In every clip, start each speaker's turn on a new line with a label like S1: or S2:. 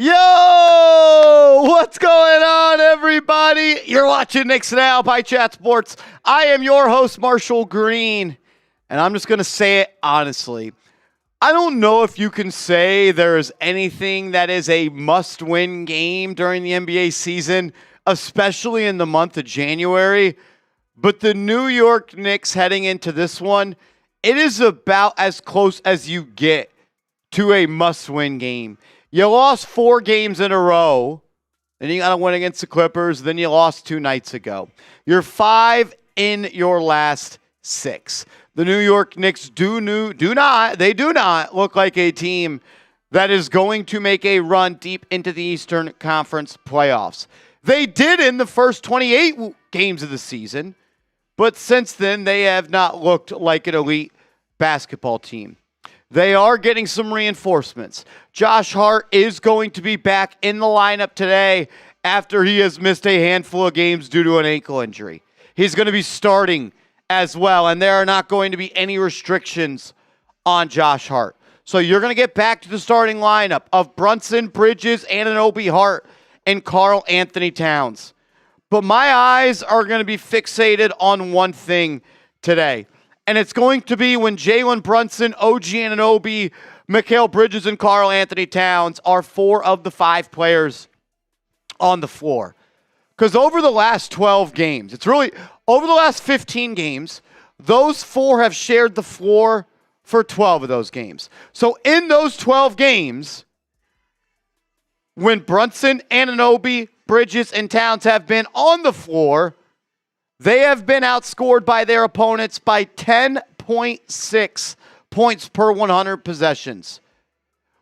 S1: Yo! What's going on, everybody? You're watching Knicks Now by Chat Sports. I am your host, Marshall Green, and I'm just going to say it honestly. I don't know if you can say there is anything that is a must-win game during the NBA season, especially in the month of January, but the New York Knicks heading into this one, it is about as close as you get to a must-win game. You lost 4 games in a row, then you got to win against the Clippers, then you lost 2 nights ago. You're 5 in your last 6. The New York Knicks do not look like a team that is going to make a run deep into the Eastern Conference playoffs. They did in the first 28 games of the season, but since then they have not looked like an elite basketball team. They are getting some reinforcements. Josh Hart is going to be back in the lineup today after he has missed a handful of games due to an ankle injury. He's going to be starting as well, and there are not going to be any restrictions on Josh Hart. So you're going to get back to the starting lineup of Brunson, Bridges, Anunoby, Hart, and Karl Anthony Towns. But my eyes are going to be fixated on one thing today. And it's going to be when Jalen Brunson, OG Anunoby, Mikal Bridges, and Karl Anthony Towns are 4 of the 5 players on the floor. Because over the last 12 games, over the last 15 games, those 4 have shared the floor for 12 of those games. So in those 12 games, when Brunson, Anunoby, Bridges, and Towns have been on the floor, they have been outscored by their opponents by 10.6 points per 100 possessions.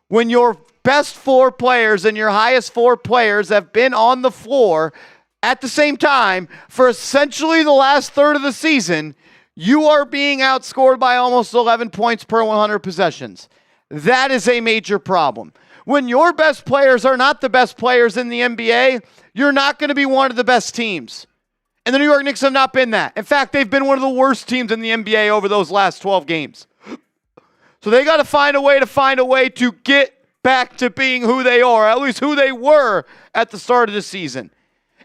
S1: When your best 4 players and your highest 4 players have been on the floor at the same time for essentially the last third of the season, you are being outscored by almost 11 points per 100 possessions. That is a major problem. When your best players are not the best players in the NBA, you're not going to be one of the best teams. And the New York Knicks have not been that. In fact, they've been one of the worst teams in the NBA over those last 12 games. So they got to find a way to get back to being who they are, at least who they were at the start of the season.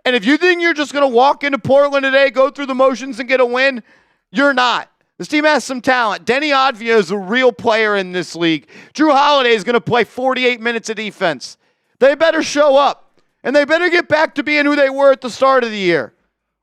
S1: And if you think you're just going to walk into Portland today, go through the motions, and get a win, you're not. This team has some talent. Denny Advia is a real player in this league. Drew Holiday is going to play 48 minutes of defense. They better show up, and they better get back to being who they were at the start of the year,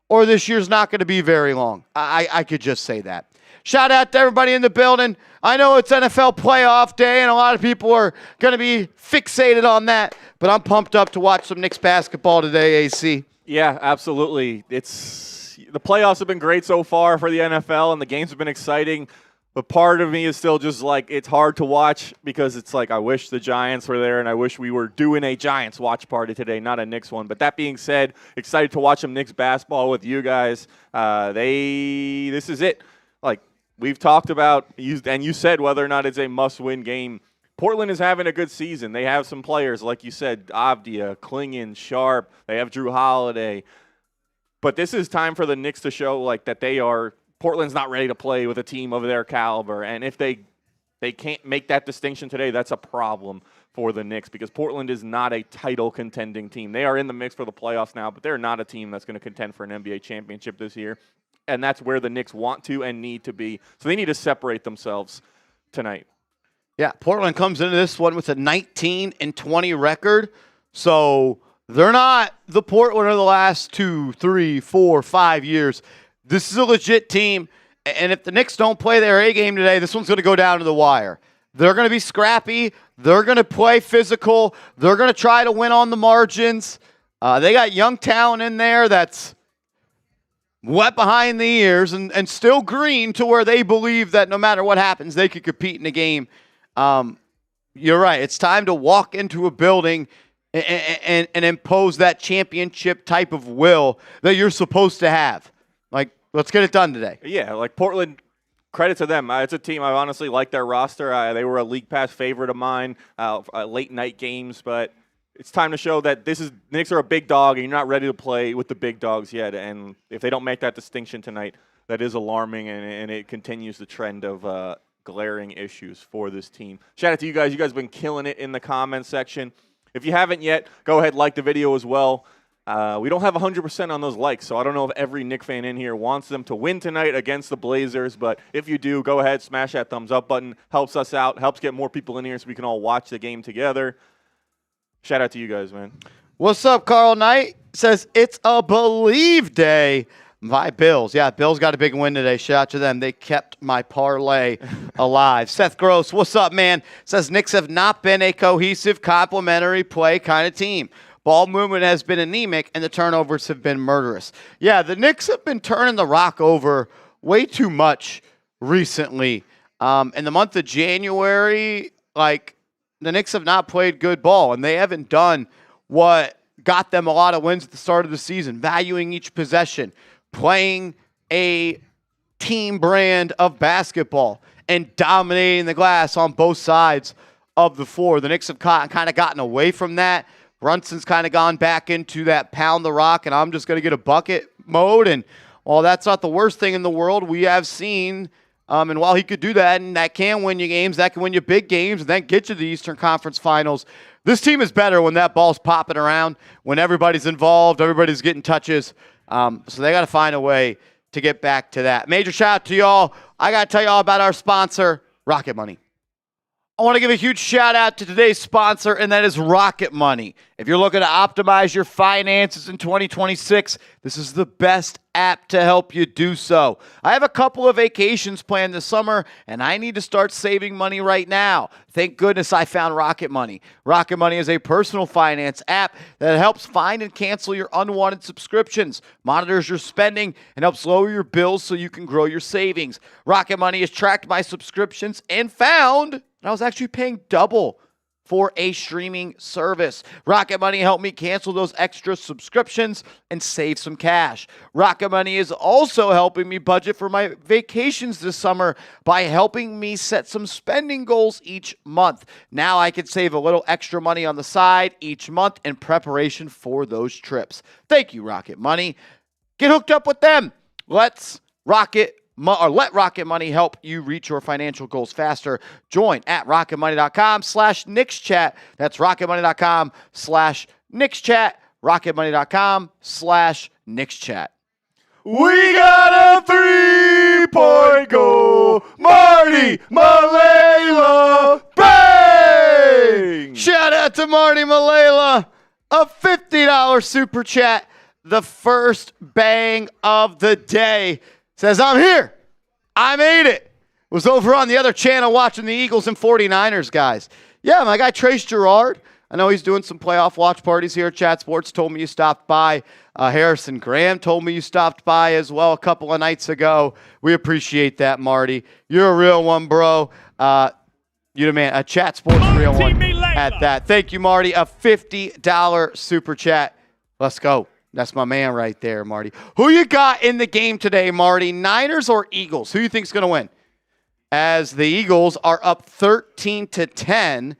S1: or this year's not going to be very long. I could just say that. Shout out to everybody in the building. I know it's NFL playoff day, and a lot of people are going to be fixated on that, but I'm pumped up to watch some Knicks basketball today, AC.
S2: Yeah, absolutely. The playoffs have been great so far for the NFL, and the games have been exciting. But part of me is still just like, it's hard to watch because it's like, I wish the Giants were there, and I wish we were doing a Giants watch party today, not a Knicks one. But that being said, excited to watch some Knicks basketball with you guys. This is it. Like we've talked about, and you said whether or not it's a must-win game. Portland is having a good season. They have some players, like you said, Avdia, Klingon, Sharp. They have Drew Holiday. But this is time for the Knicks to show like that Portland's not ready to play with a team of their caliber. And if they can't make that distinction today, that's a problem for the Knicks because Portland is not a title contending team. They are in the mix for the playoffs now, but they're not a team that's going to contend for an NBA championship this year. And that's where the Knicks want to and need to be. So they need to separate themselves tonight.
S1: Yeah, Portland comes into this one with a 19-20 record. So they're not the Portland of the last 2, 3, 4, 5 years. This is a legit team, and if the Knicks don't play their A game today, this one's going to go down to the wire. They're going to be scrappy. They're going to play physical. They're going to try to win on the margins. They got young talent in there that's wet behind the ears and still green to where they believe that no matter what happens, they could compete in the game. You're right. It's time to walk into a building and impose that championship type of will that you're supposed to have. Like, let's get it done today.
S2: Yeah, like Portland, credit to them. It's a team I honestly like their roster. They were a league pass favorite of mine, late night games, but it's time to show that Knicks are a big dog and you're not ready to play with the big dogs yet. And if they don't make that distinction tonight, that is alarming, and it continues the trend of glaring issues for this team. Shout out to you guys. You guys have been killing it in the comments section. If you haven't yet, go ahead, like the video as well. We don't have 100% on those likes, so I don't know if every Knicks fan in here wants them to win tonight against the Blazers, but if you do, go ahead, smash that thumbs up button. Helps us out, helps get more people in here so we can all watch the game together. Shout out to you guys, man.
S1: What's up, Carl Knight? Says, it's a Believe Day. My Bills. Yeah, Bills got a big win today. Shout out to them. They kept my parlay alive. Seth Gross, what's up, man? Says, Knicks have not been a cohesive, complementary play kind of team. Ball movement has been anemic, and the turnovers have been murderous. Yeah, the Knicks have been turning the rock over way too much recently. In the month of January, the Knicks have not played good ball, and they haven't done what got them a lot of wins at the start of the season, valuing each possession, playing a team brand of basketball, and dominating the glass on both sides of the floor. The Knicks have kind of gotten away from that. Brunson's kind of gone back into that pound the rock, and I'm just going to get a bucket mode. And while that's not the worst thing in the world, we have seen, and while he could do that, and that can win you games, that can win you big games, and then get you to the Eastern Conference Finals. This team is better when that ball's popping around, when everybody's involved, everybody's getting touches. So they got to find a way to get back to that. Major shout out to y'all. I got to tell y'all about our sponsor, Rocket Money. I want to give a huge shout out to today's sponsor, and that is Rocket Money. If you're looking to optimize your finances in 2026, this is the best app to help you do so. I have a couple of vacations planned this summer, and I need to start saving money right now. Thank goodness I found Rocket Money. Rocket Money is a personal finance app that helps find and cancel your unwanted subscriptions, monitors your spending, and helps lower your bills so you can grow your savings. Rocket Money has tracked my subscriptions and found I was actually paying double for a streaming service. Rocket Money helped me cancel those extra subscriptions and save some cash. Rocket Money is also helping me budget for my vacations this summer by helping me set some spending goals each month. Now I can save a little extra money on the side each month in preparation for those trips. Thank you, Rocket Money. Get hooked up with them. Let Rocket Money help you reach your financial goals faster. Join at rocketmoney.com/KnicksChat. That's rocketmoney.com/KnicksChat. rocketmoney.com/KnicksChat.
S2: We got a 3-point goal. Marty Malela. Bang!
S1: Shout out to Marty Malela. A $50 super chat. The first bang of the day. Says, I'm here. I made it. Was over on the other channel watching the Eagles and 49ers, guys. Yeah, my guy Trace Gerard. I know he's doing some playoff watch parties here at Chat Sports. Told me you stopped by. Harrison Graham told me you stopped by as well a couple of nights ago. We appreciate that, Marty. You're a real one, bro. You the man. A Chat Sports real one at that. Thank you, Marty. A $50 super chat. Let's go. That's my man right there, Marty. Who you got in the game today, Marty? Niners or Eagles? Who you think's going to win? As the Eagles are up 13-10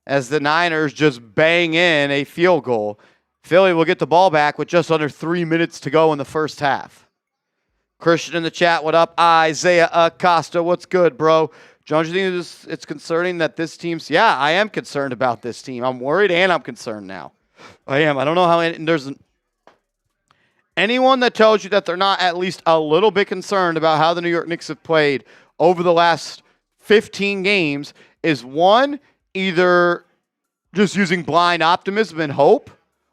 S1: as the Niners just bang in a field goal. Philly will get the ball back with just under 3 minutes to go in the first half. Christian in the chat, what up? Isaiah Acosta, what's good, bro? Don't you think it's concerning that this team's... Yeah, I am concerned about this team. I'm worried and I'm concerned now. I am. I don't know how... There's... Anyone that tells you that they're not at least a little bit concerned about how the New York Knicks have played over the last 15 games is one, either just using blind optimism and hope,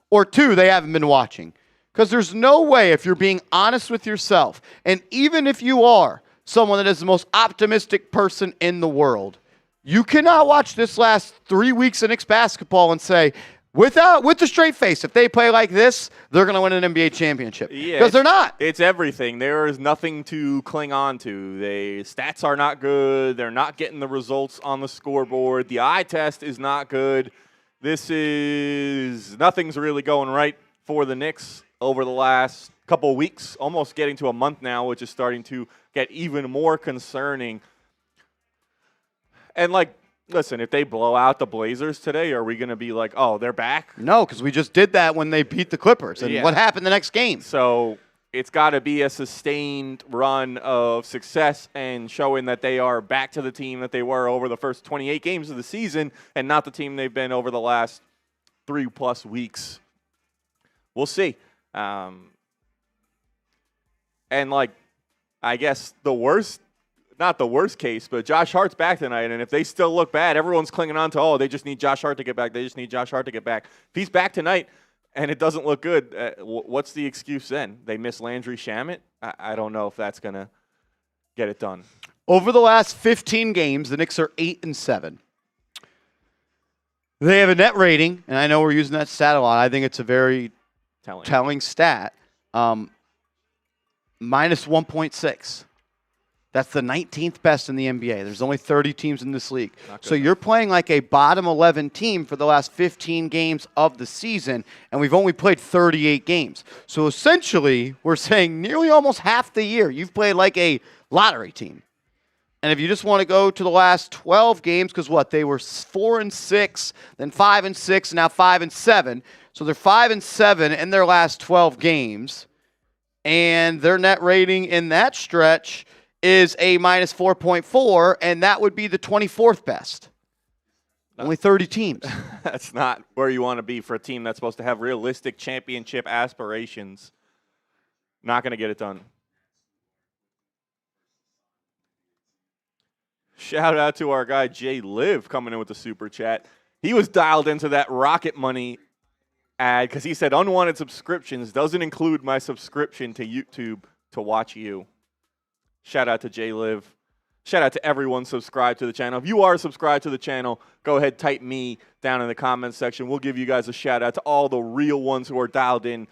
S1: or two, they haven't been watching. Because there's no way, if you're being honest with yourself, and even if you are someone that is the most optimistic person in the world, you cannot watch this last 3 weeks of Knicks basketball and say, with the straight face, if they play like this, they're going to win an NBA championship. Because they're not.
S2: It's everything. There is nothing to cling on to. Stats are not good. They're not getting the results on the scoreboard. The eye test is not good. Nothing's really going right for the Knicks over the last couple of weeks, almost getting to a month now, which is starting to get even more concerning. And, listen, if they blow out the Blazers today, are we going to be like, oh, they're back?
S1: No, because we just did that when they beat the Clippers. And what happened the next game?
S2: So it's got to be a sustained run of success and showing that they are back to the team that they were over the first 28 games of the season and not the team they've been over the last 3+ weeks. We'll see. And like, I guess not the worst case, but Josh Hart's back tonight, and if they still look bad, everyone's clinging on to, they just need Josh Hart to get back. If he's back tonight and it doesn't look good, what's the excuse then? They miss Landry Shamet? I don't know if that's going to get it done.
S1: Over the last 15 games, the Knicks are 8-7. They have a net rating, and I know we're using that stat a lot. I think it's a very telling stat. Minus 1.6. That's the 19th best in the NBA. There's only 30 teams in this league. So you're playing like a bottom 11 team for the last 15 games of the season, and we've only played 38 games. So essentially, we're saying nearly almost half the year you've played like a lottery team. And if you just want to go to the last 12 games, because they were 4-6, then 5-6, and now 5-7. So they're 5-7 in their last 12 games. And their net rating in that stretch is a minus 4.4, and that would be the 24th best. Only 30 teams.
S2: That's not where you want to be for a team that's supposed to have realistic championship aspirations. Not going to get it done. Shout out to our guy Jay Liv coming in with the super chat. He was dialed into that Rocket Money ad because he said unwanted subscriptions doesn't include my subscription to YouTube to watch you. Shout out to Jay Liv. Shout out to everyone subscribed to the channel. If you are subscribed to the channel, go ahead, type me down in the comments section. We'll give you guys a shout out to all the real ones who are dialed in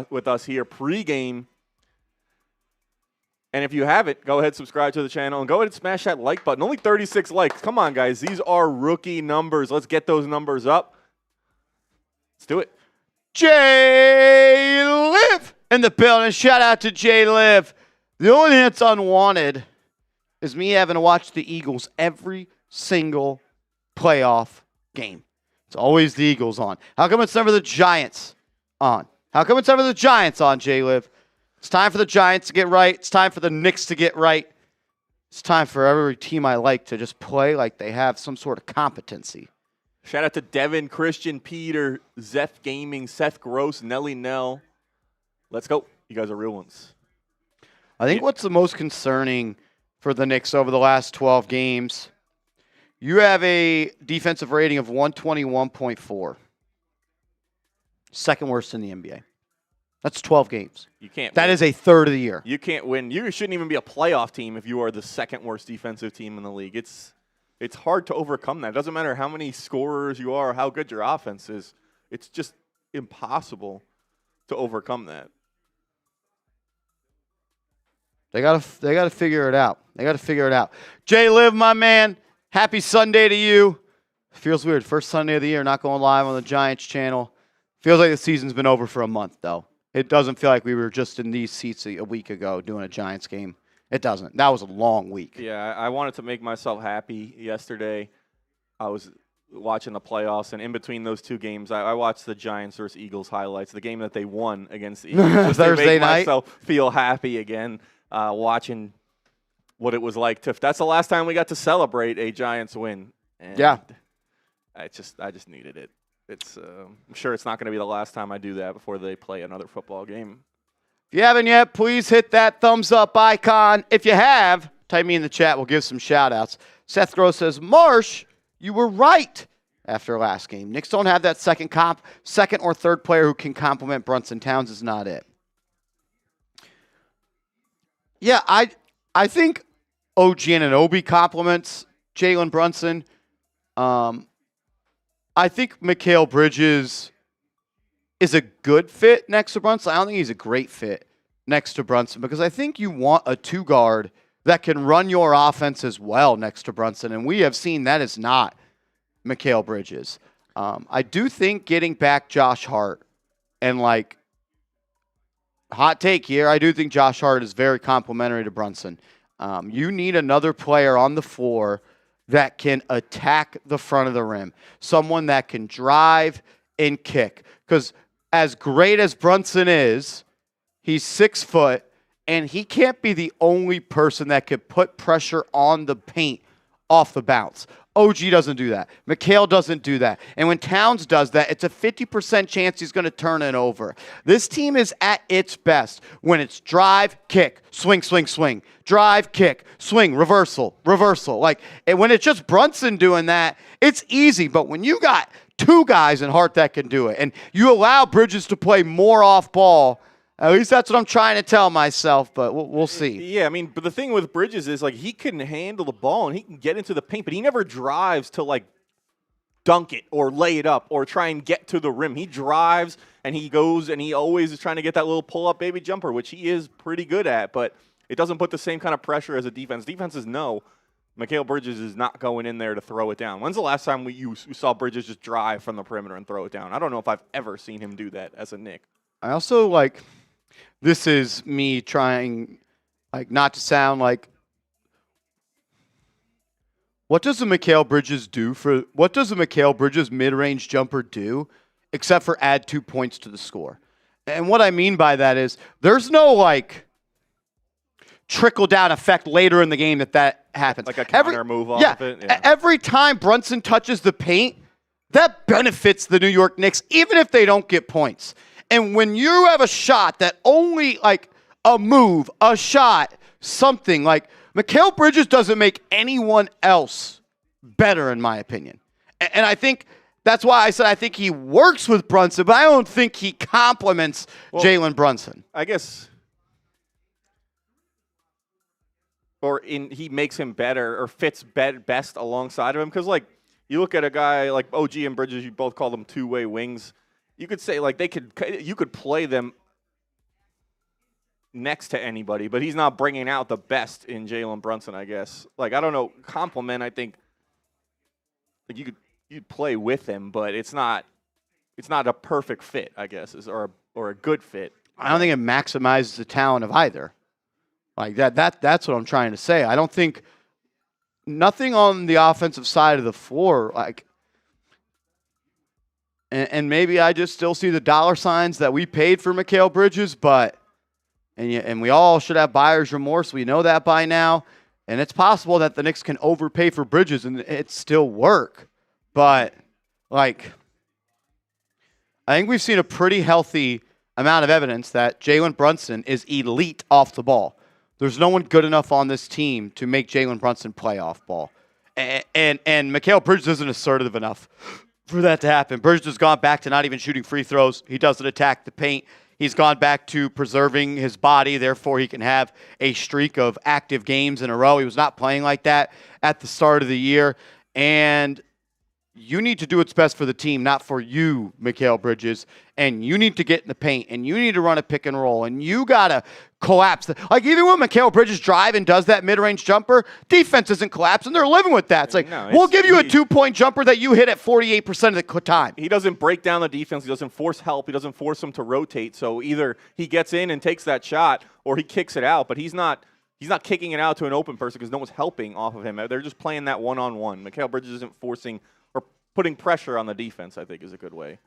S2: with us here pregame. And if you haven't, go ahead, subscribe to the channel, and go ahead and smash that like button. Only 36 likes. Come on, guys. These are rookie numbers. Let's get those numbers up. Let's do it.
S1: Jay Liv in the building. Shout out to Jay Liv. The only thing that's unwanted is me having to watch the Eagles every single playoff game. It's always the Eagles on. How come it's never the Giants on? How come it's never the Giants on, Jay Liv? It's time for the Giants to get right. It's time for the Knicks to get right. It's time for every team I like to just play like they have some sort of competency.
S2: Shout out to Devin, Christian, Peter, Zeth Gaming, Seth Gross, Nelly Nell. Let's go. You guys are real ones.
S1: I think what's the most concerning for the Knicks over the last 12 games, you have a defensive rating of 121.4. Second worst in the NBA. That's 12 games.
S2: You can't.
S1: That is a third of the year.
S2: You can't win. You shouldn't even be a playoff team if you are the second worst defensive team in the league. It's hard to overcome that. It doesn't matter how many scorers you are or how good your offense is. It's just impossible to overcome that.
S1: They gotta figure it out. They gotta figure it out. Jay Liv, my man, happy Sunday to you. Feels weird. First Sunday of the year, not going live on the Giants channel. Feels like the season's been over for a month, though. It doesn't feel like we were just in these seats a week ago doing a Giants game. It doesn't. That was a long week.
S2: Yeah, I wanted to make myself happy yesterday. I was watching the playoffs, and in between those two games, I watched the Giants versus Eagles highlights, the game that they won against the Eagles. Just
S1: Thursday
S2: to make
S1: night.
S2: myself feel happy again, watching what it was like. That's the last time we got to celebrate a Giants win. And
S1: yeah.
S2: I just needed it. I'm sure it's not going to be the last time I do that before they play another football game.
S1: If you haven't yet, please hit that thumbs up icon. If you have, type me in the chat. We'll give some shout outs. Seth Gross says, Marsh, you were right after last game. Knicks don't have that second or third player who can complement Brunson. Towns is not it. Yeah, I think OG Anunoby compliments Jalen Brunson. I think Mikal Bridges is a good fit next to Brunson. I don't think he's a great fit next to Brunson because I think you want a two guard that can run your offense as well next to Brunson, and we have seen that is not Mikal Bridges. I do think getting back Josh Hart and hot take here, I do think Josh Hart is very complimentary to Brunson. You need another player on the floor that can attack the front of the rim. Someone that can drive and kick. Because as great as Brunson is, he's 6 foot, and he can't be the only person that could put pressure on the paint off the bounce. OG doesn't do that. Mikal doesn't do that. And when Towns does that, it's a 50% chance he's going to turn it over. This team is at its best when it's drive, kick, swing, swing, swing. Drive, kick, swing, reversal, reversal. And when it's just Brunson doing that, it's easy. But when you got two guys in Hart that can do it, and you allow Bridges to play more off ball, at least that's what I'm trying to tell myself, but we'll see.
S2: Yeah, I mean, but the thing with Bridges is, he can handle the ball and he can get into the paint, but he never drives to, dunk it or lay it up or try and get to the rim. He drives and he goes and he always is trying to get that little pull-up baby jumper, which he is pretty good at, but it doesn't put the same kind of pressure as a defense. Defenses know Mikal Bridges is not going in there to throw it down. When's the last time you saw Bridges just drive from the perimeter and throw it down? I don't know if I've ever seen him do that as a Knick.
S1: I also, this is me trying, not to sound like, what does a Mikal Bridges mid-range jumper do except for add 2 points to the score? And what I mean by that is there's no, trickle-down effect later in the game that happens.
S2: Like a counter move off of it?
S1: Yeah. Every time Brunson touches the paint, that benefits the New York Knicks, even if they don't get points. And when you have a shot that only, a move, a shot, something, Mikal Bridges doesn't make anyone else better, in my opinion. And I think that's why I said I think he works with Brunson, but I don't think he complements Jalen Brunson.
S2: I guess, he makes him better or fits best alongside of him. Because, you look at a guy like OG and Bridges, you both call them two-way wings. You could say, you could play them next to anybody, but he's not bringing out the best in Jalen Brunson, I guess. I don't know, compliment, I think, you'd play with him, but it's not a perfect fit, I guess, or a good fit.
S1: I don't think it maximizes the talent of either. That's what I'm trying to say. I don't think nothing on the offensive side of the floor, and maybe I just still see the dollar signs that we paid for Mikal Bridges, and we all should have buyer's remorse. We know that by now. And it's possible that the Knicks can overpay for Bridges and it still work. But, I think we've seen a pretty healthy amount of evidence that Jalen Brunson is elite off the ball. There's no one good enough on this team to make Jalen Brunson play off ball. And Mikal Bridges isn't assertive enough for that to happen. Bridges has gone back to not even shooting free throws. He doesn't attack the paint. He's gone back to preserving his body. Therefore, he can have a streak of active games in a row. He was not playing like that at the start of the year. And you need to do what's best for the team, not for you, Mikal Bridges. And you need to get in the paint, and you need to run a pick and roll, and you got to collapse. Even when Mikal Bridges drive and does that mid-range jumper, defense isn't collapsing. They're living with that. We'll give you a 2-point jumper that you hit at 48% of the time.
S2: He doesn't break down the defense. He doesn't force help. He doesn't force them to rotate. So either he gets in and takes that shot, or he kicks it out. But he's not kicking it out to an open person because no one's helping off of him. They're just playing that one-on-one. Mikal Bridges isn't forcing or putting pressure on the defense, I think, is a good way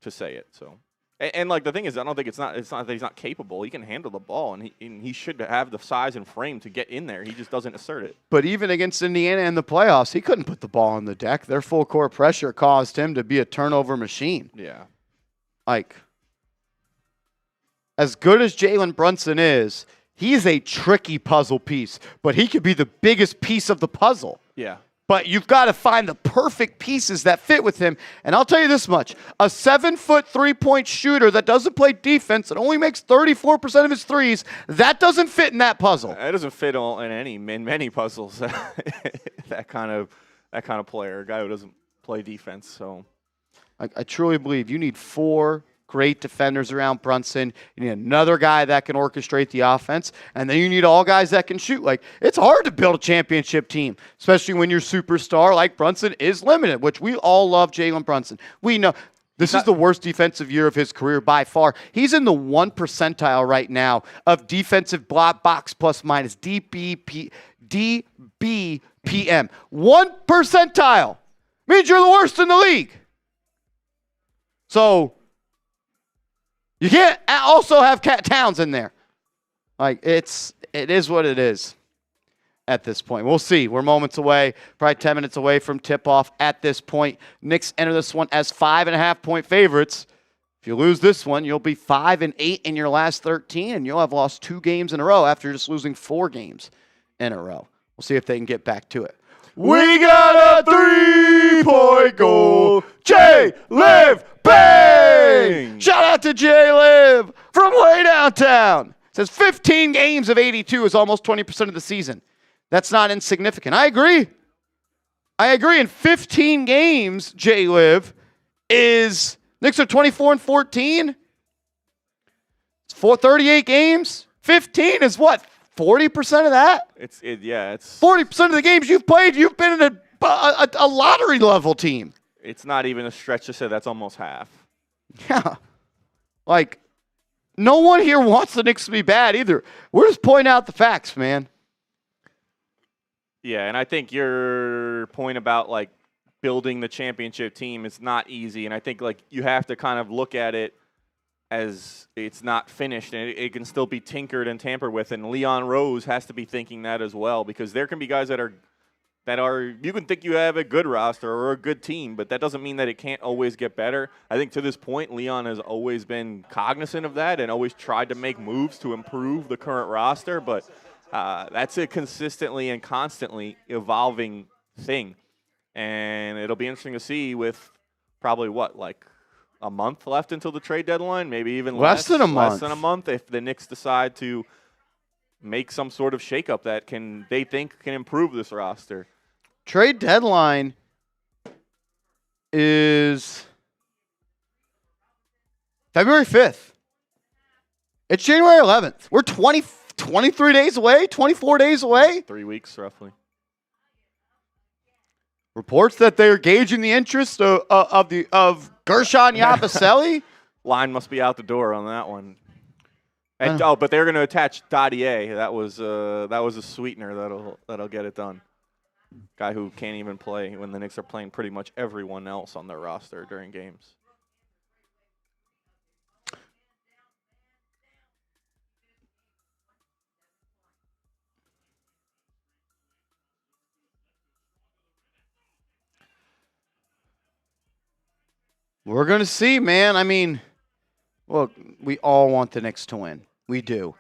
S2: to say it. So, and the thing is, I don't think it's not that he's not capable. He can handle the ball, and he should have the size and frame to get in there. He just doesn't assert it.
S1: But even against Indiana in the playoffs, he couldn't put the ball on the deck. Their full court pressure caused him to be a turnover machine.
S2: Yeah.
S1: As good as Jalen Brunson is, he's a tricky puzzle piece, but he could be the biggest piece of the puzzle.
S2: Yeah.
S1: But you've got to find the perfect pieces that fit with him. And I'll tell you this much. A 7-foot three-point shooter that doesn't play defense and only makes 34% of his threes, that doesn't fit in that puzzle.
S2: That doesn't fit in many puzzles. that kind of player, a guy who doesn't play defense. So
S1: I truly believe you need 4 great defenders around Brunson. You need another guy that can orchestrate the offense, and then you need all guys that can shoot. It's hard to build a championship team, especially when your superstar like Brunson is limited, which we all love Jalen Brunson. We know this is the worst defensive year of his career by far. He's in the 1 percentile right now of defensive block box plus minus DBPM. 1 percentile means you're the worst in the league. So you can't also have Towns in there. It is what it is. at this point. We'll see. We're moments away, probably 10 minutes away from tip-off at this point. Knicks enter this one as 5.5-point favorites. If you lose this one, you'll be 5-8 in your last 13, and you'll have lost 2 games in a row after just losing 4 games in a row. We'll see if they can get back to it. We got a 3-point goal. J-Liv, bang! Shout out to J-Liv from way downtown. Says 15 games of 82 is almost 20% of the season. That's not insignificant. I agree. In 15 games, J-Liv, is Knicks are 24-14. It's 38 games. 15 is what? 40% of that?
S2: It's
S1: 40% of the games you've played, you've been in a lottery level team.
S2: It's not even a stretch to say that's almost half.
S1: Yeah. Like, no one here wants the Knicks to be bad either. We're just pointing out the facts, man.
S2: Yeah, and I think your point about, like, building the championship team is not easy. And I think, like, you have to kind of look at it as it's not finished and it can still be tinkered and tampered with. And Leon Rose has to be thinking that as well, because there can be guys that are you can think you have a good roster or a good team, but that doesn't mean that it can't always get better. I think to this point, Leon has always been cognizant of that and always tried to make moves to improve the current roster. But that's a consistently and constantly evolving thing. And it'll be interesting to see with probably a month left until the trade deadline, maybe even
S1: less than a
S2: month, if the Knicks decide to make some sort of shakeup that they think can improve this roster.
S1: Trade deadline is February 5th. It's January 11th. We're 23 days away, 24 days away.
S2: 3 weeks, roughly.
S1: Reports that they're gauging the interest of Gershon Yabusele.
S2: Line must be out the door on that one. And, but they're going to attach Dadier. That was a sweetener that'll get it done. Guy who can't even play when the Knicks are playing pretty much everyone else on their roster during games.
S1: We're going to see, man. I mean, look, we all want the Knicks to win. We do.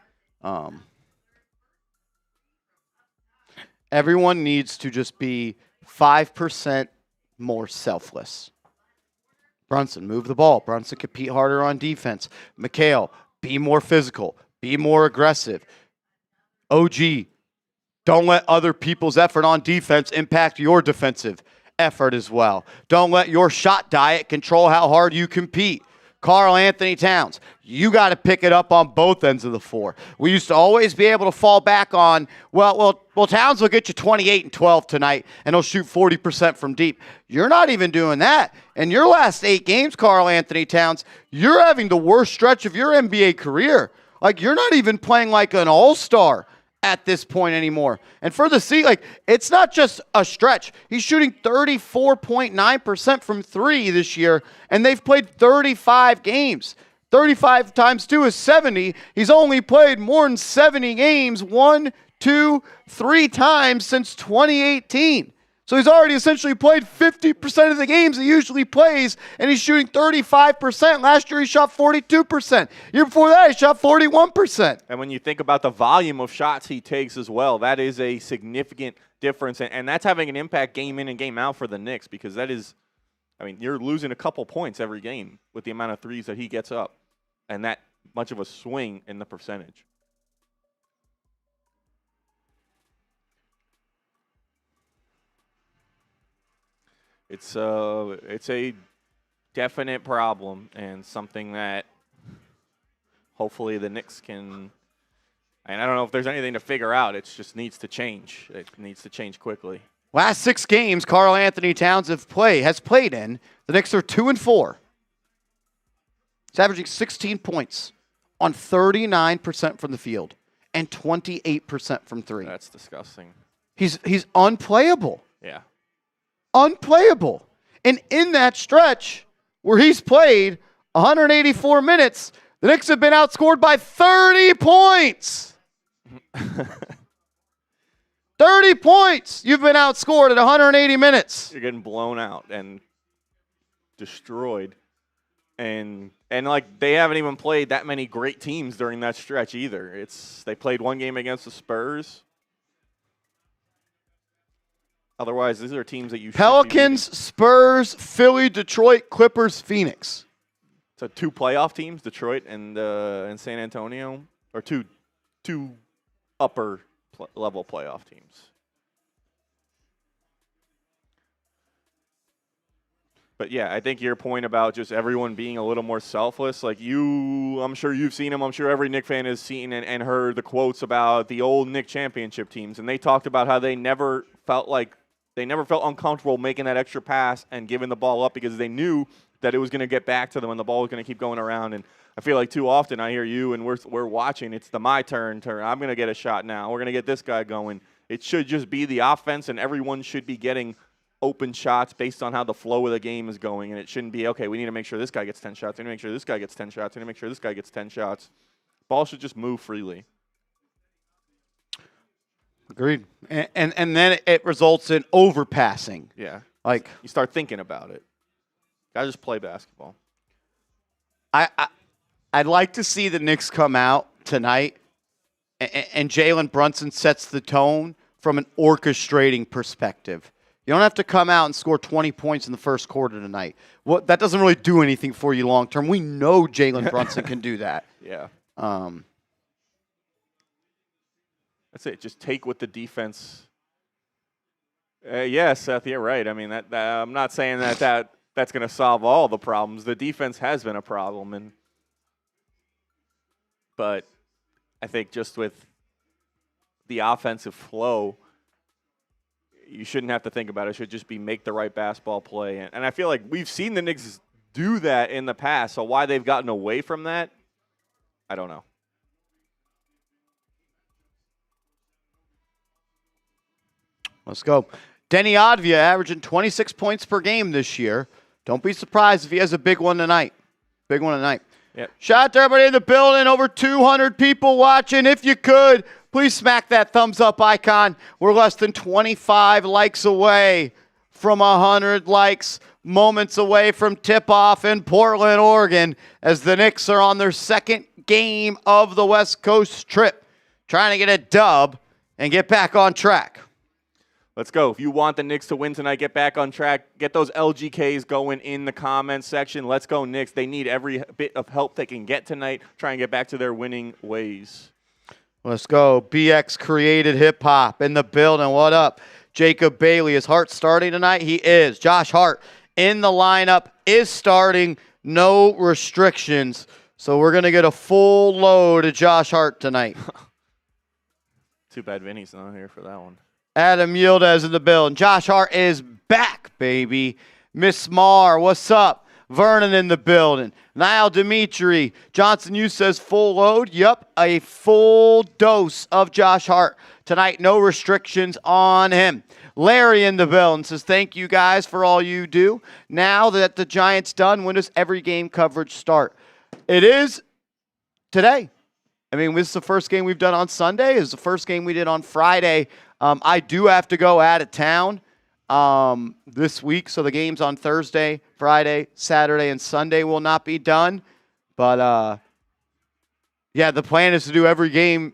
S1: Everyone needs to just be 5% more selfless. Brunson, move the ball. Brunson, compete harder on defense. Mikal, be more physical. Be more aggressive. OG, don't let other people's effort on defense impact your defensive effort as well. Don't let your shot diet control how hard you compete. Karl Anthony Towns, you got to pick it up on both ends of the floor. We used to always be able to fall back on, well, Towns will get you 28 and 12 tonight, and he'll shoot 40% from deep. You're not even doing that. In your last 8 games, Karl Anthony Towns, you're having the worst stretch of your NBA career. Like, you're not even playing like an all-star at this point anymore. And for the season, it's not just a stretch. He's shooting 34.9% from 3 this year, and they've played 35 games. 35 times 2 is 70. He's only played more than 70 games 1, 2, 3 times since 2018. So he's already essentially played 50% of the games he usually plays, and he's shooting 35%. Last year he shot 42%. Year before that he shot 41%.
S2: And when you think about the volume of shots he takes as well, that is a significant difference, and that's having an impact game in and game out for the Knicks, because that is, you're losing a couple points every game with the amount of threes that he gets up, and that much of a swing in the percentage. It's a definite problem and something that hopefully the Knicks can, and I don't know if there's anything to figure out. It just needs to change. It needs to change quickly.
S1: Last 6 games Karl Anthony Towns has played in, the Knicks are 2-4. He's averaging 16 points on 39% from the field and 28% from 3.
S2: That's disgusting.
S1: He's unplayable.
S2: Yeah.
S1: Unplayable. And in that stretch where he's played 184 minutes, the Knicks have been outscored by 30 points. 30 points. You've been outscored at 180 minutes.
S2: You're getting blown out and destroyed. And like they haven't even played that many great teams during that stretch either. They played one game against the Spurs. Otherwise, these are teams that you should
S1: Pelicans,
S2: be
S1: Spurs, Philly, Detroit, Clippers, Phoenix.
S2: So 2 playoff teams, Detroit and San Antonio, or two upper level playoff teams. But yeah, I think your point about just everyone being a little more selfless, like I'm sure you've seen them. I'm sure every Knick fan has seen and heard the quotes about the old Knick championship teams, and they talked about how they never felt uncomfortable making that extra pass and giving the ball up because they knew that it was going to get back to them and the ball was going to keep going around. And I feel like too often I hear you and we're watching. It's my turn. I'm going to get a shot now. We're going to get this guy going. It should just be the offense, and everyone should be getting open shots based on how the flow of the game is going. And it shouldn't be, okay, we need to make sure this guy gets 10 shots. We need to make sure this guy gets 10 shots. We need to make sure this guy gets 10 shots. Ball should just move freely.
S1: Agreed. And then it results in overpassing.
S2: Yeah.
S1: Like
S2: you start thinking about it. Gotta just play basketball.
S1: I'd like to see the Knicks come out tonight and Jalen Brunson sets the tone from an orchestrating perspective. You don't have to come out and score 20 points in the first quarter tonight. That doesn't really do anything for you long term. We know Jalen Brunson can do that.
S2: Yeah. That's it. Just take what the defense. Yeah, Seth, you're right. I mean, I'm not saying that's going to solve all the problems. The defense has been a problem, but I think just with the offensive flow, you shouldn't have to think about it. It should just be make the right basketball play. And I feel like we've seen the Knicks do that in the past. So why they've gotten away from that, I don't know.
S1: Let's go. Denny Advia averaging 26 points per game this year. Don't be surprised if he has a big one tonight. Big one tonight.
S2: Yep.
S1: Shout out to everybody in the building. Over 200 people watching. If you could, please smack that thumbs up icon. We're less than 25 likes away from 100 likes. Moments away from tip-off in Portland, Oregon, as the Knicks are on their second game of the West Coast trip, trying to get a dub and get back on track.
S2: Let's go. If you want the Knicks to win tonight, get back on track. Get those LGKs going in the comments section. Let's go, Knicks. They need every bit of help they can get tonight. Try and get back to their winning ways.
S1: Let's go. BX Created Hip Hop in the building. What up? Jacob Bailey. Is Hart starting tonight? He is. Josh Hart in the lineup is starting. No restrictions. So we're going to get a full load of Josh Hart tonight.
S2: Too bad Vinny's not here for that one.
S1: Adam Yildiz in the building. Josh Hart is back, baby. Miss Mar, what's up? Vernon in the building. Niall Dimitri. Johnson, you says full load. Yep, a full dose of Josh Hart tonight. No restrictions on him. Larry in the building says, thank you guys for all you do. Now that the Giants done, when does every game coverage start? It is today. I mean, this is the first game we've done on Sunday. It's the first game we did on Friday. I do have to go out of town this week, so the games on Thursday, Friday, Saturday, and Sunday will not be done. But, yeah, the plan is to do every game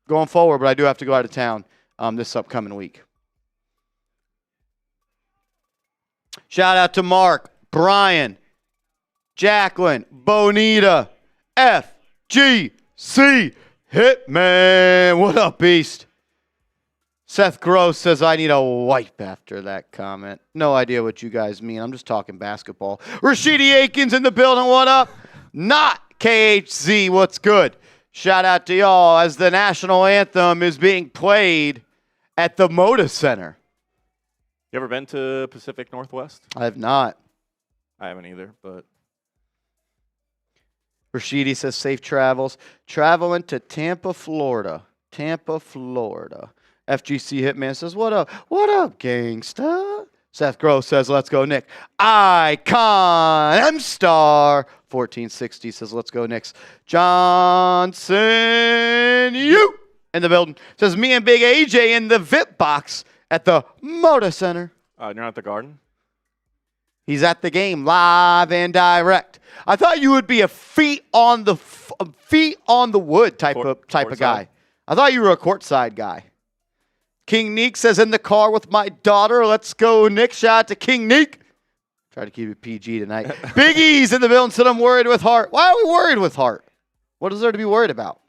S1: going forward, but I do have to go out of town this upcoming week. Shout out to Mark, Brian, Jacqueline, Bonita, FGC, Hitman. What up, Beast? Seth Gross says, I need a wipe after that comment. No idea what you guys mean. I'm just talking basketball. Rashidi Aikens in the building. What up? Not KHZ. What's good? Shout out to y'all as the national anthem is being played at the Moda Center.
S2: You ever been to Pacific Northwest?
S1: I have not.
S2: I haven't either, but.
S1: Rashidi says, safe travels. Traveling to Tampa, Florida. Tampa, Florida. FGC Hitman says, what up? What up, gangsta? Seth Gross says, let's go, Nick. Icon M-Star 1460 says, let's go, Knicks. Johnson, you in the building. Says me and Big AJ in the VIP box at the Moda Center.
S2: You're not at the Garden?
S1: He's at the game, live and direct. I thought you would be a feet on the wood type of guy. I thought you were a courtside guy. King Neek says in the car with my daughter. Let's go, Nick. Shout out to King Neek. Try to keep it PG tonight. Big E's in the building said I'm worried with Hart. Why are we worried with Hart? What is there to be worried about?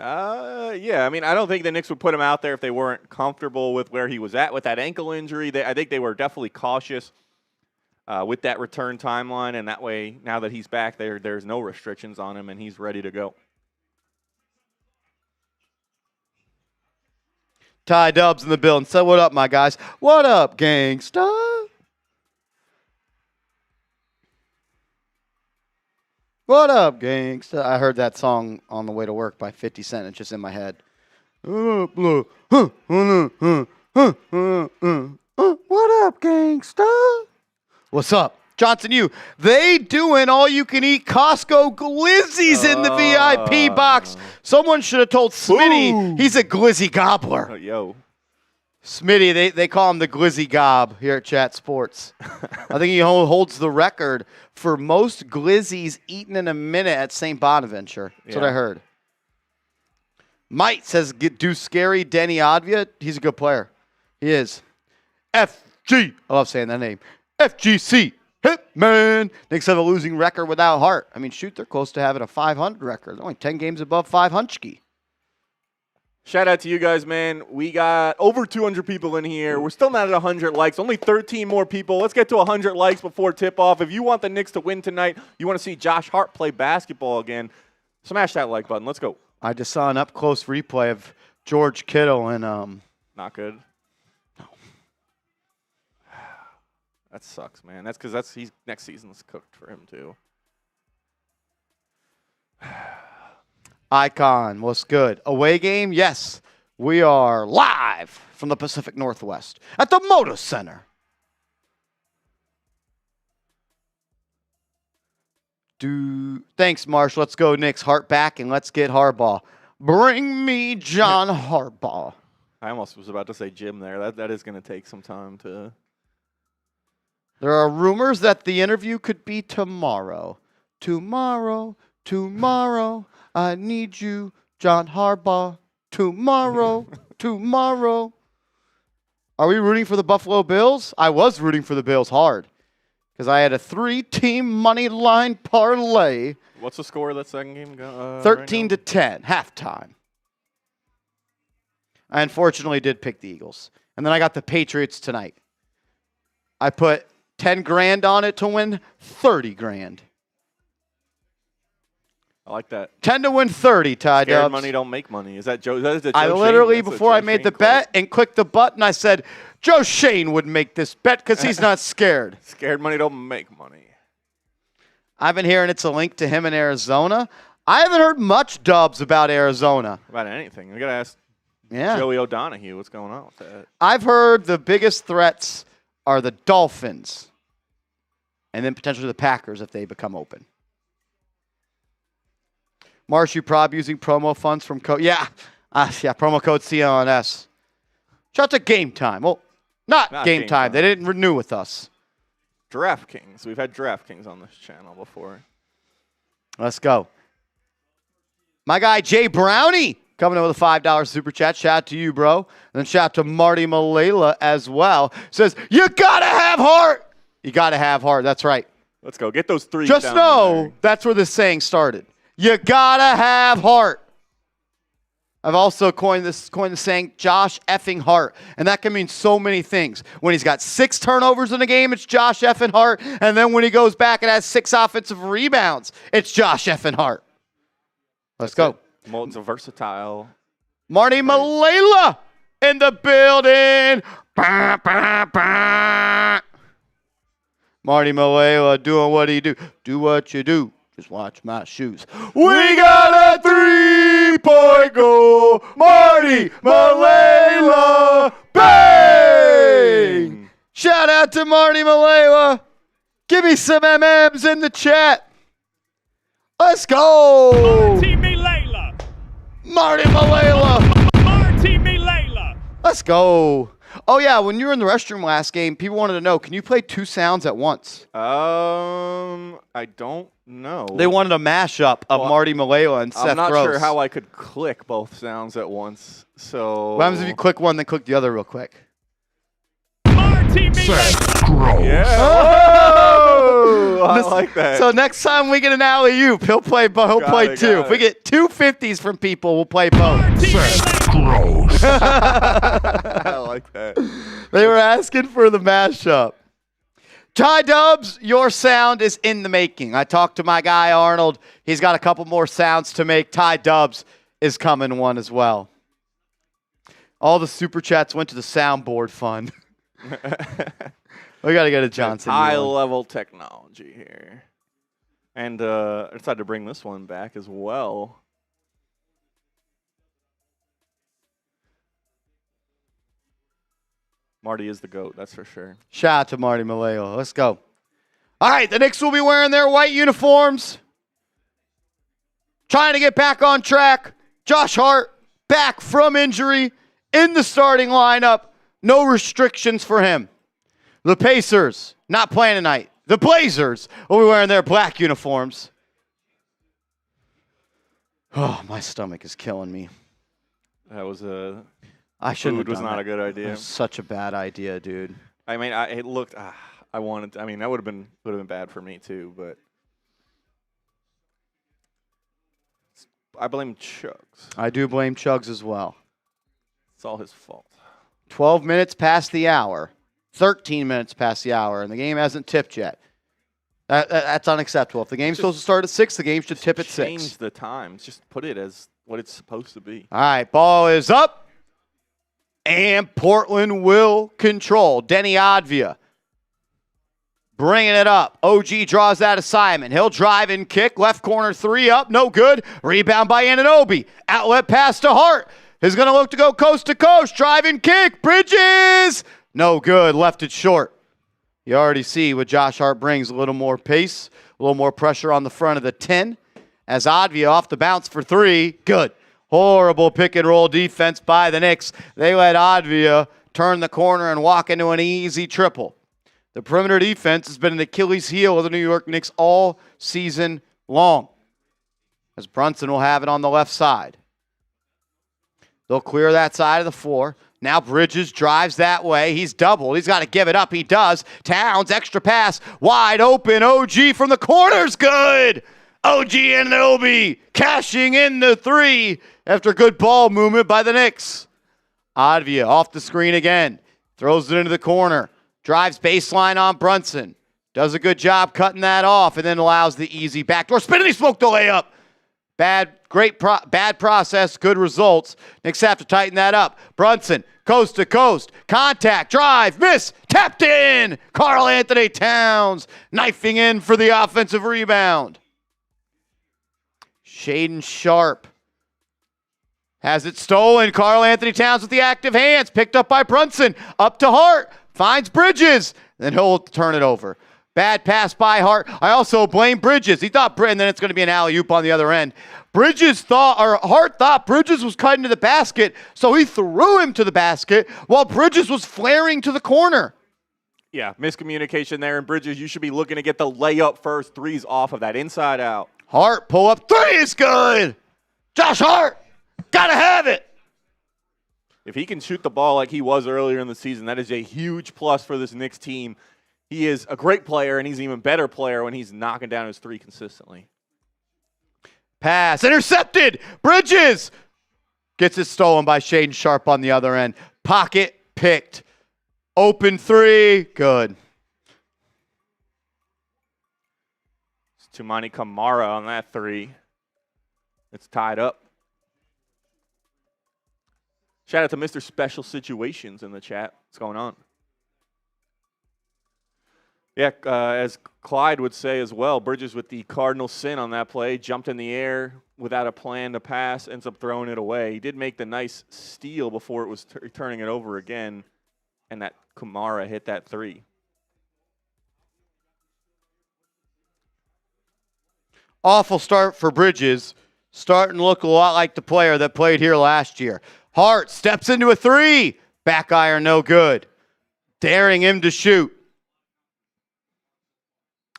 S2: Yeah, I mean, I don't think the Knicks would put him out there if they weren't comfortable with where he was at with that ankle injury. I think they were definitely cautious with that return timeline, and that way, now that he's back, there's no restrictions on him, and he's ready to go.
S1: Ty Dubs in the building. So what up, my guys? What up, gangsta? What up, gangsta? I heard that song on the way to work by 50 Cent. It's just in my head. What up, gangsta? What's up? Johnson, they doing all-you-can-eat Costco glizzies in the VIP box. Someone should have told Smitty he's a glizzy gobbler.
S2: Yo.
S1: Smitty, they call him the glizzy gob here at Chat Sports. I think he holds the record for most glizzies eaten in a minute at St. Bonaventure. That's what I heard. Mike says, do scary Denny Advia. He's a good player. He is. FG. I love saying that name. FGC. Hitman. Knicks have a losing record without Hart. I mean, shoot, they're close to having a 500 record. They're only 10 games above 500.
S2: Shout out to you guys, man. We got over 200 people in here. We're still not at 100 likes. Only 13 more people. Let's get to 100 likes before tip-off. If you want the Knicks to win tonight, you want to see Josh Hart play basketball again, smash that like button. Let's go.
S1: I just saw an up-close replay of George Kittle and
S2: Not good.
S1: No.
S2: That sucks, man. That's because he's next season's cooked for him too.
S1: Icon, what's good? Away game? Yes. We are live from the Pacific Northwest at the Moda Center. Thanks, Marsh. Let's go, Knicks. Hart back, and let's get Harbaugh. Bring me John Harbaugh.
S2: I almost was about to say Jim there. That is going to take some time to...
S1: There are rumors that the interview could be tomorrow. Tomorrow. I need you, John Harbaugh. Tomorrow. Are we rooting for the Buffalo Bills? I was rooting for the Bills hard because I had a 3-team money line parlay.
S2: What's the score of that second game?
S1: 13 to 10, halftime. I unfortunately did pick the Eagles. And then I got the Patriots tonight. I put 10 grand on it to win 30 grand.
S2: I like that.
S1: 10 to win 30, Ty Dubs.
S2: Scared money don't make money. Is that Joe?
S1: I literally, before I made the bet and clicked the button, I said, Joe Shane would make this bet because he's not scared.
S2: Scared money don't make money.
S1: I've been hearing it's a link to him in Arizona. I haven't heard much dubs about Arizona.
S2: About anything. We got to ask Joey O'Donohue what's going on with that.
S1: I've heard the biggest threats are the Dolphins and then potentially the Packers if they become open. Marshy Prob using promo funds from code. Yeah, promo code CLNS. Shout out to Game Time. Well, not Game Time. They didn't renew with us.
S2: DraftKings. We've had DraftKings on this channel before.
S1: Let's go. My guy Jay Brownie coming in with a $5 super chat. Shout out to you, bro. And then shout out to Marty Malela as well. Says, you got to have heart. You got to have heart. That's right.
S2: Let's go. Get those three.
S1: Just know that's where this saying started. You gotta have heart. I've also coined the saying Josh effing Hart, and that can mean so many things. When he's got 6 turnovers in a game, it's Josh effing Hart, and then when he goes back and has 6 offensive rebounds, it's Josh effing Hart. Let's go.
S2: Molten's a versatile.
S1: Marty Malela in the building. Bah, bah, bah. Marty Malela doing what he do. Do what you do. Just watch my shoes. We got a 3-point goal. Marty Malela. Bang! Shout out to Marty Malela. Give me some MMs in the chat. Let's go.
S3: Marty Malela.
S1: Marty Malela.
S3: Marty Malela.
S1: Let's go. Oh, yeah, when you were in the restroom last game, people wanted to know, can you play 2 sounds at once?
S2: I don't know.
S1: They wanted a mashup of Marty Malela and Seth Gross.
S2: I'm not sure how I could click both sounds at once. So
S1: What happens if you click one, then click the other real quick?
S3: Marty Malela.
S2: Yeah.
S1: Oh!
S2: I like that.
S1: So next time we get an alley-oop, he'll play 2. If we get 2 50s from people, we'll play both.
S3: Gross.
S2: I like that.
S1: They were asking for the mashup. Ty Dubs, your sound is in the making. I talked to my guy Arnold. He's got a couple more sounds to make. Ty Dubs is coming one as well. All the super chats went to the soundboard fund. We got to get a Johnson.
S2: High-level technology here. And I decided to bring this one back as well. Marty is the GOAT, that's for sure.
S1: Shout out to Marty Malela. Let's go. All right, the Knicks will be wearing their white uniforms. Trying to get back on track. Josh Hart back from injury in the starting lineup. No restrictions for him. The Pacers not playing tonight. The Blazers will be wearing their black uniforms. Oh, my stomach is killing me.
S2: That was a...
S1: I shouldn't have
S2: was
S1: done
S2: not
S1: that.
S2: a good idea.
S1: That was such a bad idea, dude.
S2: I mean, it looked... I wanted... I mean, that would have been bad for me, too, but... I blame Chugs.
S1: I do blame Chugs as well.
S2: It's all his fault.
S1: 12 minutes past the hour. 13 minutes past the hour, and the game hasn't tipped yet. That's unacceptable. If the game's supposed to start at 6, the game should tip at 6.
S2: Change the times. Just put it as what it's supposed to be.
S1: All right, ball is up, and Portland will control. Denny Advia bringing it up. OG draws that assignment. He'll drive and kick. Left corner 3 up, no good. Rebound by Anunoby. Outlet pass to Hart. He's going to look to go coast to coast. Drive and kick. Bridges. No good. Left it short. You already see what Josh Hart brings. A little more pace, a little more pressure on the front of the 10. As Advia off the bounce for 3. Good. Horrible pick and roll defense by the Knicks. They let Advia turn the corner and walk into an easy triple. The perimeter defense has been an Achilles heel of the New York Knicks all season long. As Brunson will have it on the left side. They'll clear that side of the floor. Now Bridges drives that way. He's doubled. He's got to give it up. He does. Towns, extra pass. Wide open. OG from the corner's good. OG Anunoby cashing in the 3 after good ball movement by the Knicks. Advia off the screen again. Throws it into the corner. Drives baseline on Brunson. Does a good job cutting that off and then allows the easy backdoor spin, and he smoked the layup. Bad process, good results. Knicks have to tighten that up. Brunson, coast to coast, contact, drive, miss, tapped in. Karl Anthony Towns knifing in for the offensive rebound. Shaedon Sharpe has it stolen. Karl Anthony Towns with the active hands, picked up by Brunson, up to Hart, finds Bridges, then he'll turn it over. Bad pass by Hart. I also blame Bridges. He thought, and then it's going to be an alley-oop on the other end. Hart thought Bridges was cutting to the basket, so he threw him to the basket while Bridges was flaring to the corner.
S2: Yeah, miscommunication there. And Bridges, you should be looking to get the layup first. 3's off of that inside out.
S1: Hart, pull up 3 is good. Josh Hart, gotta have it.
S2: If he can shoot the ball like he was earlier in the season, that is a huge plus for this Knicks team. He is a great player, and he's an even better player when he's knocking down his 3 consistently.
S1: Pass, intercepted. Bridges gets it stolen by Shaedon Sharpe on the other end. Pocket picked. Open 3, good.
S2: It's Toumani Camara on that 3. It's tied up. Shout out to Mr. Special Situations in the chat. What's going on? Yeah, as Clyde would say as well, Bridges with the cardinal sin on that play, jumped in the air without a plan to pass, ends up throwing it away. He did make the nice steal before it was turning it over again, and that Camara hit that 3.
S1: Awful start for Bridges. starting to look a lot like the player that played here last year. Hart steps into a three. Back iron, no good. Daring him to shoot.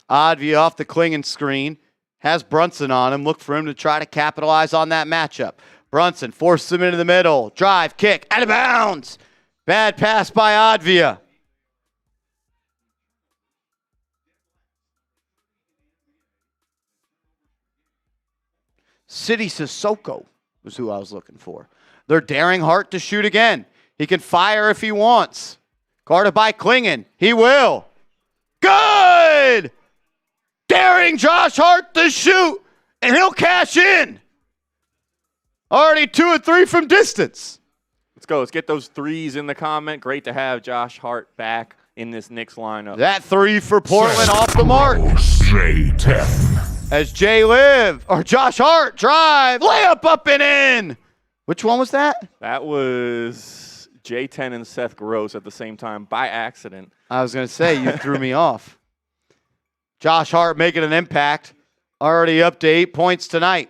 S1: Advia off the Klingon screen. Has Brunson on him. Look for him to try to capitalize on that matchup. Brunson forces him into the middle. Drive, kick, out of bounds. Bad pass by Advia. City Sissoko was who I was looking for. They're daring Hart to shoot again. He can fire if he wants. Guarded by Klingon. He will. Good! Daring Josh Hart to shoot, and he'll cash in. Already 2 and 3 from distance.
S2: Let's go. Let's get those threes in the comment. Great to have Josh Hart back in this Knicks lineup.
S1: That three for Portland off the mark. As Josh Hart drive, layup up and in. Which one was that?
S2: That was J10 and Seth Gross at the same time by accident.
S1: I was going to say, you threw me off. Josh Hart making an impact. Already up to 8 points tonight.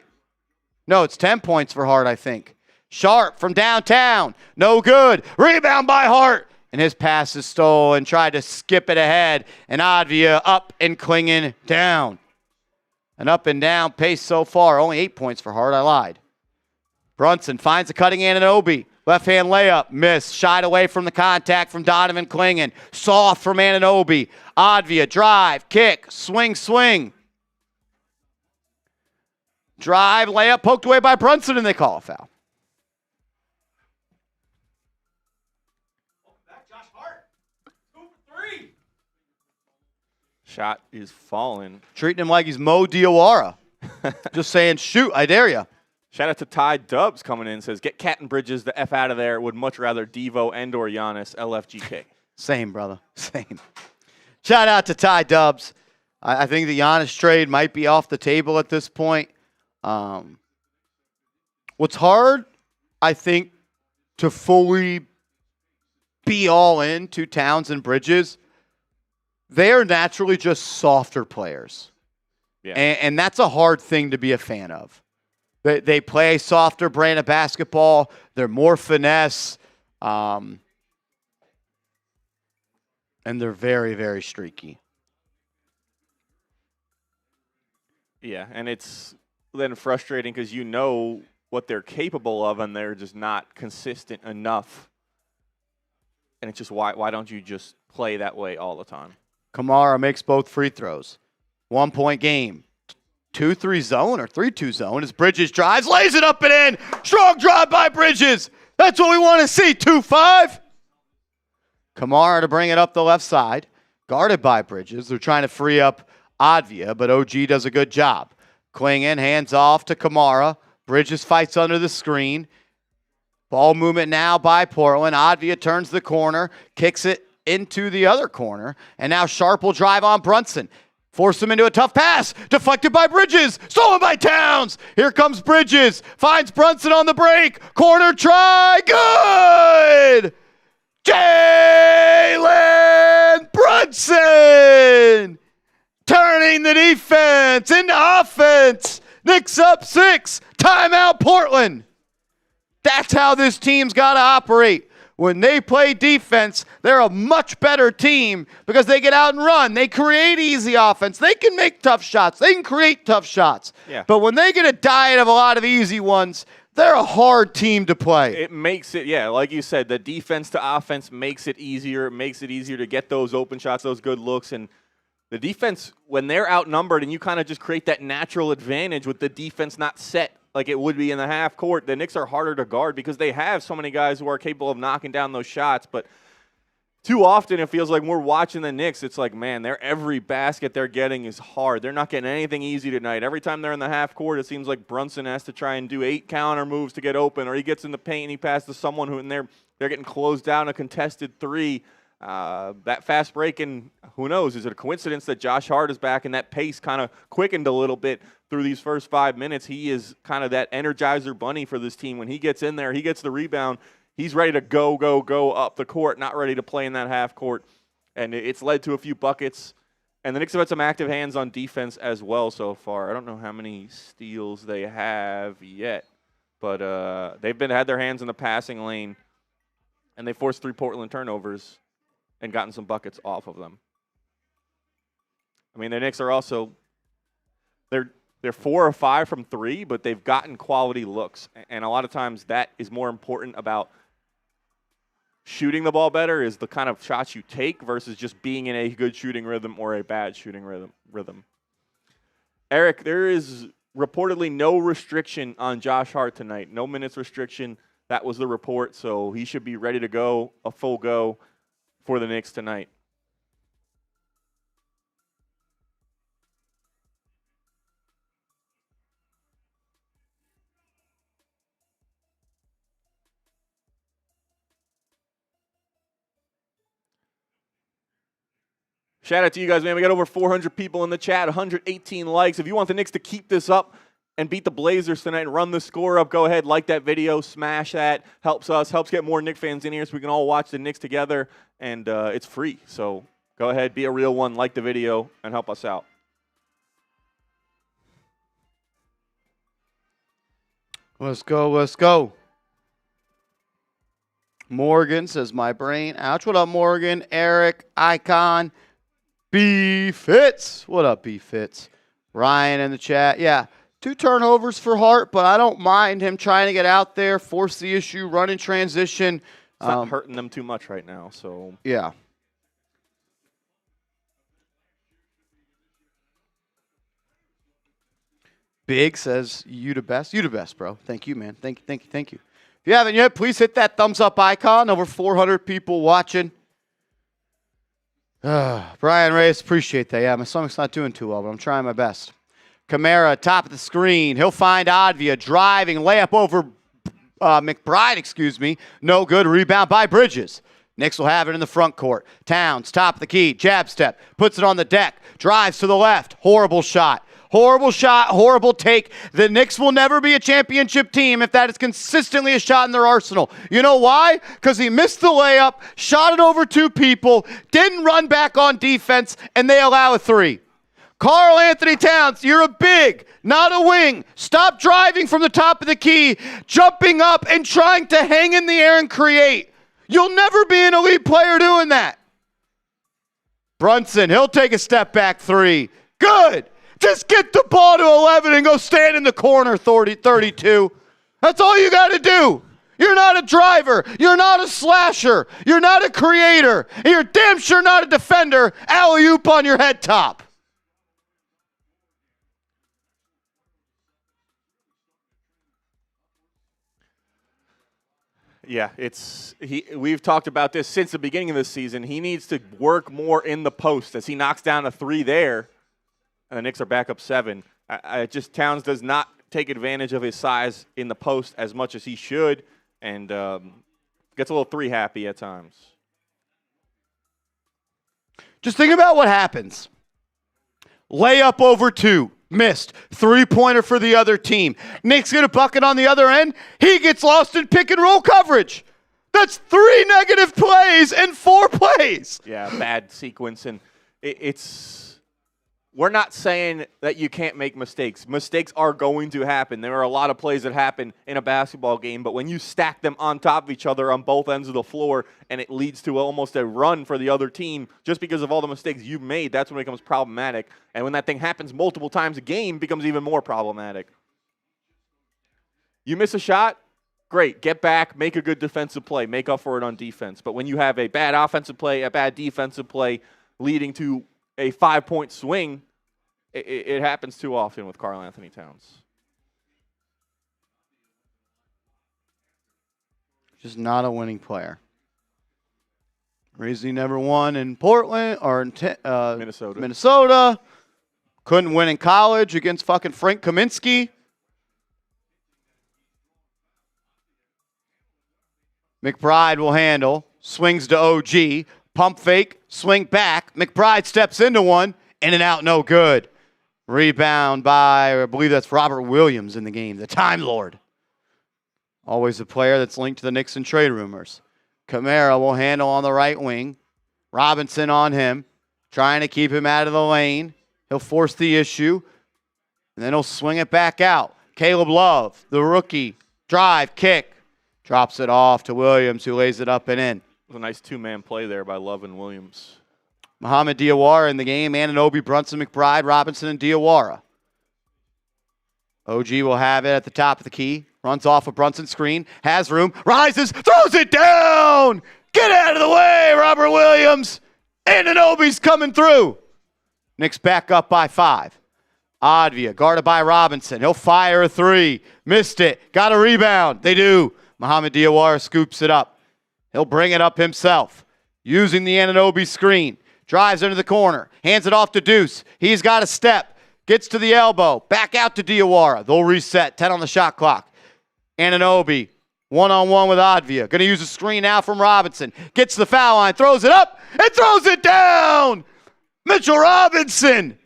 S1: No, it's 10 points for Hart, I think. Sharp from downtown. No good. Rebound by Hart. And his pass is stolen. Tried to skip it ahead. And Advia up and Klingon down. An up and down pace so far. Only 8 points for Hart. I lied. Brunson finds a cutting Anunoby. Left-hand layup. Miss. Shied away from the contact from Donovan Klingon. Soft from Anunoby. Advia. Drive. Kick. Swing. Swing. Drive. Layup. Poked away by Brunson, and they call a foul.
S3: Josh Hart. 2 for 3.
S2: Shot is falling.
S1: Treating him like he's Mo Diawara. Just saying, shoot, I dare you.
S2: Shout out to Ty Dubs coming in. Says, get Cat and Bridges the F out of there. Would much rather Devo and or Giannis. LFGK.
S1: Same, brother. Same. Shout out to Ty Dubs. I think the Giannis trade might be off the table at this point. What's hard, I think, to fully be all in to Towns and Bridges, they are naturally just softer players.
S2: Yeah.
S1: And that's a hard thing to be a fan of. They play a softer brand of basketball. They're more finesse. And they're very, very streaky.
S2: Yeah, and it's then frustrating because you know what they're capable of, and they're just not consistent enough. And it's just, why don't you just play that way all the time?
S1: Kamara makes both free throws. 1 point game. 2-3 zone or 3-2 zone as Bridges drives, lays it up and in. Strong drive by Bridges. That's what we want to see. 2-5. Kamara to bring it up the left side. Guarded by Bridges. They're trying to free up Advia, but OG does a good job. Klingon hands off to Kamara. Bridges fights under the screen. Ball movement now by Portland. Advia turns the corner, kicks it into the other corner, and now Sharp will drive on Brunson. Force him into a tough pass. Deflected by Bridges. Stolen by Towns. Here comes Bridges. Finds Brunson on the break. Corner try. Good! Jalen Brunson! Turning the defense into offense. Knicks up 6. Timeout Portland. That's how this team's got to operate. When they play defense, they're a much better team because they get out and run. They create easy offense. They can make tough shots. They can create tough shots.
S2: Yeah.
S1: But when they get a diet of a lot of easy ones, they're a hard team to play.
S2: It makes it, yeah, like you said, the defense to offense makes it easier. It makes it easier to get those open shots, those good looks. And the defense, when they're outnumbered and you kind of just create that natural advantage with the defense not set like it would be in the half court, the Knicks are harder to guard because they have so many guys who are capable of knocking down those shots. But too often it feels like when we're watching the Knicks, it's like, man, every basket they're getting is hard. They're not getting anything easy tonight. Every time they're in the half court, it seems like Brunson has to try and do 8 counter moves to get open, or he gets in the paint and he passes to someone who, and they're getting closed down a contested 3. That fast break, and who knows, is it a coincidence that Josh Hart is back and that pace kind of quickened a little bit through these first 5 minutes? He is kind of that energizer bunny for this team. When he gets in there, he gets the rebound, he's ready to go up the court, not ready to play in that half court. And it's led to a few buckets. And the Knicks have had some active hands on defense as well so far. I don't know how many steals they have yet, but they've had their hands in the passing lane, and they forced 3 Portland turnovers and gotten some buckets off of them. I mean, the Knicks are also they're 4 or 5 from 3, but they've gotten quality looks, and a lot of times that is more important about shooting the ball better is the kind of shots you take versus just being in a good shooting rhythm or a bad shooting rhythm. Eric, there is reportedly no restriction on Josh Hart tonight. No minutes restriction. That was the report, so he should be ready to go, a full go for the Knicks tonight. Shout out to you guys, man. We got over 400 people in the chat, 118 likes. If you want the Knicks to keep this up and beat the Blazers tonight and run the score up, go ahead, like that video, smash that. Helps us, helps get more Knicks fans in here so we can all watch the Knicks together, and it's free. So go ahead, be a real one, like the video, and help us out.
S1: Let's go, let's go. Morgan says, my brain. Ouch. What up, Morgan? Eric, Icon. B Fitz. What up, B Fitz? Ryan in the chat. Yeah, 2 turnovers for Hart, but I don't mind him trying to get out there, force the issue, run in transition.
S2: It's not hurting them too much right now, so.
S1: Yeah. Big says, you the best. You the best, bro. Thank you, man. Thank you. If you haven't yet, please hit that thumbs up icon. Over 400 people watching. Brian Reyes, appreciate that. Yeah, my stomach's not doing too well, but I'm trying my best. Kamara, top of the screen. He'll find Advia driving, layup over McBride, No good. Rebound by Bridges. Knicks will have it in the front court. Towns, top of the key, jab step, puts it on the deck, drives to the left. Horrible shot. Horrible shot, horrible take. The Knicks will never be a championship team if that is consistently a shot in their arsenal. You know why? Because he missed the layup, shot it over 2 people, didn't run back on defense, and they allow a 3. Karl Anthony Towns, you're a big, not a wing. Stop driving from the top of the key, jumping up and trying to hang in the air and create. You'll never be an elite player doing that. Brunson, he'll take a step back 3. Good. Just get the ball to 11 and go stand in the corner, 32. That's all you got to do. You're not a driver. You're not a slasher. You're not a creator. And you're damn sure not a defender. Alley-oop on your head top.
S2: Yeah, we've talked about this since the beginning of the season. He needs to work more in the post as he knocks down a 3 there. And the Knicks are back up 7. Towns does not take advantage of his size in the post as much as he should, and gets a little 3 happy at times.
S1: Just think about what happens. Layup over 2. Missed. 3-pointer for the other team. Knicks get a bucket on the other end. He gets lost in pick and roll coverage. That's 3 negative plays and 4 plays.
S2: Yeah, bad sequence. And we're not saying that you can't make mistakes. Mistakes are going to happen. There are a lot of plays that happen in a basketball game, but when you stack them on top of each other on both ends of the floor and it leads to almost a run for the other team just because of all the mistakes you've made, that's when it becomes problematic. And when that thing happens multiple times a game, it becomes even more problematic. You miss a shot, great. Get back, make a good defensive play, make up for it on defense. But when you have a bad offensive play, a bad defensive play leading to a 5-point swing, it happens too often with Karl Anthony Towns.
S1: Just not a winning player. Reason he never won in Portland or in Minnesota. Couldn't win in college against fucking Frank Kaminsky. McBride will handle. Swings to OG. Pump fake. Swing back. McBride steps into one. In and out, no good. Rebound by, I believe that's Robert Williams in the game, the Time Lord. Always a player that's linked to the Knicks and trade rumors. Kamara will handle on the right wing. Robinson on him. trying to keep him out of the lane. He'll force the issue, and then he'll swing it back out. Caleb Love, the rookie, drive, kick, drops it off to Williams, who lays it up and in.
S2: It was a nice two-man play there by Love and Williams.
S1: Mohamed Diawara in the game, Anunoby, Brunson, McBride, Robinson, and Diawara. OG will have it at the top of the key. Runs off a Brunson screen. Has room. Rises. Throws it down. Get out of the way, Robert Williams. Anunoby's coming through. Knicks back up by 5. Advia guarded by Robinson. He'll fire a 3. Missed it. Got a rebound. They do. Mohamed Diawara scoops it up. He'll bring it up himself. Using the Anunoby screen. Drives into the corner. Hands it off to Deuce. He's got a step. Gets to the elbow. Back out to Diawara. They'll reset. 10 on the shot clock. Anunoby, one-on-one with Advia. Going to use a screen now from Robinson. Gets to the foul line. Throws it up and throws it down. Mitchell Robinson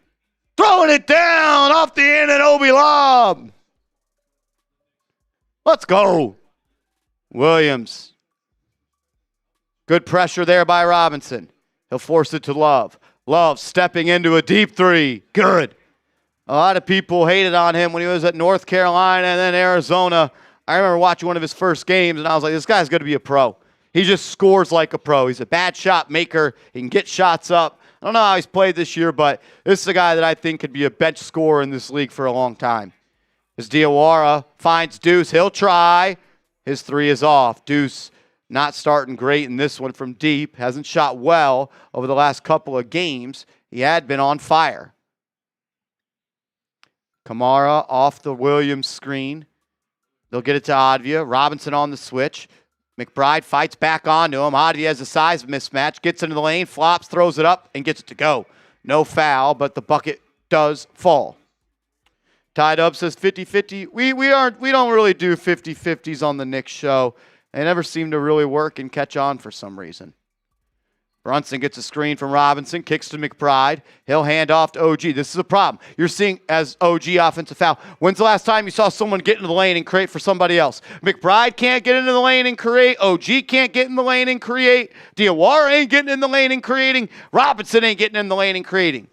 S1: throwing it down off the Anunoby lob. Let's go. Williams. Good pressure there by Robinson. He'll force it to Love. Love stepping into a deep 3. Good. A lot of people hated on him when he was at North Carolina and then Arizona. I remember watching one of his first games, and I was like, this guy's going to be a pro. He just scores like a pro. He's a bad shot maker. He can get shots up. I don't know how he's played this year, but this is a guy that I think could be a bench scorer in this league for a long time. As Diawara finds Deuce, he'll try. His 3 is off. Deuce not starting great in this one from deep. Hasn't shot well over the last couple of games. He had been on fire. Kamara off the Williams screen. They'll get it to Advia. Robinson on the switch. McBride fights back onto him. Advia has a size mismatch. Gets into the lane, flops, throws it up, and gets it to go. No foul, but the bucket does fall. Tied up says 50-50. We don't really do 50-50s on the Knicks show. They never seem to really work and catch on for some reason. Brunson gets a screen from Robinson, kicks to McBride. He'll hand off to OG. This is a problem. You're seeing as OG offensive foul. When's the last time you saw someone get into the lane and create for somebody else? McBride can't get into the lane and create. OG can't get in the lane and create. Diawara ain't getting in the lane and creating. Robinson ain't getting in the lane and creating.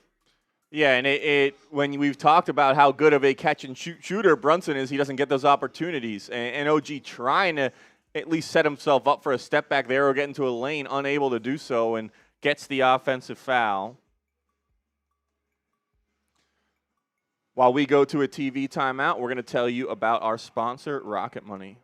S2: Yeah, and when we've talked about how good of a catch-and-shoot shooter Brunson is, he doesn't get those opportunities. And OG trying to at least set himself up for a step back there or get into a lane, unable to do so, and gets the offensive foul. While we go to a TV timeout, we're going to tell you about our sponsor, Rocket Money.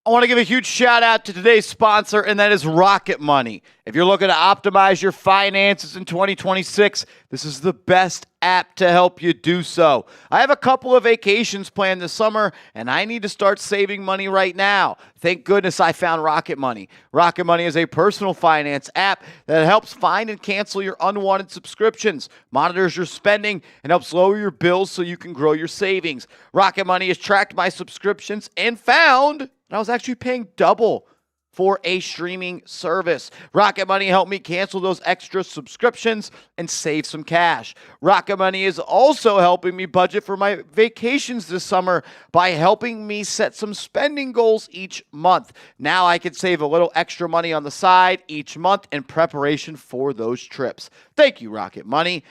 S1: I want to give a huge shout out to today's sponsor, and that is Rocket Money. If you're looking to optimize your finances in 2026, this is the best app to help you do so. I have a couple of vacations planned this summer, and I need to start saving money right now. Thank goodness I found Rocket Money. Rocket Money is a personal finance app that helps find and cancel your unwanted subscriptions, monitors your spending, and helps lower your bills so you can grow your savings. Rocket Money has tracked my subscriptions and found I was actually paying double for a streaming service. Rocket Money helped me cancel those extra subscriptions and save some cash. Rocket Money is also helping me budget for my vacations this summer by helping me set some spending goals each month. Now I can save a little extra money on the side each month in preparation for those trips. Thank you, Rocket Money.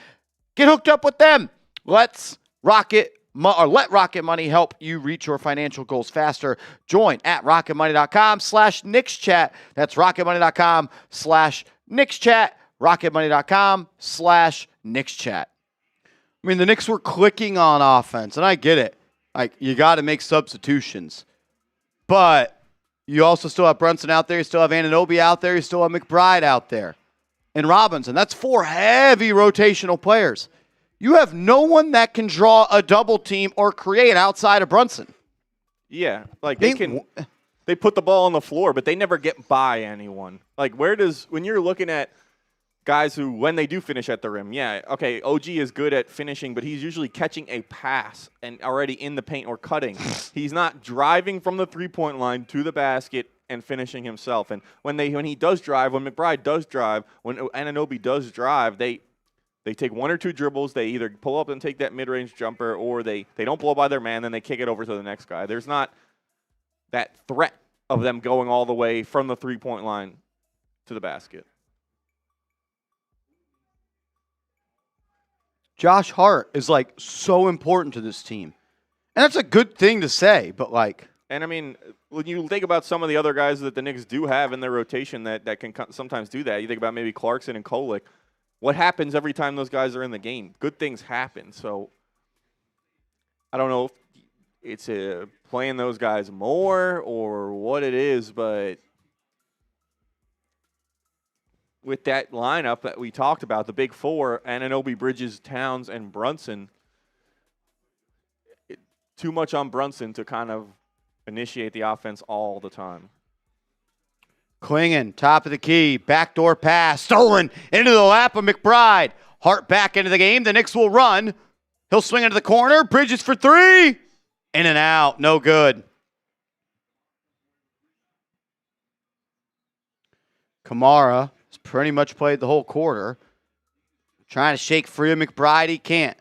S1: Get hooked up with them. Let Rocket Money help you reach your financial goals faster. Join at rocketmoney.com/KnicksChat. That's rocketmoney.com/KnicksChat. rocketmoney.com/KnicksChat. I mean, the Knicks were clicking on offense, and I get it. Like, you got to make substitutions. But you also still have Brunson out there. You still have Anunoby out there. You still have McBride out there. And Robinson. That's 4 heavy rotational players. You have no one that can draw a double team or create outside of Brunson.
S2: Yeah, like they put the ball on the floor, but they never get by anyone. Like, when you're looking at guys who, when they do finish at the rim, yeah, okay, OG is good at finishing, but he's usually catching a pass and already in the paint or cutting. He's not driving from the three-point line to the basket and finishing himself. And when he does drive, when McBride does drive, when Anunoby does drive, they take 1 or 2 dribbles. They either pull up and take that mid-range jumper, or they don't blow by their man, then they kick it over to the next guy. There's not that threat of them going all the way from the three-point line to the basket.
S1: Josh Hart is like so important to this team. And that's a good thing to say, but like.
S2: And I mean, when you think about some of the other guys that the Knicks do have in their rotation that can sometimes do that, you think about maybe Clarkson and Kolek. What happens every time those guys are in the game? Good things happen. So I don't know if it's playing those guys more or what it is, but with that lineup that we talked about, the big four, Anunoby, Bridges, Towns, and Brunson, too much on Brunson to kind of initiate the offense all the time.
S1: Klingon, top of the key, backdoor pass, stolen into the lap of McBride. Hart back into the game. The Knicks will run. He'll swing into the corner. Bridges for three. In and out. No good. Kamara has pretty much played the whole quarter. Trying to shake free of McBride. He can't.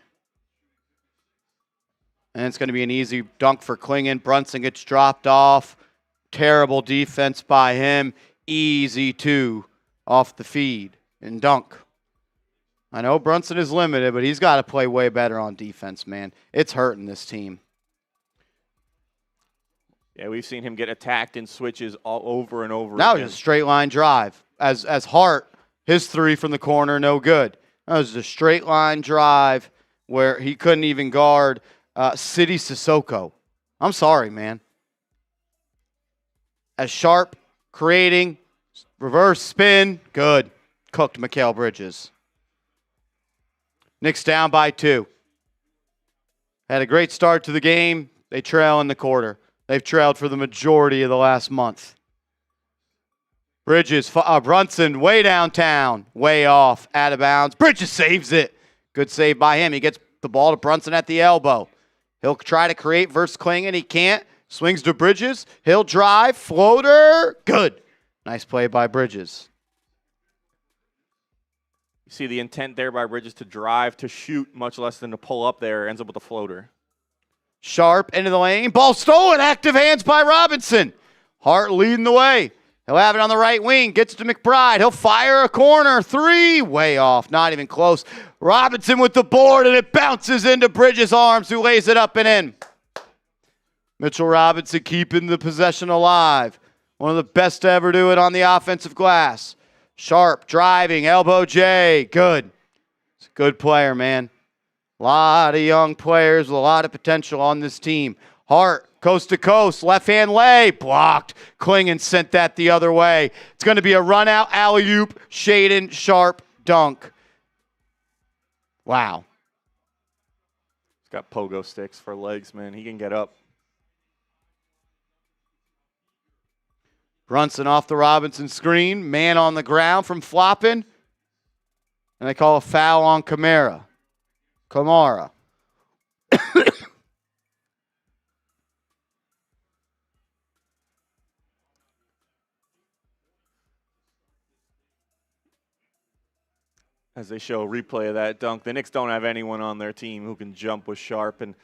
S1: And it's going to be an easy dunk for Klingon. Brunson gets dropped off. Terrible defense by him. Easy two off the feed and dunk. I know Brunson is limited, but he's got to play way better on defense, man. It's hurting this team.
S2: Yeah, we've seen him get attacked in switches all over and over
S1: Now
S2: again.
S1: just a straight line drive. As Hart, his three from the corner, no good. That was a straight line drive where he couldn't even guard City Sissoko. I'm sorry, man. As Sharp creating, reverse spin, good. Cooked Mikal Bridges. Knicks down by 2. Had a great start to the game. They trail in the quarter. They've trailed for the majority of the last month. Bridges, Brunson way downtown, way off, out of bounds. Bridges saves it. Good save by him. He gets the ball to Brunson at the elbow. He'll try to create versus Klingon. He can't. Swings to Bridges. He'll drive. Floater. Good. Nice play by Bridges.
S2: You see the intent there by Bridges to drive, to shoot, much less than to pull up there. Ends up with a floater.
S1: Sharp into the lane. Ball stolen. Active hands by Robinson. Hart leading the way. He'll have it on the right wing. Gets to McBride. He'll fire a corner. 3. Way off. Not even close. Robinson with the board, and it bounces into Bridges' arms, who lays it up and in. Mitchell Robinson keeping the possession alive. One of the best to ever do it on the offensive glass. Sharp driving. Elbow J. Good. It's a good player, man. A lot of young players with a lot of potential on this team. Hart, coast to coast, left-hand lay, blocked. Klingon sent that the other way. It's going to be a run-out alley-oop, Shaden Sharp dunk. Wow.
S2: He's got pogo sticks for legs, man. He can get up.
S1: Brunson off the Robinson screen, man on the ground from flopping, and they call a foul on Kamara.
S2: As they show a replay of that dunk, the Knicks don't have anyone on their team who can jump with Sharp, and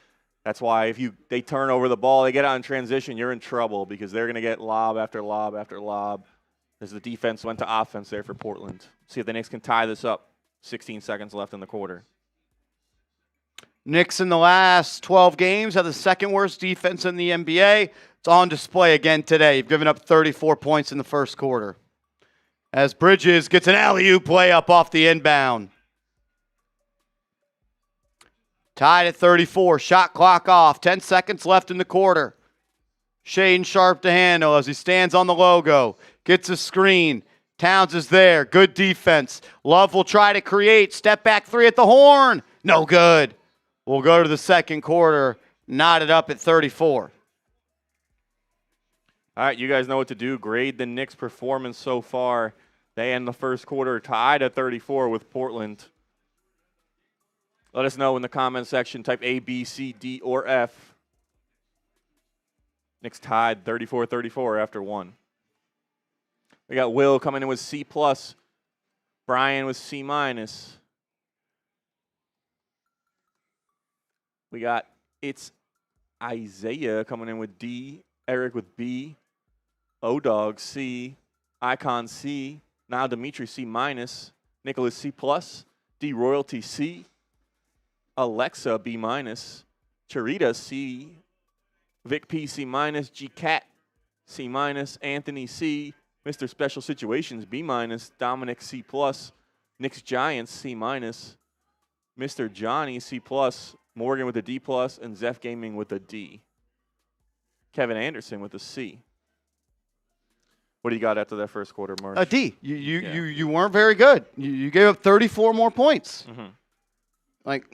S2: that's why if they turn over the ball, they get out in transition, you're in trouble because they're going to get lob after lob after lob as the defense went to offense there for Portland. See if the Knicks can tie this up. 16 seconds left in the quarter.
S1: Knicks in the last 12 games have the second worst defense in the NBA. It's on display again today. You've given up 34 points in the first quarter. As Bridges gets an alley-oop play up off the inbound. Tied at 34. Shot clock off. 10 seconds left in the quarter. Shaden Sharp to handle as he stands on the logo. Gets a screen. Towns is there. Good defense. Love will try to create. Step back 3 at the horn. No good. We'll go to the second quarter. Knotted up at 34.
S2: All right, you guys know what to do. Grade the Knicks' performance so far. They end the first quarter tied at 34 with Portland. Let us know in the comment section. Type A, B, C, D, or F. Knicks tied 34-34 after 1. We got Will coming in with C+. Brian with C-. We got It's Isaiah coming in with D. Eric with B. O-Dog C. Icon C. Now Dimitri C-. Nicholas C+. D. Royalty C. Alexa, B-. Charita, C. Vic P, C-. G-Cat, C-. Anthony, C. Mr. Special Situations, B-. Dominic, C+. Knicks Giants, C-. Mr. Johnny, C+. Morgan with a D+, and Zeph Gaming with a D. Kevin Anderson with a C. What do you got after that first quarter, Mark?
S1: A D. You weren't very good. You gave up 34 more points.
S2: Mm-hmm.
S1: Like,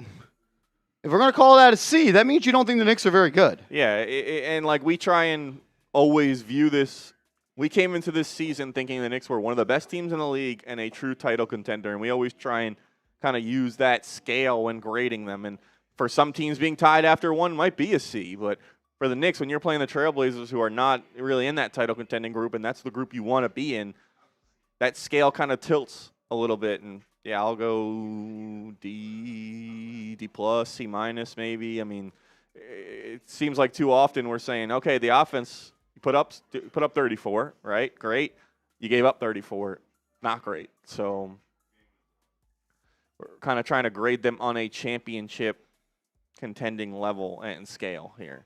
S1: if we're going to call that a C, that means you don't think the Knicks are very good.
S2: Yeah, and like we try and always view this. We came into this season thinking the Knicks were one of the best teams in the league and a true title contender, and we always try and kind of use that scale when grading them. And for some teams, being tied after one might be a C, but for the Knicks, when you're playing the Trailblazers, who are not really in that title contending group, and that's the group you want to be in, that scale kind of tilts a little bit. And yeah, I'll go D+, C- maybe. I mean, it seems like too often we're saying, okay, the offense you put up 34, right? Great. You gave up 34, not great. So we're kind of trying to grade them on a championship contending level and scale here.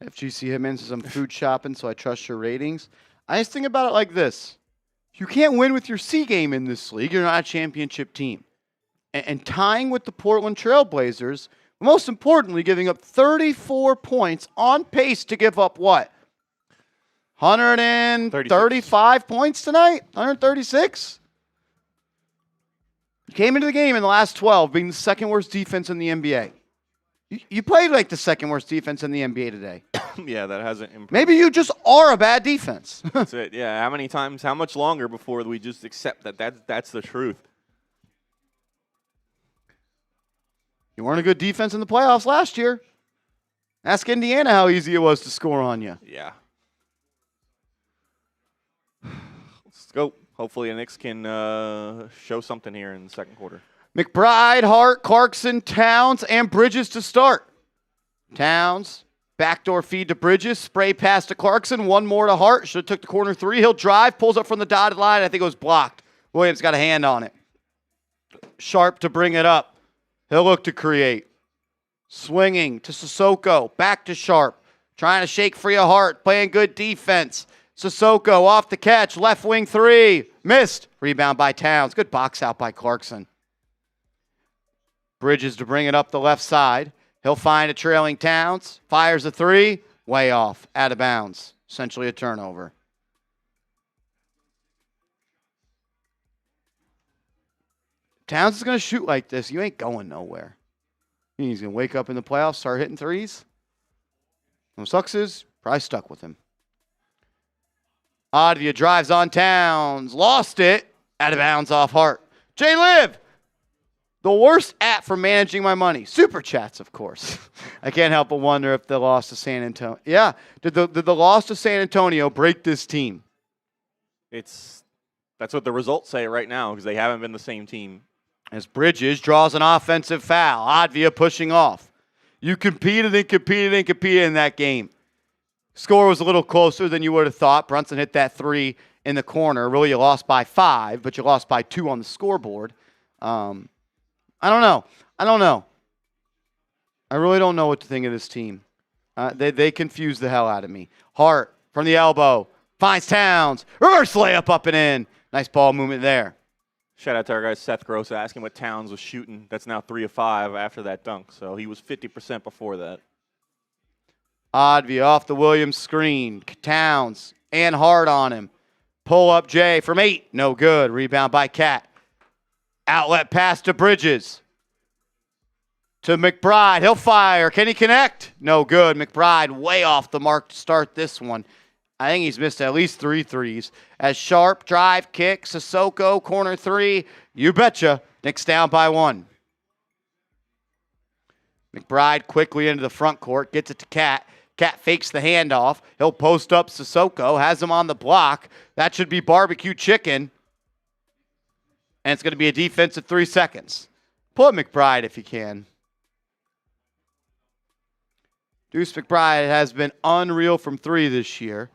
S1: FGC Hitman says I'm food shopping, so I trust your ratings. I just think about it like this. You can't win with your C game in this league. You're not a championship team. And tying with the Portland Trailblazers, most importantly, giving up 34 points on pace to give up what? 135 points tonight? 136? You came into the game in the last 12 being the second worst defense in the NBA. You played like the second worst defense in the NBA today.
S2: Yeah, that hasn't improved.
S1: Maybe you just are a bad defense.
S2: That's it. Yeah, how many times, how much longer before we just accept that that's the truth?
S1: You weren't a good defense in the playoffs last year. Ask Indiana how easy it was to score on you.
S2: Yeah. Let's go. Hopefully the Knicks can show something here in the second quarter.
S1: McBride, Hart, Clarkson, Towns, and Bridges to start. Towns, backdoor feed to Bridges, spray pass to Clarkson, one more to Hart. Should have took the corner three. He'll drive, pulls up from the dotted line. I think it was blocked. Williams got a hand on it. Sharp to bring it up. He'll look to create. Swinging to Sissoko, back to Sharp. Trying to shake free of Hart, playing good defense. Sissoko off the catch, left wing three. Missed. Rebound by Towns. Good box out by Clarkson. Bridges to bring it up the left side. He'll find a trailing Towns. Fires a three. Way off. Out of bounds. Essentially a turnover. Towns is going to shoot like this. You ain't going nowhere. He's going to wake up in the playoffs, start hitting threes. What sucks is probably stuck with him. Advia drives on Towns. Lost it. Out of bounds off Hart. Jay Liv. The worst app for managing my money. Super Chats, of course. I can't help but wonder if the loss to San Antonio. Yeah. Did the loss to San Antonio break this team?
S2: That's what the results say right now because they haven't been the same team.
S1: As Bridges draws an offensive foul. Advia pushing off. You competed in that game. Score was a little closer than you would have thought. Brunson hit that three in the corner. Really, you lost by 5, but you lost by 2 on the scoreboard. I don't know. I really don't know what to think of this team. They confuse the hell out of me. Hart from the elbow. Finds Towns. Reverse layup up and in. Nice ball movement there.
S2: Shout out to our guy Seth Gross asking what Towns was shooting. That's now 3 of 5 after that dunk. So he was 50% before that.
S1: Advia off the Williams screen. Towns and Hart on him. Pull up Jay from 8. No good. Rebound by Cat. Outlet pass to Bridges. To McBride. He'll fire. Can he connect? No good. McBride way off the mark to start this one. I think he's missed at least 3 threes. As Sharp, drive, kick, Sissoko, corner 3. You betcha. Knicks down by 1. McBride quickly into the front court. Gets it to Cat. Cat fakes the handoff. He'll post up Sissoko. Has him on the block. That should be barbecue chicken. And it's going to be a defensive 3 seconds. Pull up McBride if you can. Deuce McBride has been unreal from 3 this year.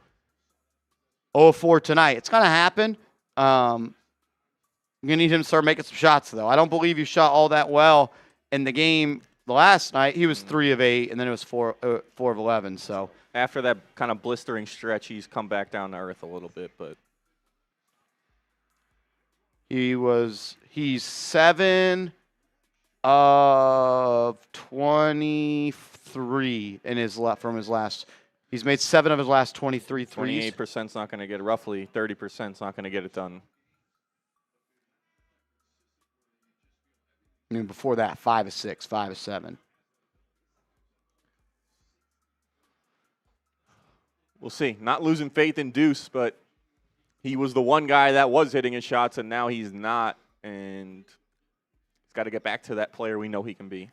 S1: 0-4 tonight. It's going to happen. You're going to need him to start making some shots, though. I don't believe he shot all that well in the game last night. He was 3 of 8, and then it was 4 of 11. So
S2: After that kind of blistering stretch, he's come back down to earth a little bit. But
S1: he's 7 of 23 in his from his last. He's made 7 of his last 23 threes.
S2: 28% is not going to get it. Roughly 30% is not going to get it done.
S1: I mean, before that, 5 of 6, 5 of 7.
S2: We'll see. Not losing faith in Deuce, but he was the one guy that was hitting his shots, and now he's not. And he's got to get back to that player we know he can be.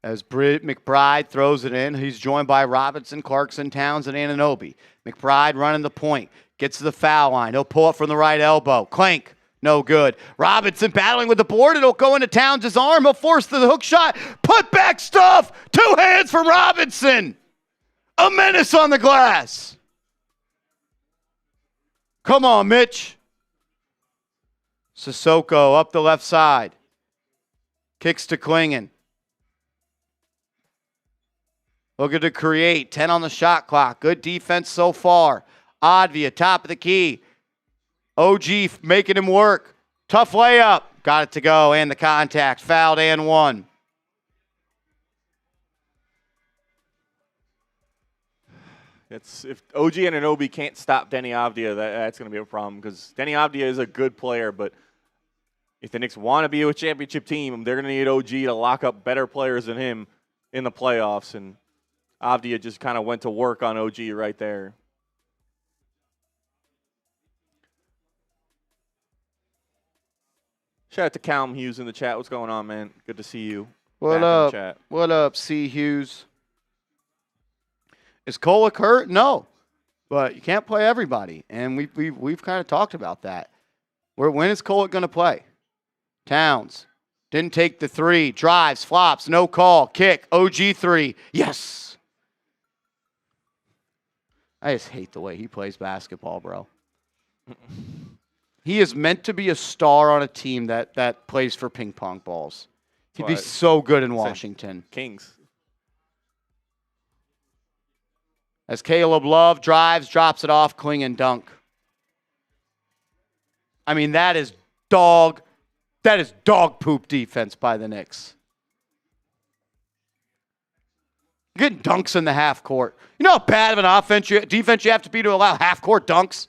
S1: As McBride throws it in, he's joined by Robinson, Clarkson, Towns, and Anunoby. McBride running the point, gets to the foul line. He'll pull it from the right elbow. Clank, no good. Robinson battling with the board. It'll go into Towns' arm. He'll force the hook shot. Put back stuff. 2 hands from Robinson. A menace on the glass. Come on, Mitch. Sissoko up the left side. Kicks to Klingon. Looking to create. 10 on the shot clock. Good defense so far. Advia, top of the key. OG making him work. Tough layup. Got it to go. And the contact. Fouled and 1.
S2: If OG and Anunoby can't stop Denny Avdia, that's going to be a problem because Denny Avdia is a good player, but if the Knicks want to be a championship team, they're going to need OG to lock up better players than him in the playoffs, and Avdia just kind of went to work on OG right there. Shout out to Calum Hughes in the chat. What's going on, man? Good to see you.
S1: What
S2: back
S1: up?
S2: in the chat.
S1: What up, C. Hughes? Is Kolek hurt? No. But you can't play everybody. And we've kind of talked about that. When is Kolek going to play? Towns. Didn't take the 3. Drives, flops, no call. Kick. OG 3. Yes. I just hate the way he plays basketball, bro. He is meant to be a star on a team that plays for ping pong balls. He'd be so good in Washington.
S2: Kings.
S1: As Caleb Love drives, drops it off, cling and dunk. I mean, that is dog poop defense by the Knicks. You're getting dunks in the half court. You know how bad of an defense you have to be to allow half court dunks?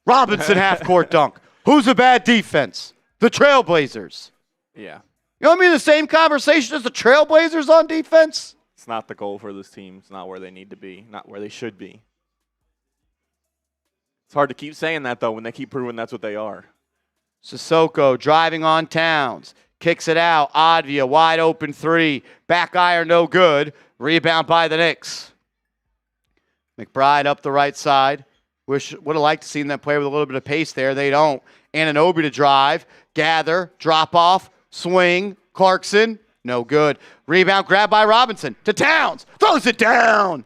S1: Robinson half court dunk. Who's a bad defense? The Trailblazers.
S2: Yeah.
S1: You want me in the same conversation as the Trailblazers on defense?
S2: It's not the goal for this team. It's not where they need to be, not where they should be. It's hard to keep saying that, though, when they keep proving that's what they are.
S1: Sissoko driving on Towns. Kicks it out. Advia, wide open 3. Back iron, no good. Rebound by the Knicks. McBride up the right side. Would have liked to see them play with a little bit of pace there. They don't. Anunoby to drive. Gather. Drop off. Swing. Clarkson. No good. Rebound grabbed by Robinson. To Towns. Throws it down.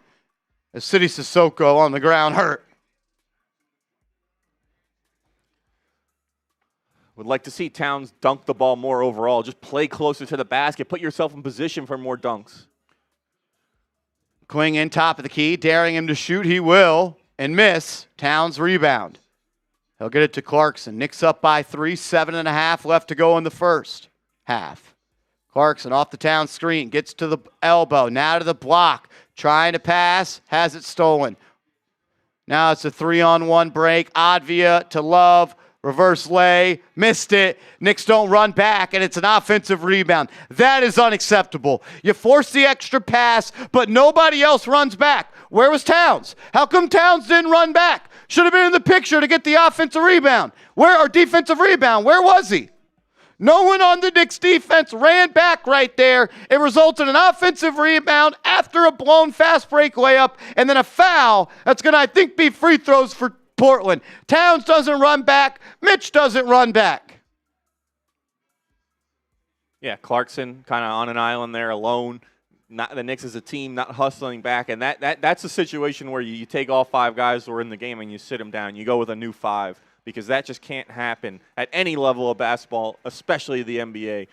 S1: As City Sissoko on the ground hurt.
S2: Would like to see Towns dunk the ball more overall. Just play closer to the basket. Put yourself in position for more dunks.
S1: Kling in top of the key. Daring him to shoot. He will. And miss. Towns rebound. He'll get it to Clarkson. Knicks up by 3. 7.5 left to go in the first half. Clarkson off the Towns screen. Gets to the elbow. Now to the block. Trying to pass. Has it stolen. Now it's a 3-on-1 break. Advia to Love. Reverse lay, missed it. Knicks don't run back, and it's an offensive rebound. That is unacceptable. You force the extra pass, but nobody else runs back. Where was Towns? How come Towns didn't run back? Should have been in the picture to get the offensive rebound. Or defensive rebound? Where was he? No one on the Knicks defense ran back right there. It resulted in an offensive rebound after a blown fast break layup, and then a foul that's going to, I think, be free throws for Portland. Towns doesn't run back. Mitch doesn't run back.
S2: Yeah, Clarkson kind of on an island there alone. Not the Knicks as a team, not hustling back. And that's a situation where you take all 5 guys who are in the game and you sit them down. You go with a new 5. because that just can't happen at any level of basketball, especially the NBA.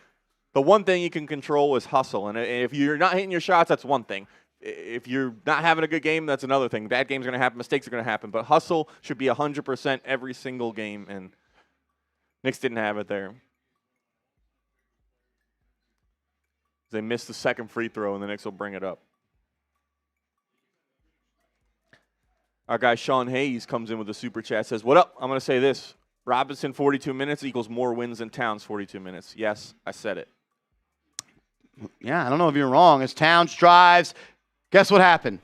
S2: The one thing you can control is hustle, and if you're not hitting your shots, that's one thing. If you're not having a good game, that's another thing. Bad games are going to happen, mistakes are going to happen, but hustle should be 100% every single game, and Knicks didn't have it there. They missed the second free throw, and the Knicks will bring it up. Our guy Sean Hayes comes in with a super chat, says, "What up? I'm going to say this. Robinson 42 minutes equals more wins than Towns 42 minutes. Yes, I said it."
S1: Yeah, I don't know if you're wrong. As Towns drives, guess what happened?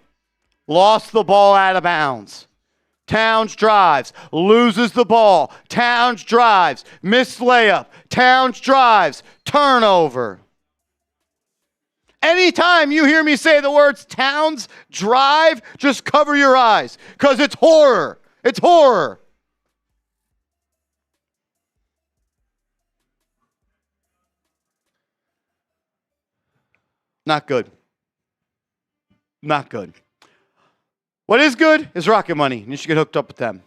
S1: Lost the ball out of bounds. Towns drives, loses the ball. Towns drives, missed layup. Towns drives, turnover. Anytime you hear me say the words Towns drive, just cover your eyes because it's horror. It's horror. Not good. Not good. What is good is Rocket Money, and you should get hooked up with them.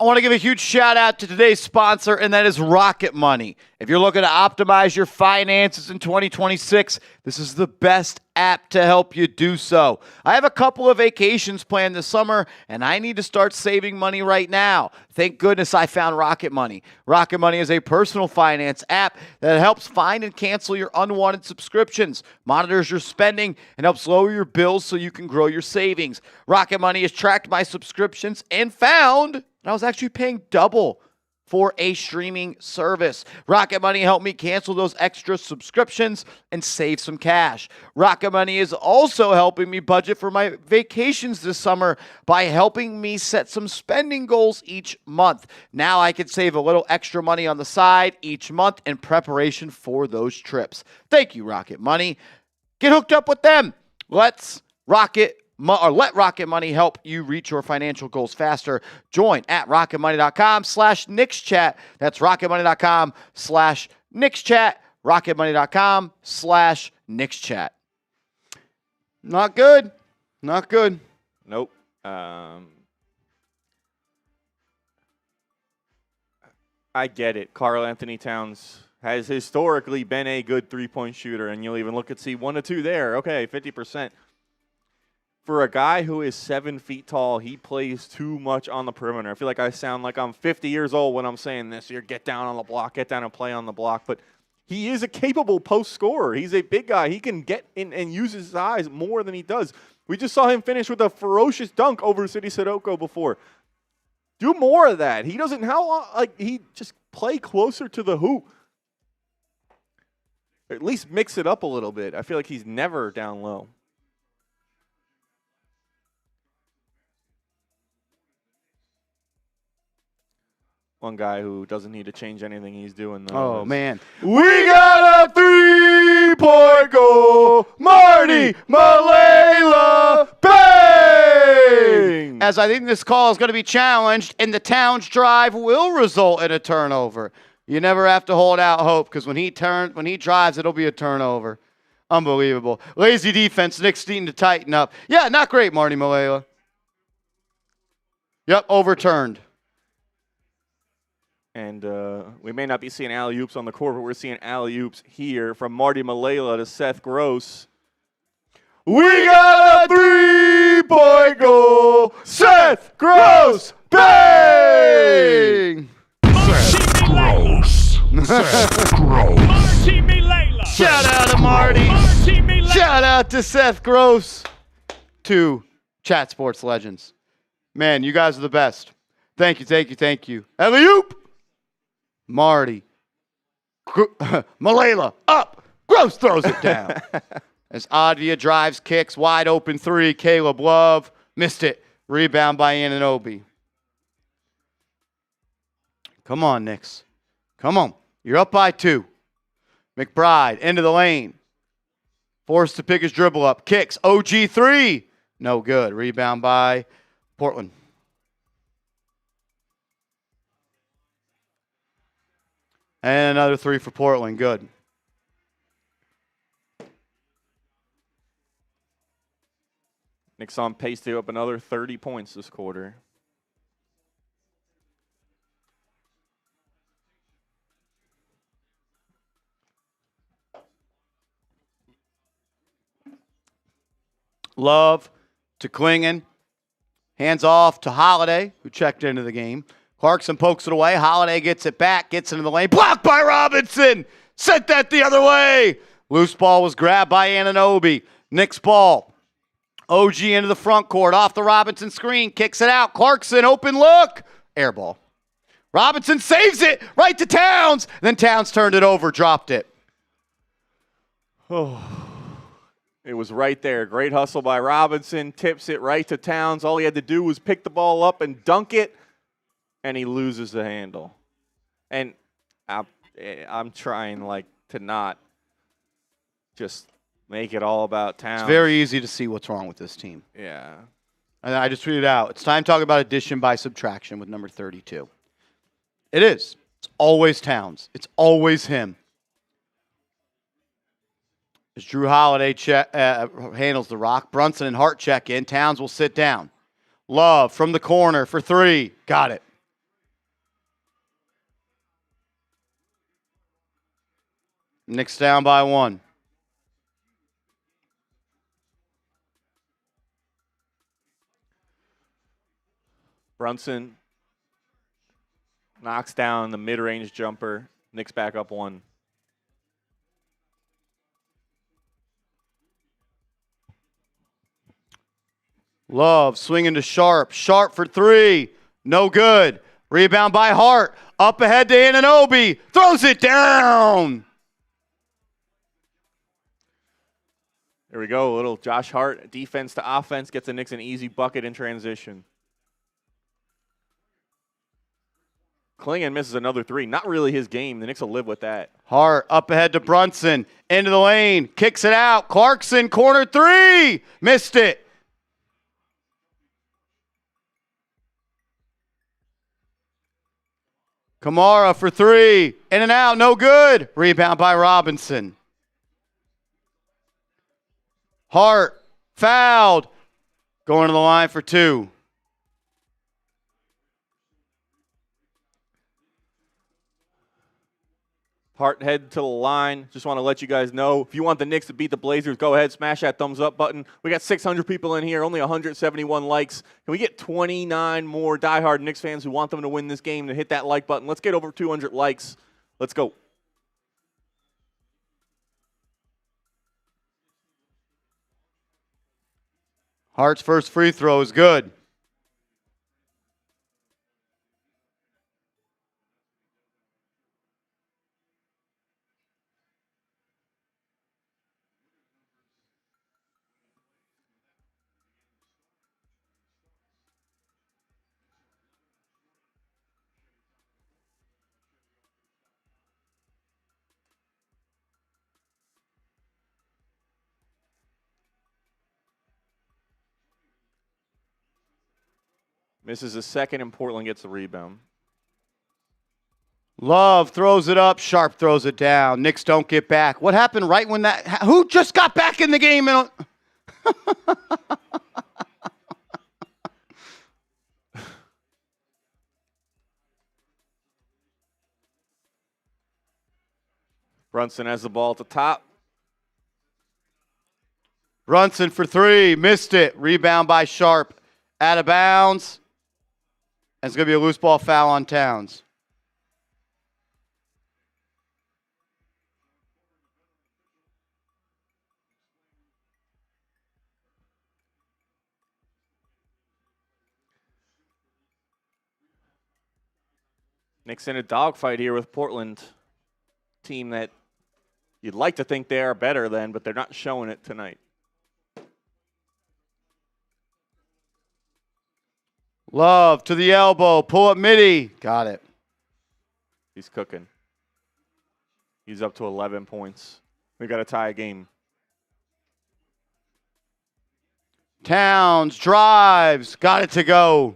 S1: I want to give a huge shout out to today's sponsor, and that is Rocket Money. If you're looking to optimize your finances in 2026, this is the best app to help you do so. I have a couple of vacations planned this summer, and I need to start saving money right now. Thank goodness I found Rocket Money. Rocket Money is a personal finance app that helps find and cancel your unwanted subscriptions, monitors your spending, and helps lower your bills so you can grow your savings. Rocket Money has tracked my subscriptions and found I was actually paying double for a streaming service. Rocket Money helped me cancel those extra subscriptions and save some cash. Rocket Money is also helping me budget for my vacations this summer by helping me set some spending goals each month. Now I can save a little extra money on the side each month in preparation for those trips. Thank you, Rocket Money. Get hooked up with them. Let Rocket Money help you reach your financial goals faster. Join at rocketmoney.com/KnicksChat. That's rocketmoney.com/KnicksChat. rocketmoney.com/KnicksChat. Not good. Not good.
S2: Nope. I get it. Karl Anthony Towns has historically been a good three-point shooter, and you'll even look at 1 to 2 there. Okay, 50%. For a guy who is 7 feet tall, he plays too much on the perimeter. I feel like I sound like I'm 50 years old when I'm saying this. You're get down on the block, get down and play on the block. But he is a capable post scorer. He's a big guy. He can get in and use his size more than he does. We just saw him finish with a ferocious dunk over City Sirocco before. Do more of that. He doesn't. He just play closer to the hoop. Or at least mix it up a little bit. I feel like he's never down low. One guy who doesn't need to change anything he's doing, though.
S1: Oh, man. We got a 3-point goal. Marty Malela. Bang! As I think this call is going to be challenged, and the Towns drive will result in a turnover. You never have to hold out hope because when he drives, it'll be a turnover. Unbelievable. Lazy defense. Knicks needing to tighten up. Yeah, not great, Marty Malela. Yep, overturned.
S2: And we may not be seeing alley-oops on the court, but we're seeing alley-oops here from Marty Malela to Seth Gross.
S1: We got a 3-point goal. Seth Gross. Bang!
S4: Seth Gross. Seth Gross.
S1: Shout out to Marty. Shout out to Seth Gross. 2 Chat Sports legends. Man, you guys are the best. Thank you, thank you, thank you. Alley-oop. Marty. Malela up. Gross throws it down. As Advia drives, kicks, wide open 3. Caleb Love missed it. Rebound by Anunoby. Come on, Knicks. Come on. You're up by 2. McBride into the lane. Forced to pick his dribble up. Kicks. OG 3. No good. Rebound by Portland. And another 3 for Portland. Good.
S2: Knicks on pace to up another 30 points this quarter.
S1: Love to Klingon. Hands off to Holiday, who checked into the game. Clarkson pokes it away. Holiday gets it back, gets into the lane. Blocked by Robinson. Sent that the other way. Loose ball was grabbed by Anunoby. Knicks ball. OG into the front court. Off the Robinson screen. Kicks it out. Clarkson, open look. Air ball. Robinson saves it right to Towns. Then Towns turned it over, dropped it.
S2: Oh, it was right there. Great hustle by Robinson. Tips it right to Towns. All he had to do was pick the ball up and dunk it, and he loses the handle. And I'm trying to not just make it all about Towns.
S1: It's very easy to see what's wrong with this team.
S2: Yeah.
S1: And I just tweeted out, it's time to talk about addition by subtraction with number 32. It is. It's always Towns. It's always him. As Drew Holiday handles the rock, Brunson and Hart check in. Towns will sit down. Love from the corner for three. Got it. Knicks down by one.
S2: Brunson knocks down the mid-range jumper. Knicks back up one.
S1: Love swinging to Sharp. Sharp for three. No good. Rebound by Hart. Up ahead to Anunoby. Throws it down.
S2: There we go. A little Josh Hart defense to offense. Gets the Knicks an easy bucket in transition. Klingon misses another three. Not really his game. The Knicks will live with that.
S1: Hart up ahead to Brunson. Into the lane. Kicks it out. Clarkson, corner three. Missed it. Kamara for three. In and out. No good. Rebound by Robinson. Hart fouled. Going to the line for two.
S2: Hart head to the line. Just want to let you guys know, if you want the Knicks to beat the Blazers, go ahead, smash that thumbs up button. We got 600 people in here, only 171 likes. Can we get 29 more diehard Knicks fans who want them to win this game to hit that like button? Let's get over 200 likes. Let's go.
S1: Hart's first free throw is good.
S2: Misses a second, and Portland gets the rebound.
S1: Love throws it up. Sharp throws it down. Knicks don't get back. What happened right when that... Who just got back in the game?
S2: Brunson has the ball at the top.
S1: Brunson for three. Missed it. Rebound by Sharp. Out of bounds. And it's going to be a loose ball foul on Towns.
S2: Knicks in a dogfight here with Portland. Team that you'd like to think they are better than, but they're not showing it tonight.
S1: Love to the elbow. Pull up midi. Got it.
S2: He's cooking. He's up to 11 points. We got to tie a game.
S1: Towns drives. Got it to go.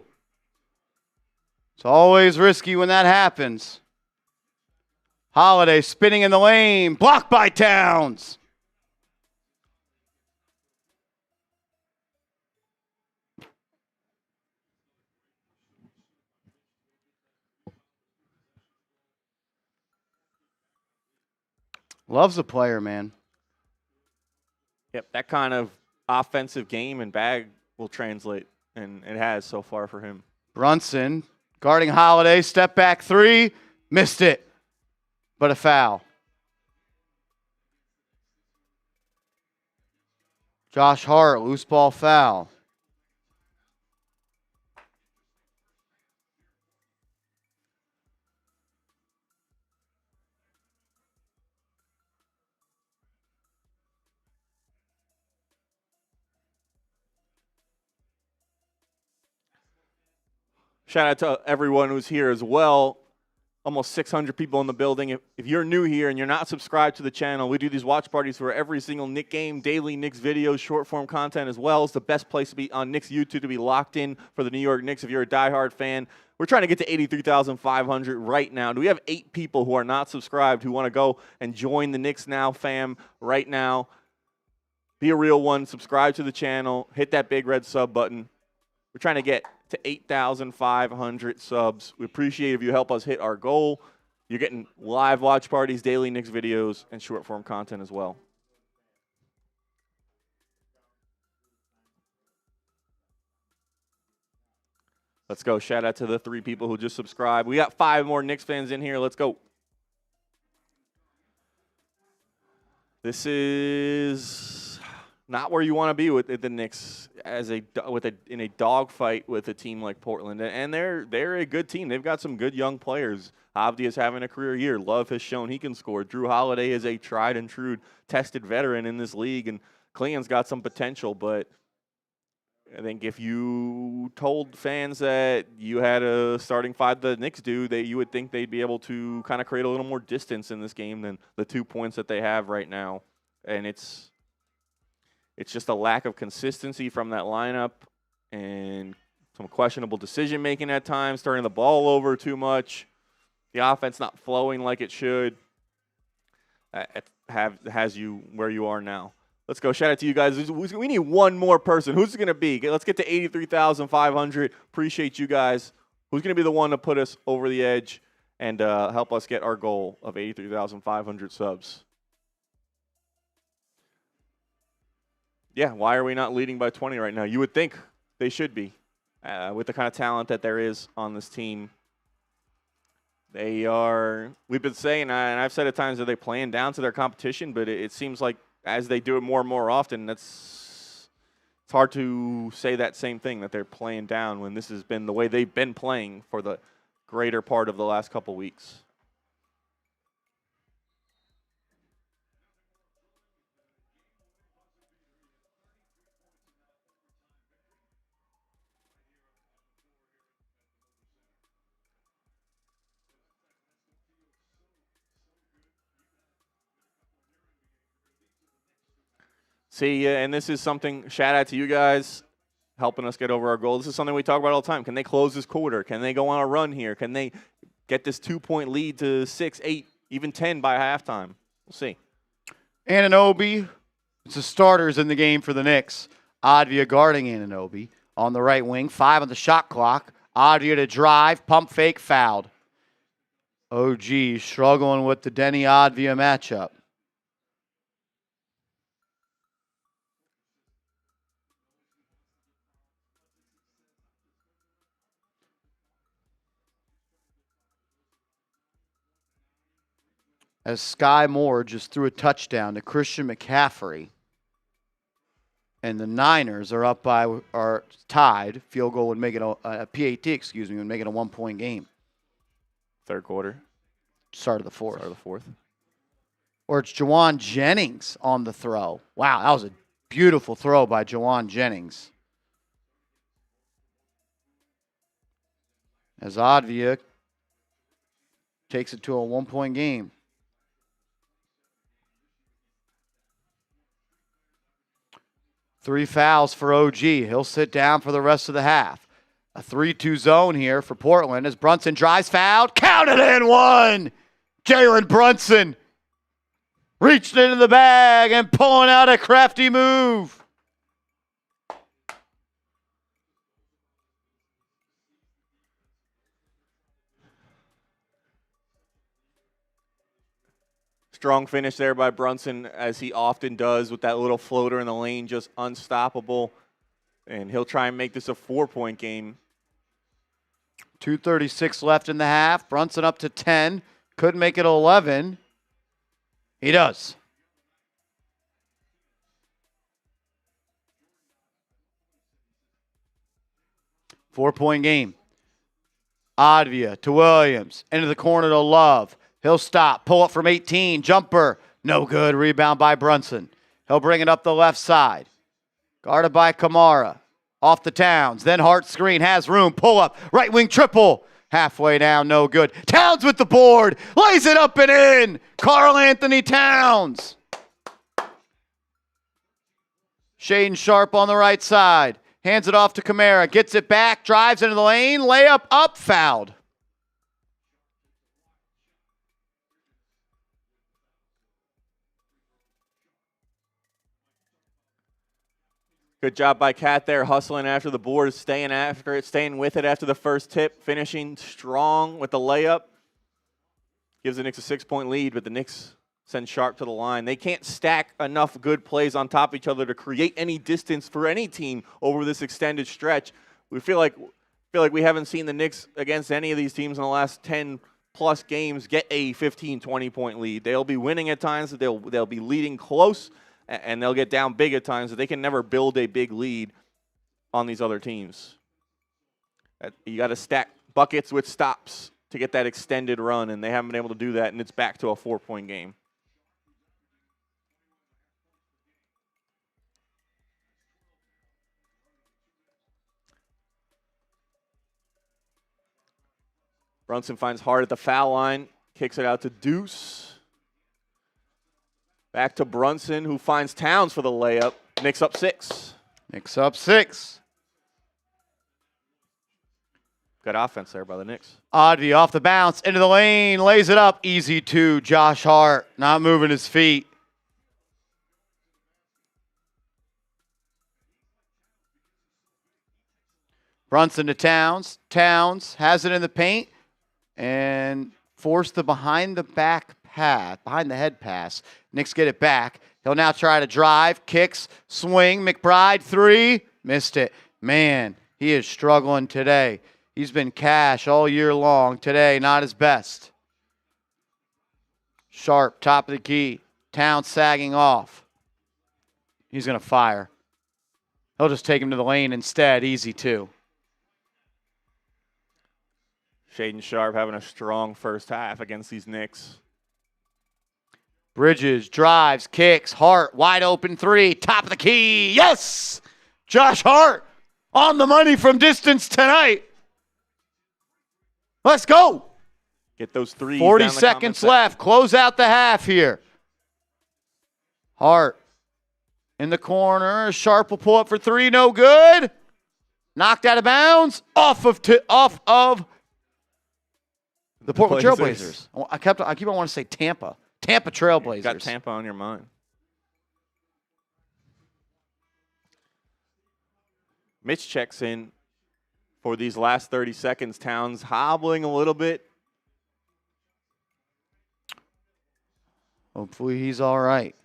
S1: It's always risky when that happens. Holiday spinning in the lane. Blocked by Towns. Loves a player, man.
S2: Yep, that kind of offensive game and bag will translate, and it has so far for him.
S1: Brunson guarding Holiday. Step back three. Missed it. But a foul. Josh Hart, loose ball foul.
S2: Shout out to everyone who's here as well. Almost 600 people in the building. If you're new here and you're not subscribed to the channel, we do these watch parties for every single Knicks game, daily Knicks videos, short form content as well. It's the best place to be on Knicks YouTube to be locked in for the New York Knicks if you're a diehard fan. We're trying to get to 83,500 right now. Do we have 8 people who are not subscribed who want to go and join the Knicks Now fam right now? Be a real one. Subscribe to the channel. Hit that big red sub button. We're trying to get to 8,500 subs. We appreciate if you help us hit our goal. You're getting live watch parties, daily Knicks videos, and short form content as well. Let's go. Shout out to the 3 people who just subscribed. We got 5 more Knicks fans in here. Let's go. This is not where you want to be with the Knicks in a dogfight with a team like Portland, and they're a good team. They've got some good young players. Avdia's having a career year. Love has shown he can score. Drew Holiday is a tried and true, tested veteran in this league, and Cleon's got some potential. But I think if you told fans that you had a starting 5 the Knicks do, you would think they'd be able to kind of create a little more distance in this game than the 2 points that they have right now, and it's just a lack of consistency from that lineup and some questionable decision-making at times, turning the ball over too much. The offense not flowing like it should. Has you where you are now. Let's go. Shout out to you guys. We need one more person. Who's it going to be? Let's get to 83,500. Appreciate you guys. Who's going to be the one to put us over the edge and help us get our goal of 83,500 subs? Yeah, why are we not leading by 20 right now? You would think they should be with the kind of talent that there is on this team. They are, we've been saying, and I've said at times that they're playing down to their competition, but it seems like as they do it more and more often, it's hard to say that same thing, that they're playing down when this has been the way they've been playing for the greater part of the last couple weeks. See, and this is something, shout out to you guys helping us get over our goal. This is something we talk about all the time. Can they close this quarter? Can they go on a run here? Can they get this 2-point lead to 6, 8, even 10 by halftime? We'll see.
S1: Anunoby, it's the starters in the game for the Knicks. Advia guarding Anunoby on the right wing. 5 on the shot clock. Advia to drive, pump fake, fouled. OG struggling with the Denny Advia matchup. As Sky Moore just threw a touchdown to Christian McCaffrey. And the Niners are tied. Field goal would make it a PAT, would make it a 1-point game.
S2: Third quarter.
S1: Start of the fourth.
S2: Start of the fourth.
S1: Or it's Jawan Jennings on the throw. Wow, that was a beautiful throw by Jawan Jennings. As Advia takes it to a 1-point game. Three fouls for OG. He'll sit down for the rest of the half. A 3-2 zone here for Portland as Brunson drives, fouled, counted and one. Jalen Brunson reached into the bag and pulling out a crafty move.
S2: Strong finish there by Brunson, as he often does with that little floater in the lane, just unstoppable. And he'll try and make this a 4-point game.
S1: 2:36 left in the half. Brunson up to 10. Could make it 11. He does. Four-point game. Advia to Williams. Into the corner to Love. He'll stop. Pull up from 18. Jumper. No good. Rebound by Brunson. He'll bring it up the left side. Guarded by Kamara. Off the Towns. Then Hart screen. Has room. Pull up. Right wing triple. Halfway down. No good. Towns with the board. Lays it up and in. Karl Anthony Towns. Shaden Sharp on the right side. Hands it off to Kamara. Gets it back. Drives into the lane. Layup up. Fouled.
S2: Good job by Cat there, hustling after the board, staying after it, staying with it after the first tip, finishing strong with the layup. Gives the Knicks a 6-point lead, but the Knicks send Sharp to the line. They can't stack enough good plays on top of each other to create any distance for any team over this extended stretch. We feel like we haven't seen the Knicks against any of these teams in the last 10-plus games get a 15, 20-point lead. They'll be winning at times, they'll be leading close, and they'll get down big at times, but they can never build a big lead on these other teams. You got to stack buckets with stops to get that extended run, and they haven't been able to do that, and it's back to a 4-point game. Brunson finds Hart at the foul line, kicks it out to Deuce. Back to Brunson, who finds Towns for the layup. Knicks up 6.
S1: Knicks up 6.
S2: Good offense there by the Knicks.
S1: Advia off the bounce, into the lane, lays it up. Easy two. Josh Hart not moving his feet. Brunson to Towns. Towns has it in the paint and forced the behind the head pass. Knicks get it back. He'll now try to drive, kicks, swing. McBride, 3. Missed it. Man, he is struggling today. He's been cash all year long. Today, not his best. Sharp, top of the key. Towns sagging off. He's going to fire. He'll just take him to the lane instead. Easy 2.
S2: Shaden Sharp having a strong first half against these Knicks.
S1: Bridges drives, kicks, Hart wide open 3, top of the key. Yes! Josh Hart on the money from distance tonight. Let's go.
S2: Get those 3s.
S1: 40 seconds left. Close out the half here. Hart in the corner. Sharp will pull up for 3. No good. Knocked out of bounds. Off of the Portland Trailblazers. I keep on wanting to say Tampa. Tampa Trailblazers.
S2: Got Tampa on your mind. Mitch checks in for these last 30 seconds. Towns hobbling a little bit.
S1: Hopefully he's all right.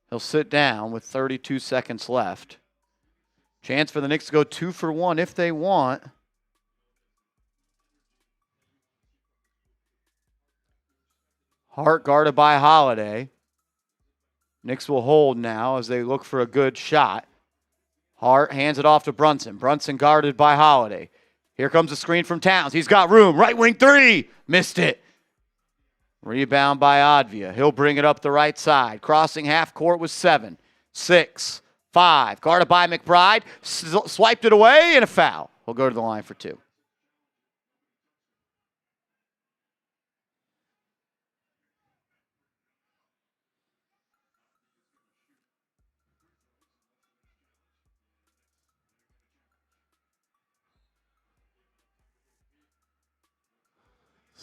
S1: He'll sit down with 32 seconds left. Chance for the Knicks to go 2 for 1 if they want. Hart guarded by Holiday. Knicks will hold now as they look for a good shot. Hart hands it off to Brunson. Brunson guarded by Holiday. Here comes a screen from Towns. He's got room. Right wing 3. Missed it. Rebound by Advia. He'll bring it up the right side. Crossing half court with 7, 6, 5. Guarded by McBride. Swiped it away and a foul. He'll go to the line for 2.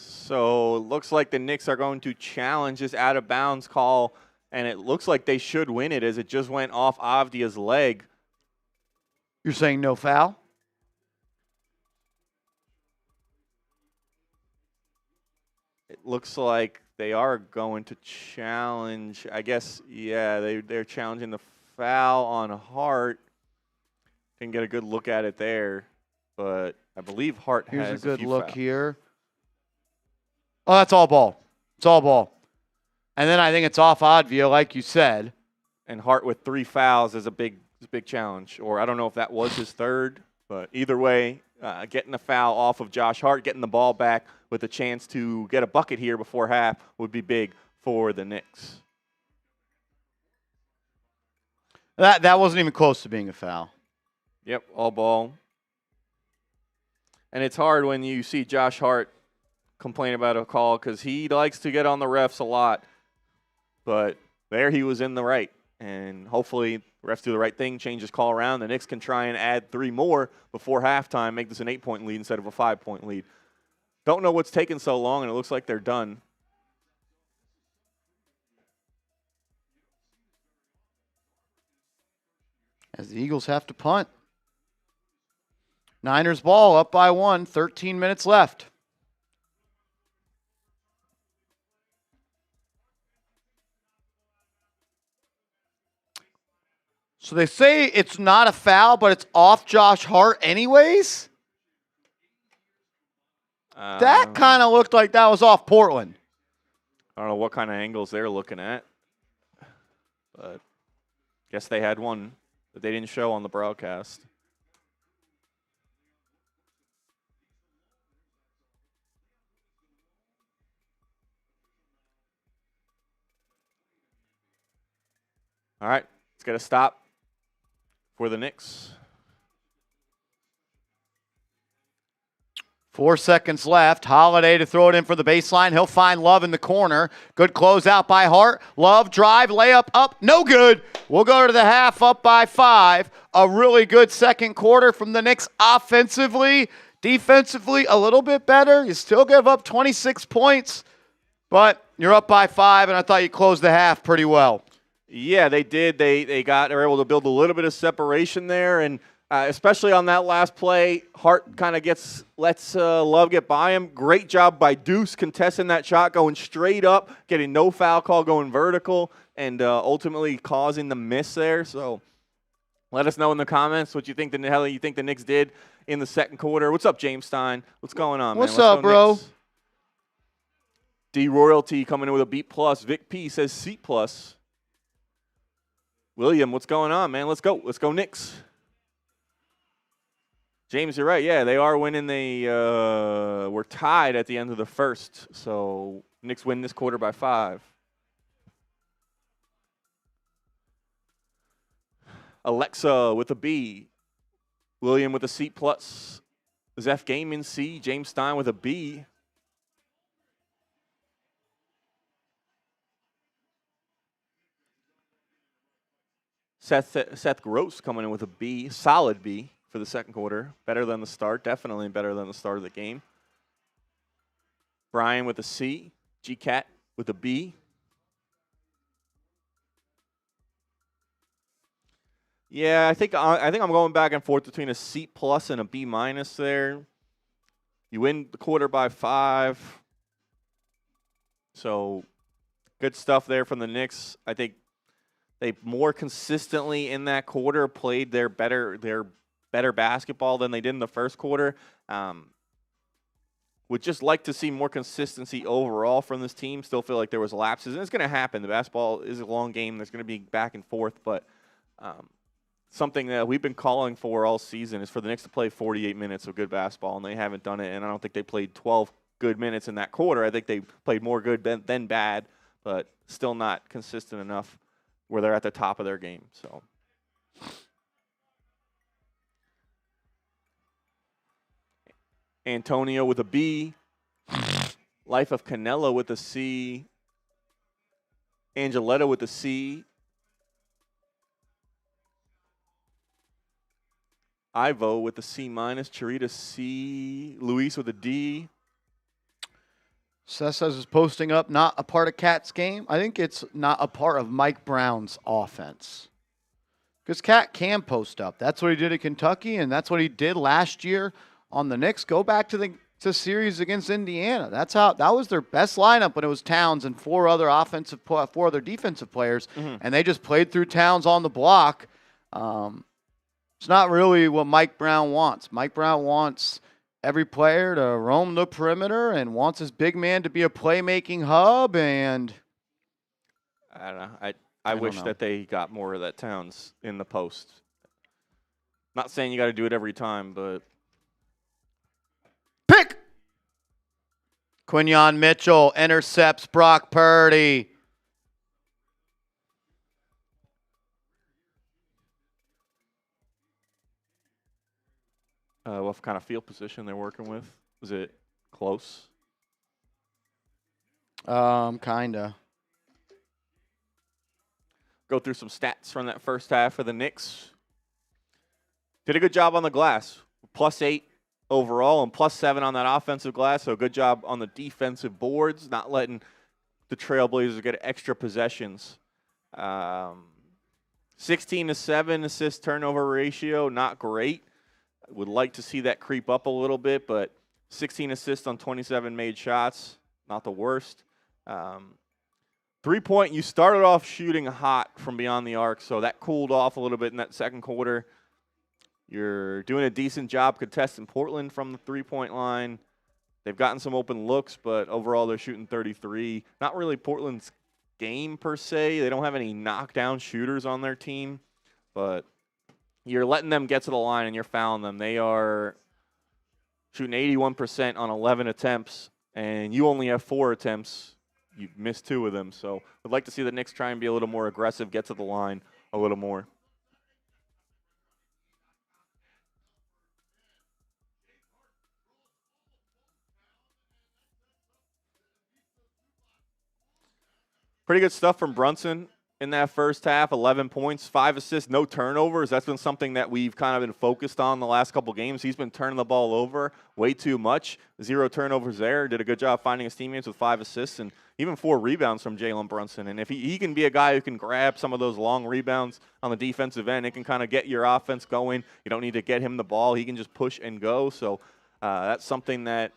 S2: So it looks like the Knicks are going to challenge this out-of-bounds call, and it looks like they should win it as it just went off Avdia's leg.
S1: You're saying no foul?
S2: It looks like they are going to challenge. I guess, yeah, they're challenging the foul on Hart. Didn't get a good look at it there, but I believe Hart has
S1: Here's a good
S2: few
S1: look
S2: fouls.
S1: here. Oh, that's all ball. It's all ball. And then I think it's off Oddvia, like you said.
S2: And Hart with 3 fouls is a big challenge. Or I don't know if that was his third, but either way, getting a foul off of Josh Hart, getting the ball back with a chance to get a bucket here before half would be big for the Knicks.
S1: That wasn't even close to being a foul.
S2: Yep, all ball. And it's hard when you see Josh Hart complain about a call because he likes to get on the refs a lot. But there he was in the right. And hopefully the refs do the right thing, change his call around. The Knicks can try and add 3 more before halftime, make this an 8-point lead instead of a 5-point lead. Don't know what's taking so long, and it looks like they're done.
S1: As the Eagles have to punt. Niners ball up by 1, 13 minutes left. So they say it's not a foul, but it's off Josh Hart anyways? That kind of looked like that was off Portland.
S2: I don't know what kind of angles they're looking at. But guess they had one that they didn't show on the broadcast. All right, let's get a stop for the Knicks.
S1: 4 seconds left. Holiday to throw it in for the baseline. He'll find Love in the corner. Good closeout by Hart. Love, drive, layup, up. No good. We'll go to the half up by 5. A really good second quarter from the Knicks offensively. Defensively, a little bit better. You still give up 26 points, but you're up by 5, and I thought you closed the half pretty well.
S2: Yeah, they did. They were able to build a little bit of separation there, and especially on that last play, Hart kind of lets Love get by him. Great job by Deuce contesting that shot, going straight up, getting no foul call, going vertical, and ultimately causing the miss there. So let us know in the comments what you think the Knicks did in the second quarter. What's up, James Stein? What's going on, man?
S1: What's up, bro?
S2: Knicks. D Royalty coming in with a B+. Vic P says C+. William, what's going on, man? Let's go. Let's go, Knicks. James, you're right. Yeah, they are winning. They were tied at the end of the first. So Knicks win this quarter by 5. Alexa with a B. William with a C+. Zeph Gaming C. James Stein with a B. Seth Gross coming in with a B, solid B for the second quarter. Better than the start, definitely better than the start of the game. Brian with a C, G-Cat with a B. Yeah, I think I'm going back and forth between a C+ and a B- there. You win the quarter by 5. So good stuff there from the Knicks. I think they more consistently in that quarter played their better basketball than they did in the first quarter. Would just like to see more consistency overall from this team. Still feel like there was lapses, and it's going to happen. The basketball is a long game. There's going to be back and forth, but something that we've been calling for all season is for the Knicks to play 48 minutes of good basketball, and they haven't done it. And I don't think they played 12 good minutes in that quarter. I think they played more good than bad, but still not consistent enough where they're at the top of their game. So Antonio with a B. Life of Canelo with a C. Angeletta with a C. Ivo with a C-. Charita C. Luis with a D.
S1: Seth says is posting up, not a part of Cat's game. I think it's not a part of Mike Brown's offense. Because Cat can post up. That's what he did at Kentucky, and that's what he did last year on the Knicks. Go back to the to series against Indiana. That was their best lineup when it was Towns and four other defensive players, and they just played through Towns on the block. It's not really what Mike Brown wants. Mike Brown wants every player to roam the perimeter and wants his big man to be a playmaking hub. And
S2: I don't know. I wish that they got more of that Towns in the post. Not saying you got to do it every time, but
S1: pick! Quinyon Mitchell intercepts Brock Purdy.
S2: What kind of field position they're working with? Was it close?
S1: Kinda.
S2: Go through some stats from that first half for the Knicks. Did a good job on the glass. +8 overall and +7 on that offensive glass. So good job on the defensive boards, not letting the Trailblazers get extra possessions. 16-7 assist turnover ratio, not great. Would like to see that creep up a little bit, but 16 assists on 27 made shots, not the worst. 3-point, you started off shooting hot from beyond the arc, so that cooled off a little bit in that second quarter. You're doing a decent job contesting Portland from the 3-point line. They've gotten some open looks, but overall they're shooting 33. Not really Portland's game per se. They don't have any knockdown shooters on their team, but you're letting them get to the line and you're fouling them. They are shooting 81% on 11 attempts, and you only have 4 attempts. You missed 2 of them. So I'd like to see the Knicks try and be a little more aggressive, get to the line a little more. Pretty good stuff from Brunson in that first half. 11 points, 5 assists, no turnovers. That's been something that we've kind of been focused on the last couple games. He's been turning the ball over way too much. 0 turnovers there. Did a good job finding his teammates with 5 assists and even 4 rebounds from Jalen Brunson. And if he can be a guy who can grab some of those long rebounds on the defensive end, it can kind of get your offense going. You don't need to get him the ball. He can just push and go. So that's something that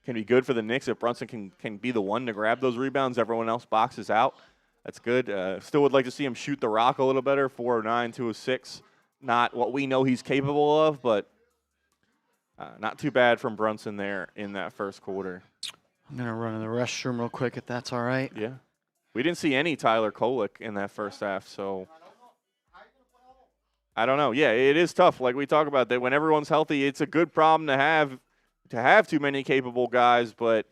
S2: can be good for the Knicks if Brunson can be the one to grab those rebounds. Everyone else boxes out. That's good. Still would like to see him shoot the rock a little better. 4-9, 2-6. Not what we know he's capable of, but not too bad from Brunson there in that first quarter.
S1: I'm going to run in the restroom real quick if that's all right.
S2: Yeah. We didn't see any Tyler Kolek in that first half, so I don't know. Yeah, it is tough. Like we talk about that when everyone's healthy, it's a good problem to have too many capable guys, but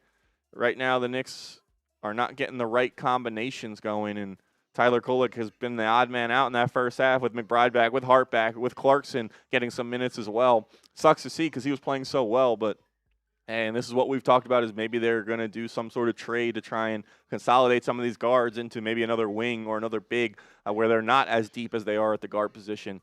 S2: right now the Knicks are not getting the right combinations going, and Tyler Kolek has been the odd man out in that first half with McBride back, with Hart back, with Clarkson getting some minutes as well. Sucks to see because he was playing so well, and this is what we've talked about is maybe they're going to do some sort of trade to try and consolidate some of these guards into maybe another wing or another big where they're not as deep as they are at the guard position.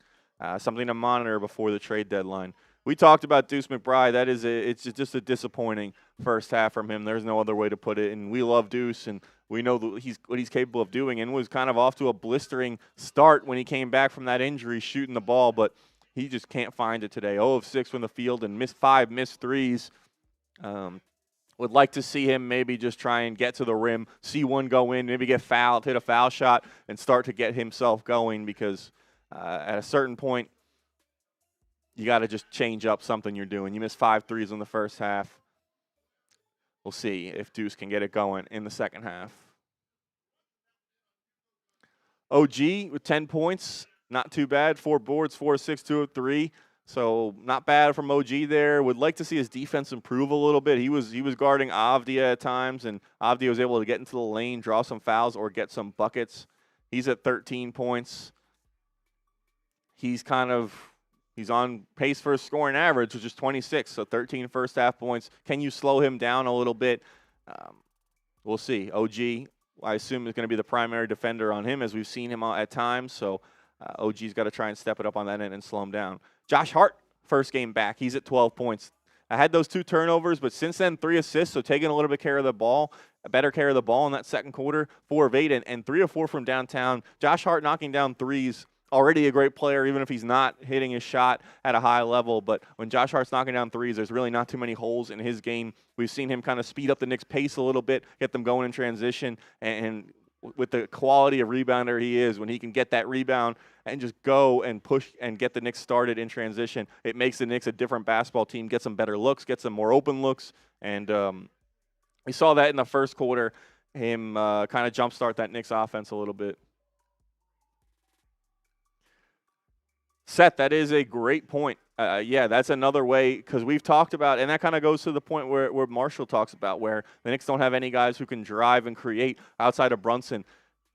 S2: Something to monitor before the trade deadline. We talked about Deuce McBride. It's just a disappointing first half from him. There's no other way to put it. And we love Deuce, and we know what he's capable of doing, and was kind of off to a blistering start when he came back from that injury shooting the ball, but he just can't find it today. 0 of 6 from the field and missed 5 missed threes. Would like to see him maybe just try and get to the rim, see one go in, maybe get fouled, hit a foul shot, and start to get himself going because at a certain point, you got to just change up something you're doing. You missed 5 threes in the first half. We'll see if Deuce can get it going in the second half. OG with 10 points, not too bad. 4 boards, 4 of 6, 2 of 3. So not bad from OG there. Would like to see his defense improve a little bit. He was guarding Avdia at times, and Avdia was able to get into the lane, draw some fouls, or get some buckets. He's at 13 points. He's on pace for a scoring average, which is 26, so 13 first half points. Can you slow him down a little bit? We'll see. OG, I assume, is going to be the primary defender on him, as we've seen him at times. So OG's got to try and step it up on that end and slow him down. Josh Hart, first game back. He's at 12 points. I had those 2 turnovers, but since then, 3 assists, so taking a little bit care of the ball, a better care of the ball in that second quarter. 4 of 8 and 3 of 4 from downtown. Josh Hart knocking down threes already a great player, even if he's not hitting his shot at a high level. But when Josh Hart's knocking down threes, there's really not too many holes in his game. We've seen him kind of speed up the Knicks' pace a little bit, get them going in transition, and with the quality of rebounder he is, when he can get that rebound and just go and push and get the Knicks started in transition, it makes the Knicks a different basketball team, gets some better looks, gets some more open looks. And we saw that in the first quarter, him kind of jumpstart that Knicks offense a little bit. Seth, that is a great point. Yeah, that's another way, because we've talked about, and that kind of goes to the point where Marshall talks about, where the Knicks don't have any guys who can drive and create outside of Brunson.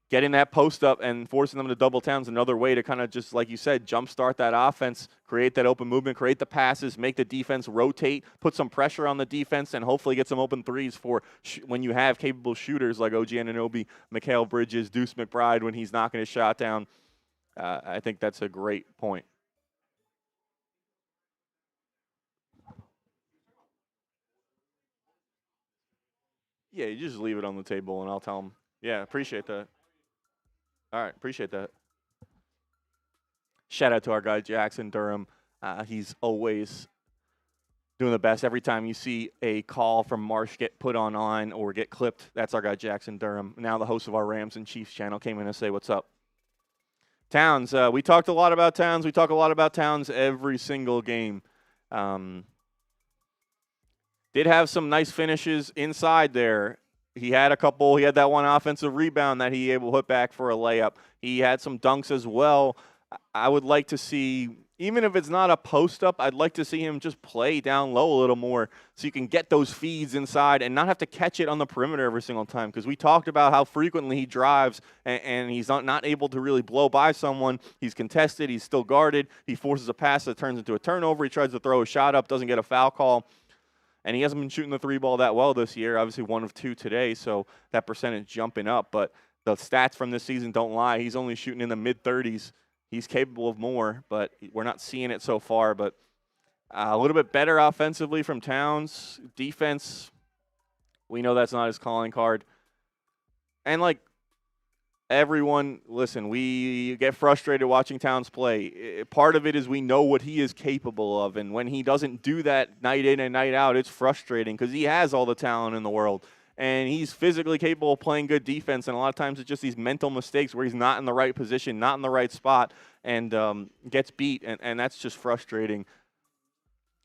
S2: Getting that post up and forcing them to double Towns, another way to kind of just, like you said, jumpstart that offense, create that open movement, create the passes, make the defense rotate, put some pressure on the defense, and hopefully get some open threes for when you have capable shooters like OG Anunoby, Mikal Bridges, Deuce McBride when he's knocking his shot down. I think that's a great point. Yeah, you just leave it on the table, and I'll tell them. Yeah, appreciate that. All right, appreciate that. Shout out to our guy, Jackson Durham. He's always doing the best. Every time you see a call from Marsh get put online or get clipped, that's our guy, Jackson Durham. Now the host of our Rams and Chiefs channel came in to say what's up. Towns, we talked a lot about Towns. We talk a lot about Towns every single game. Did have some nice finishes inside there. He had a couple. He had that one offensive rebound that he able to put back for a layup. He had some dunks as well. I would like to see, even if it's not a post-up, I'd like to see him just play down low a little more so you can get those feeds inside and not have to catch it on the perimeter every single time, because we talked about how frequently he drives and he's not able to really blow by someone. He's contested. He's still guarded. He forces a pass that turns into a turnover. He tries to throw a shot up, doesn't get a foul call. And he hasn't been shooting the three ball that well this year. Obviously 1 of 2 today, so that percentage jumping up. But the stats from this season don't lie. He's only shooting in the mid-30s. He's capable of more, but we're not seeing it so far. But a little bit better offensively from Towns. Defense, we know that's not his calling card. And, like, everyone, listen, we get frustrated watching Towns play. Part of it is we know what he is capable of, and when he doesn't do that night in and night out, it's frustrating because he has all the talent in the world, and he's physically capable of playing good defense, and a lot of times it's just these mental mistakes where he's not in the right position, not in the right spot, and gets beat, and that's just frustrating.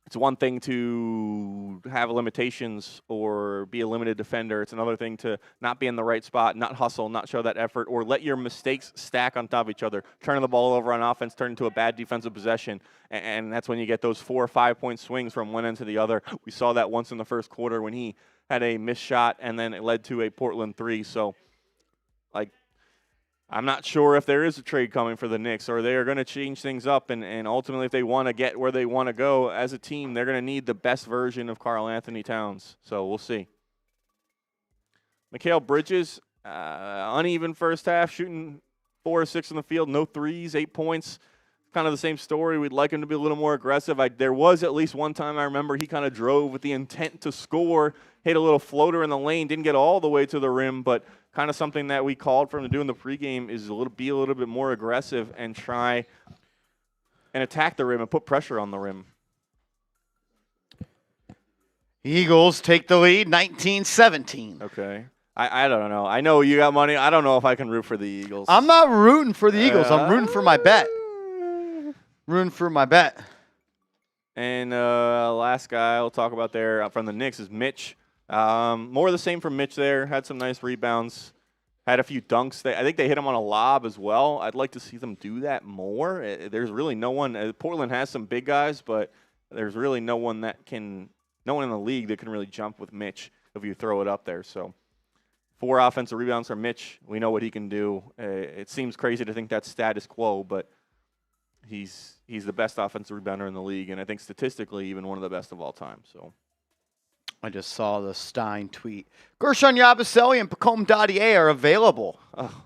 S2: It's one thing to have limitations or be a limited defender. It's another thing to not be in the right spot, not hustle, not show that effort, or let your mistakes stack on top of each other. Turning the ball over on offense, turn into a bad defensive possession, and that's when you get those 4 or 5 point swings from one end to the other. We saw that once in the first quarter when he had a missed shot, and then it led to a Portland 3. So, like, I'm not sure if there is a trade coming for the Knicks, or they are going to change things up, and ultimately if they want to get where they want to go as a team, they're going to need the best version of Karl Anthony Towns. So we'll see. Mikal Bridges, uneven first half, shooting 4 or 6 in the field, no threes, 8 points. Kind of the same story. We'd like him to be a little more aggressive. There was at least one time I remember he kind of drove with the intent to score, hit a little floater in the lane, didn't get all the way to the rim, but kind of something that we called for him to do in the pregame is be a little bit more aggressive and try and attack the rim and put pressure on the rim.
S1: Eagles take the lead, 19-17.
S2: Okay. I don't know. I know you got money. I don't know if I can root for the Eagles.
S1: I'm not rooting for the Eagles. I'm rooting for my bet. Rooting for my bet.
S2: And last guy I'll talk about there from the Knicks is Mitch. More of the same from Mitch there. Had some nice rebounds. Had a few dunks. I think they hit him on a lob as well. I'd like to see them do that more. There's really no one. Portland has some big guys, but there's really no one in the league that can really jump with Mitch if you throw it up there. So 4 offensive rebounds from Mitch. We know what he can do. It seems crazy to think that's status quo, but he's the best offensive rebounder in the league, and I think statistically even one of the best of all time. So
S1: I just saw the Stein tweet. Gershon Yabusele and Pacome Dadier are available.
S2: Oh,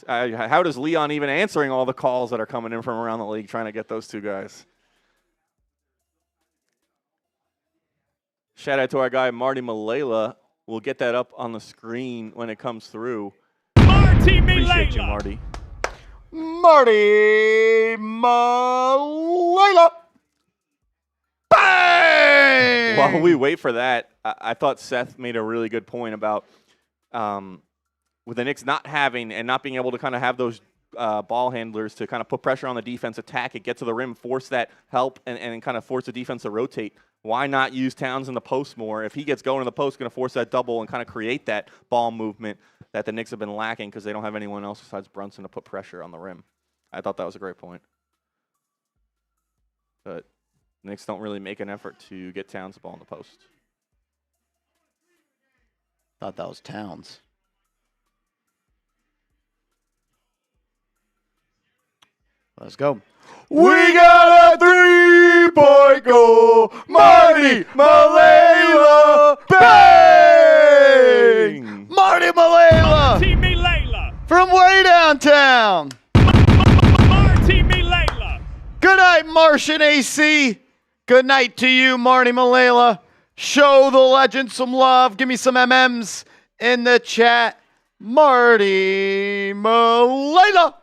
S2: how does Leon even answering all the calls that are coming in from around the league trying to get those 2 guys? Shout out to our guy Marty Malela. We'll get that up on the screen when it comes through.
S3: Marty
S2: Appreciate you, Marty.
S1: Marty Malayla. Bang!
S2: While we wait for that, I thought Seth made a really good point about with the Knicks not having and not being able to kind of have those ball handlers to kind of put pressure on the defense, attack it, get to the rim, force that help, and kind of force the defense to rotate. Why not use Towns in the post more? If he gets going in the post, going to force that double and kind of create that ball movement that the Knicks have been lacking because they don't have anyone else besides Brunson to put pressure on the rim. I thought that was a great point. But Knicks don't really make an effort to get Towns the ball in the post.
S1: Thought that was Towns. Let's go. We got a 3-point goal. Marty Malayla. Bang! Marty Malayla.
S3: Marty Malayla.
S1: From way downtown.
S3: Marty Malayla.
S1: Good night, Martian AC. Good night to you, Marty Malayla. Show the legend some love. Give me some MMs in the chat. Marty Malayla.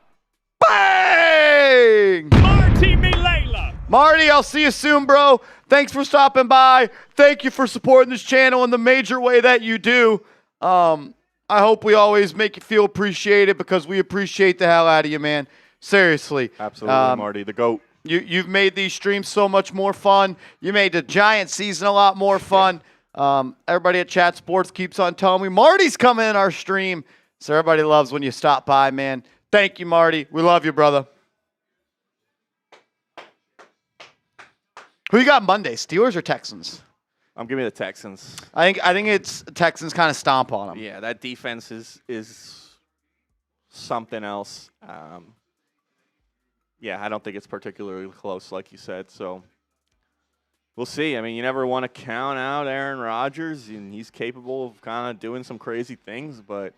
S1: Bang!
S3: Marty Malayla.
S1: Marty, I'll see you soon, bro. Thanks for stopping by. Thank you for supporting this channel in the major way that you do. I hope we always make you feel appreciated because we appreciate the hell out of you, man. Seriously.
S2: Absolutely, Marty, the GOAT.
S1: You've made these streams so much more fun. You made the Giant season a lot more fun. Everybody at Chat Sports keeps on telling me Marty's coming in our stream. So everybody loves when you stop by, man. Thank you, Marty. We love you, brother. Who you got Monday, Steelers or Texans?
S2: I'm giving me the Texans.
S1: I think it's Texans kind of stomp on them.
S2: Yeah, that defense is something else. Yeah, I don't think it's particularly close, like you said. So we'll see. I mean, you never want to count out Aaron Rodgers, and he's capable of kind of doing some crazy things, but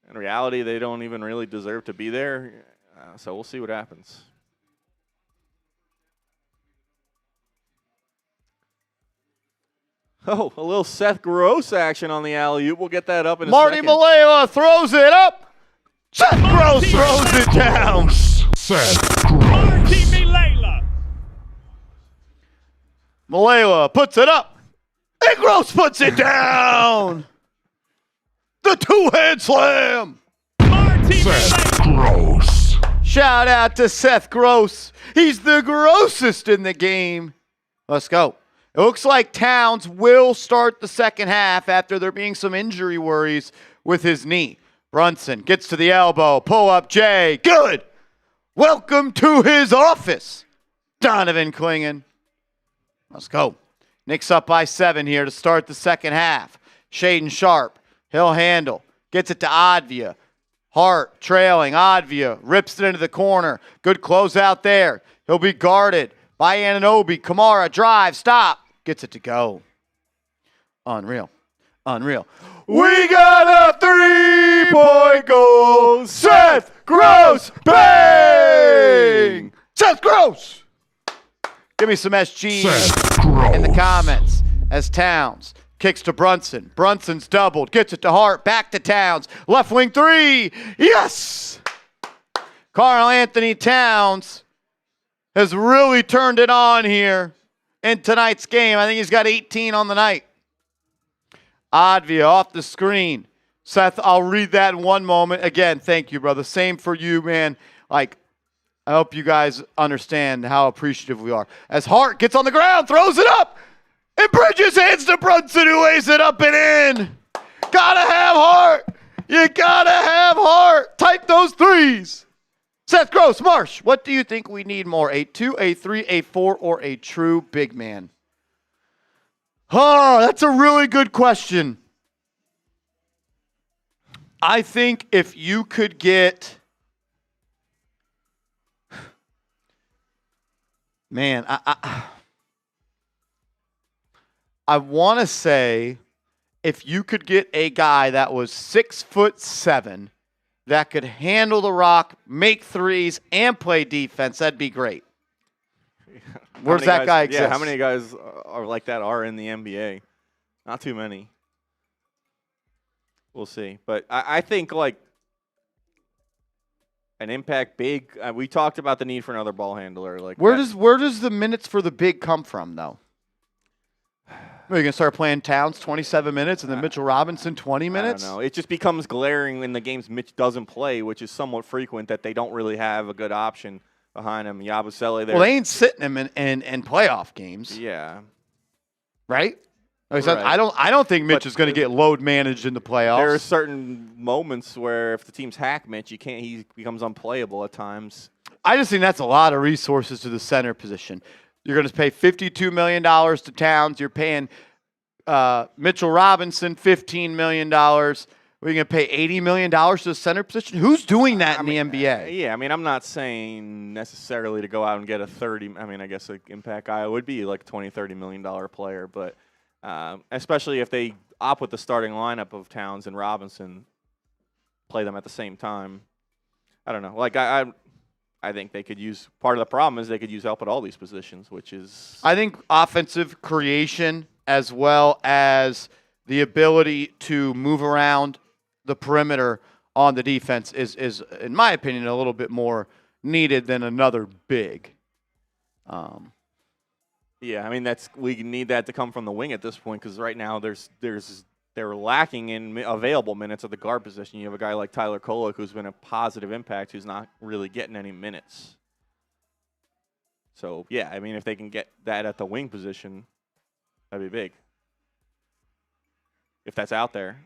S2: in reality, they don't even really deserve to be there. So we'll see what happens. Oh, a little Seth Gross action on the alley-oop. We'll get that up in a
S1: Marty
S2: second.
S1: Malayla throws it up. Seth Gross throws it down.
S4: Seth
S3: Marty
S4: Gross.
S3: Malayla.
S1: Malayla puts it up. And Gross puts it down. The two-hand slam.
S3: Marty
S4: Seth
S3: Malayla.
S4: Gross.
S1: Shout out to Seth Gross. He's the grossest in the game. Let's go. It looks like Towns will start the second half after there being some injury worries with his knee. Brunson gets to the elbow. Pull up Jay. Good. Welcome to his office. Donovan Clingan. Let's go. Knicks up by 7 here to start the second half. Shaden Sharp. He'll handle. Gets it to Advia. Hart trailing. Advia rips it into the corner. Good close out there. He'll be guarded by Anunoby. Kamara drive. Stop. Gets it to go. Unreal. Unreal. We got a 3-point goal. Seth Gross. Bang! Seth Gross. Give me some SG
S4: Seth Gross.
S1: in the comments as Towns kicks to Brunson. Brunson's doubled. Gets it to Hart. Back to Towns. Left wing 3. Yes! Karl Anthony Towns has really turned it on here in tonight's game. I think he's got 18 on the night. Advia off the screen. Seth, I'll read that in one moment. Again, thank you, brother. Same for you, man. Like, I hope you guys understand how appreciative we are. As Hart gets on the ground, throws it up, and Bridges hands to Brunson, who lays it up and in. Gotta have Hart. You gotta have Hart. Type those threes. Seth Gross, Marsh, what do you think we need more? A 2, a 3, a 4, or a true big man? Oh, that's a really good question. I think if you could get... Man, I want to say if you could get a guy that was 6'7", that could handle the rock, make threes, and play defense, that'd be great. Where's that guy exist?
S2: Yeah, how many guys are like that are in the NBA? Not too many. We'll see. But I think, like, an impact big. We talked about the need for another ball handler. Like
S1: where does the minutes for the big come from, though? Are you going to start playing Towns 27 minutes and then Mitchell Robinson 20 minutes?
S2: I don't know. It just becomes glaring in the games Mitch doesn't play, which is somewhat frequent, that they don't really have a good option behind him. Yabusele there.
S1: Well, they ain't sitting him in playoff games.
S2: Yeah.
S1: Right?
S2: Right.
S1: I don't think Mitch is going to get load managed in the playoffs.
S2: There are certain moments where if the team's hack Mitch, he becomes unplayable at times.
S1: I just think that's a lot of resources to the center position. You're going to pay $52 million to Towns. You're paying Mitchell Robinson $15 million. We're going to pay $80 million to the center position. Who's doing that in the NBA?
S2: Yeah, I mean, I'm not saying necessarily to go out and get a 30. I mean, I guess an impact guy would be like a $20-30 million player, but especially if they opt with the starting lineup of Towns and Robinson, play them at the same time. I don't know. Like I think they could use – part of the problem is they could use help at all these positions, which is –
S1: I think offensive creation as well as the ability to move around the perimeter on the defense is in my opinion, a little bit more needed than another big.
S2: Yeah, I mean, we need that to come from the wing at this point because right now they're lacking in available minutes at the guard position. You have a guy like Tyler Kolek who's been a positive impact who's not really getting any minutes. So, yeah, I mean, if they can get that at the wing position, that'd be big. If that's out there,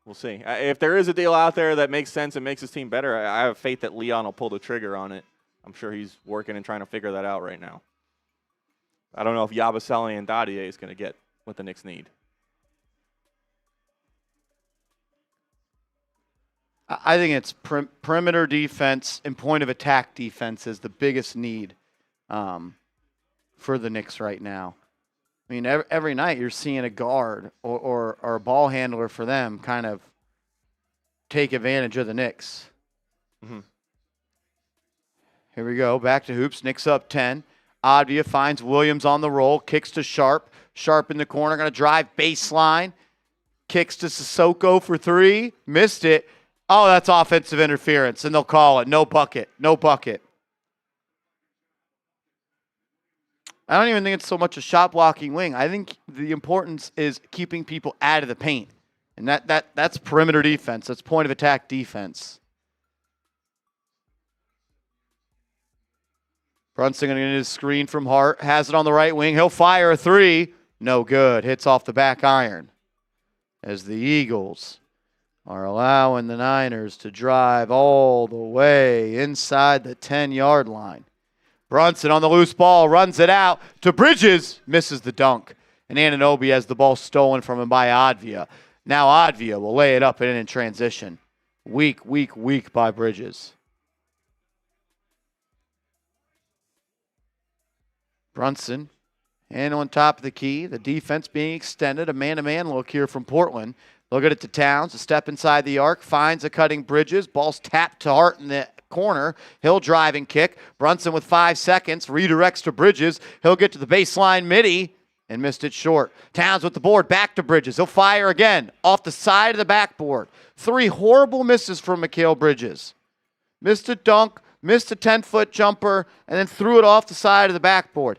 S2: we'll see. If there is a deal out there that makes sense and makes his team better, I have faith that Leon will pull the trigger on it. I'm sure he's working and trying to figure that out right now. I don't know if Yabusele and Dadier is going to get what the Knicks need.
S1: I think it's perimeter defense and point of attack defense is the biggest need for the Knicks right now. I mean, every night you're seeing a guard or a ball handler for them kind of take advantage of the Knicks.
S2: Mm-hmm.
S1: Here we go. Back to hoops. Knicks up 10. Advia finds Williams on the roll. Kicks to Sharp. Sharp in the corner. Going to drive baseline. Kicks to Sissoko for three. Missed it. Oh, that's offensive interference, and they'll call it. No bucket. No bucket. I don't even think it's so much a shot blocking wing. I think the importance is keeping people out of the paint. And that's perimeter defense. That's point of attack defense. Brunson going to get his screen from Hart. Has it on the right wing. He'll fire a three. No good. Hits off the back iron. As the Eagles are allowing the Niners to drive all the way inside the 10-yard line. Brunson on the loose ball. Runs it out to Bridges. Misses the dunk. And Anunoby has the ball stolen from him by Advia. Now Advia will lay it up and in transition. Weak by Bridges. Brunson, hand on top of the key. The defense being extended. A man-to-man look here from Portland. They'll get it to Towns. A step inside the arc. Finds a cutting Bridges. Ball's tapped to Hart in the corner. He'll drive and kick. Brunson with 5 seconds. Redirects to Bridges. He'll get to the baseline midi and missed it short. Towns with the board. Back to Bridges. He'll fire again. Off the side of the backboard. 3 horrible misses from Mikal Bridges. Missed a dunk. Missed a 10-foot jumper, and then threw it off the side of the backboard.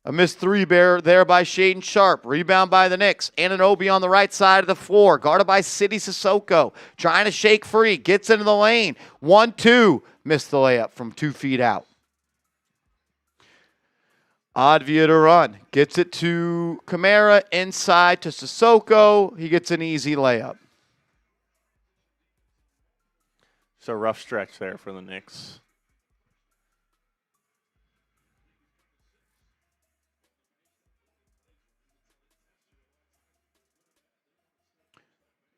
S1: A missed three there by Shaedon Sharp. Rebound by the Knicks. Anunoby on the right side of the floor. Guarded by Sidy Cissoko. Trying to shake free. Gets into the lane. 1-2. Missed the layup from 2 feet out. Advia to run. Gets it to Kamara. Inside to Cissoko. He gets an easy layup.
S2: It's a rough stretch there for the Knicks.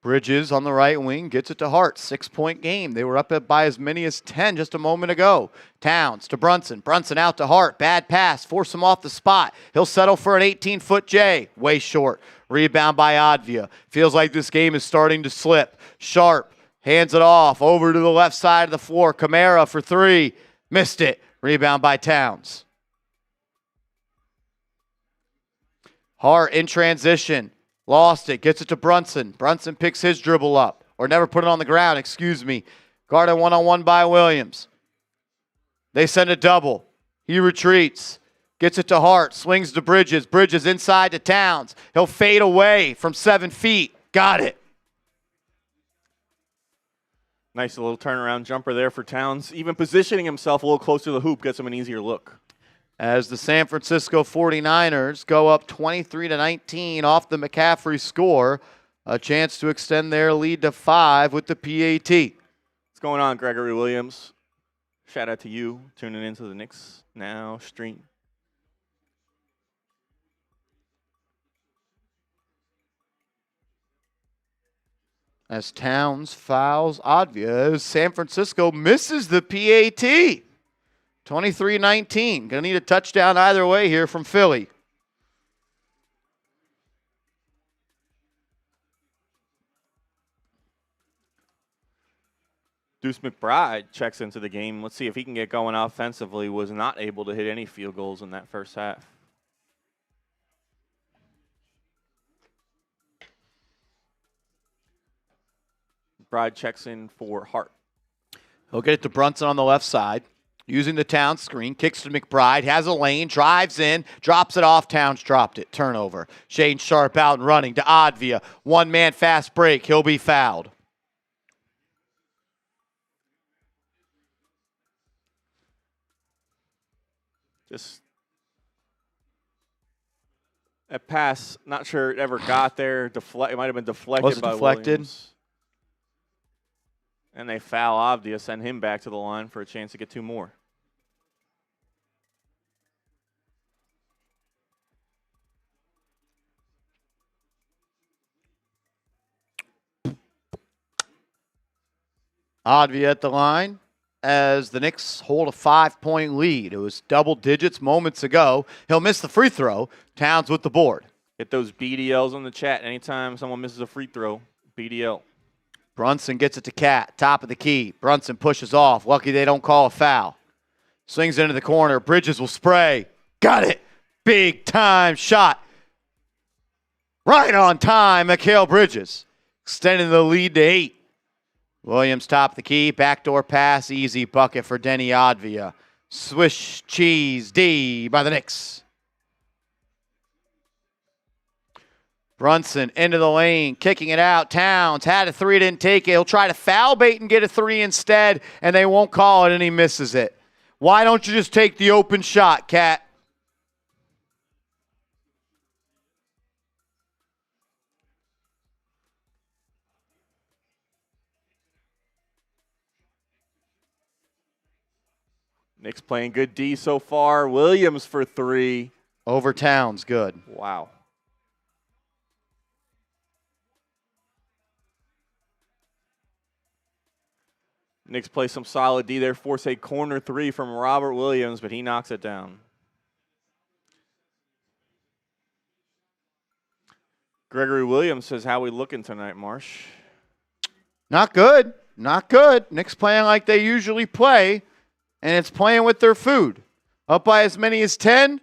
S1: Bridges on the right wing gets it to Hart. 6-point game. They were up by as many as 10 just a moment ago. Towns to Brunson. Brunson out to Hart. Bad pass. Force him off the spot. He'll settle for an 18-foot J. Way short. Rebound by Advia. Feels like this game is starting to slip. Sharp hands it off over to the left side of the floor. Kamara for 3. Missed it. Rebound by Towns. Hart in transition. Lost it. Gets it to Brunson. Brunson picks his dribble up. Or never put it on the ground, excuse me. Guarded one-on-one by Williams. They send a double. He retreats. Gets it to Hart. Swings to Bridges. Bridges inside to Towns. He'll fade away from 7 feet. Got it.
S2: Nice little turnaround jumper there for Towns. Even positioning himself a little closer to the hoop gets him an easier look.
S1: As the San Francisco 49ers go up 23-19 off the McCaffrey score, a chance to extend their lead to 5 with the PAT.
S2: What's going on, Gregory Williams? Shout out to you tuning into the Knicks Now stream.
S1: As Towns fouls Advia, as San Francisco misses the PAT. 23-19. Going to need a touchdown either way here from Philly.
S2: Deuce McBride checks into the game. Let's see if he can get going offensively. Was not able to hit any field goals in that first half. McBride checks in for Hart.
S1: He'll get it to Brunson on the left side. Using the Towns screen, kicks to McBride, has a lane, drives in, drops it off. Towns dropped it. Turnover. Shane Sharp out and running to Advia. One-man fast break. He'll be fouled.
S2: Just a pass, not sure it ever got there. It might have been deflected
S1: Was it
S2: by
S1: deflected?
S2: Williams. And they foul Avdia, send him back to the line for a chance to get 2 more.
S1: Advia at the line as the Knicks hold a 5-point lead. It was double digits moments ago. He'll miss the free throw. Towns with the board.
S2: Get those BDLs on the chat. Anytime someone misses a free throw, BDL.
S1: Brunson gets it to Cat, top of the key. Brunson pushes off. Lucky they don't call a foul. Swings into the corner. Bridges will spray. Got it. Big time shot. Right on time, Mikal Bridges. Extending the lead to 8. Williams top of the key. Backdoor pass. Easy bucket for Denny Advia. Swish cheese D by the Knicks. Brunson into the lane, kicking it out. Towns had a 3, didn't take it. He'll try to foul bait and get a 3 instead, and they won't call it, and he misses it. Why don't you just take the open shot, Cat?
S2: Knicks playing good D so far. Williams for 3.
S1: Over Towns, good.
S2: Wow. Knicks play some solid D there, force a corner 3 from Robert Williams, but he knocks it down. Gregory Williams says, how we looking tonight, Marsh?
S1: Not good. Not good. Knicks playing like they usually play, and it's playing with their food. Up by as many as 10,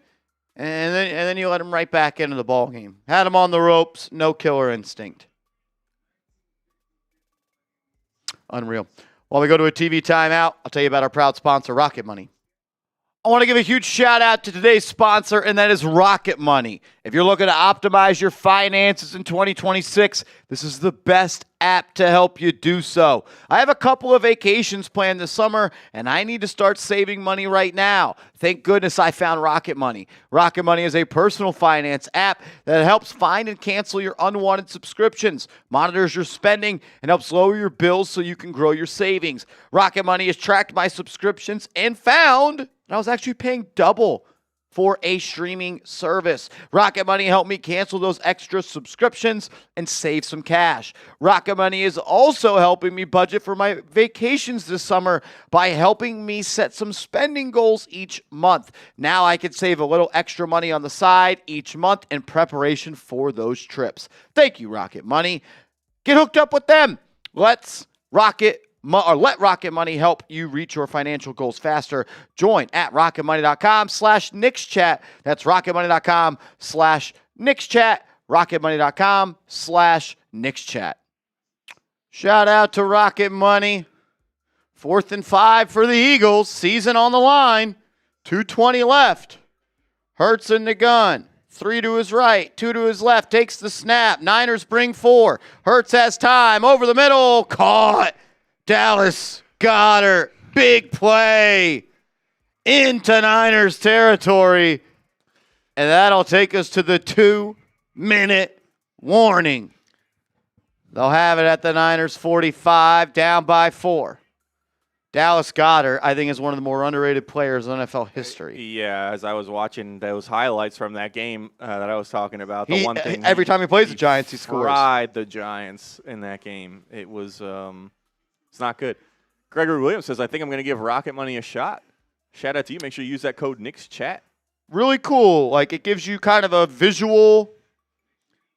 S1: and then you let them right back into the ball game. Had them on the ropes, no killer instinct. Unreal. While we go to a TV timeout, I'll tell you about our proud sponsor, Rocket Money. I want to give a huge shout out to today's sponsor, and that is Rocket Money. If you're looking to optimize your finances in 2026, this is the best app to help you do so. I have a couple of vacations planned this summer, and I need to start saving money right now. Thank goodness I found Rocket Money. Rocket Money is a personal finance app that helps find and cancel your unwanted subscriptions, monitors your spending, and helps lower your bills so you can grow your savings. Rocket Money has tracked my subscriptions and found that I was actually paying double for a streaming service. Rocket Money helped me cancel those extra subscriptions and save some cash. Rocket Money is also helping me budget for my vacations this summer by helping me set some spending goals each month. Now I can save a little extra money on the side each month in preparation for those trips. Thank you, Rocket Money. Get hooked up with them. Let Rocket Money help you reach your financial goals faster. Join at rocketmoney.com/KnicksChat. That's rocketmoney.com/KnicksChat. rocketmoney.com/KnicksChat. Shout out to Rocket Money. 4th and 5 for the Eagles. Season on the line. 2:20 left. Hurts in the gun. 3 to his right, 2 to his left. Takes the snap. Niners bring 4. Hurts has time. Over the middle. Caught. Dallas Goedert. Big play. Into Niners territory. And that'll take us to the 2-minute warning. They'll have it at the Niners 45, down by 4. Dallas Goedert, I think, is one of the more underrated players in NFL history.
S2: Yeah, as I was watching those highlights from that game that I was talking about,
S1: Every time he plays the Giants, he scores.
S2: Fried the Giants in that game. It was it's not good. Gregory Williams says, I think I'm going to give Rocket Money a shot. Shout out to you. Make sure you use that code Knicks Chat.
S1: Really cool. Like, it gives you kind of a visual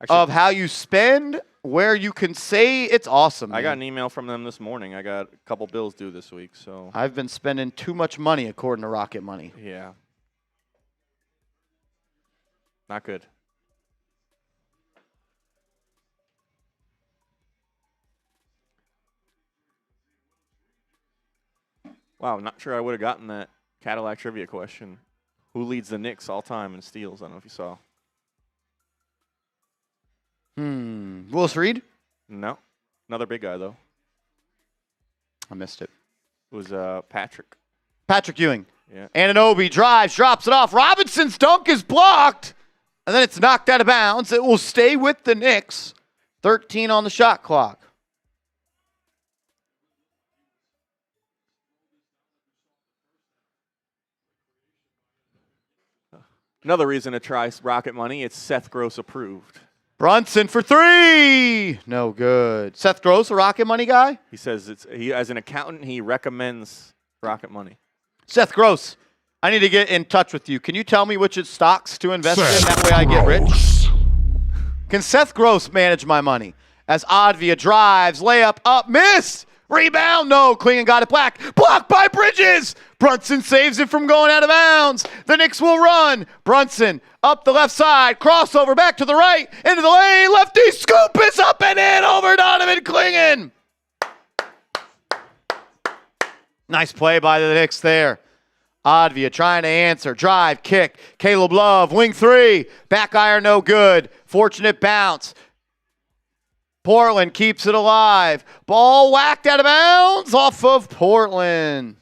S1: of how you spend, where you can say. It's awesome.
S2: I got an email from them this morning. I got a couple bills due this week. So
S1: I've been spending too much money, according to Rocket Money.
S2: Yeah. Not good. Wow, not sure I would have gotten that Cadillac trivia question. Who leads the Knicks all time in steals? I don't know if you saw.
S1: Willis Reed?
S2: No. Another big guy, though.
S1: I missed it.
S2: It was Patrick.
S1: Patrick Ewing.
S2: Yeah.
S1: Anunoby drives, drops it off. Robinson's dunk is blocked. And then it's knocked out of bounds. It will stay with the Knicks. 13 on the shot clock.
S2: Another reason to try Rocket Money, it's Seth Gross approved.
S1: Brunson for 3. No good. Seth Gross, a Rocket Money guy?
S2: He says he as an accountant, he recommends Rocket Money.
S1: Seth Gross, I need to get in touch with you. Can you tell me which stocks to invest in? That way I get rich. Can Seth Gross manage my money? As Advia drives, layup up, miss. Rebound, no. Klingon got it black. Blocked by Bridges. Brunson saves it from going out of bounds. The Knicks will run. Brunson up the left side. Crossover back to the right. Into the lane. Lefty scoop is up and in over Donovan Klingon. Nice play by the Knicks there. Advia trying to answer. Drive, kick. Caleb Love, wing 3. Back iron, no good. Fortunate bounce. Portland keeps it alive. Ball whacked out of bounds off of Portland.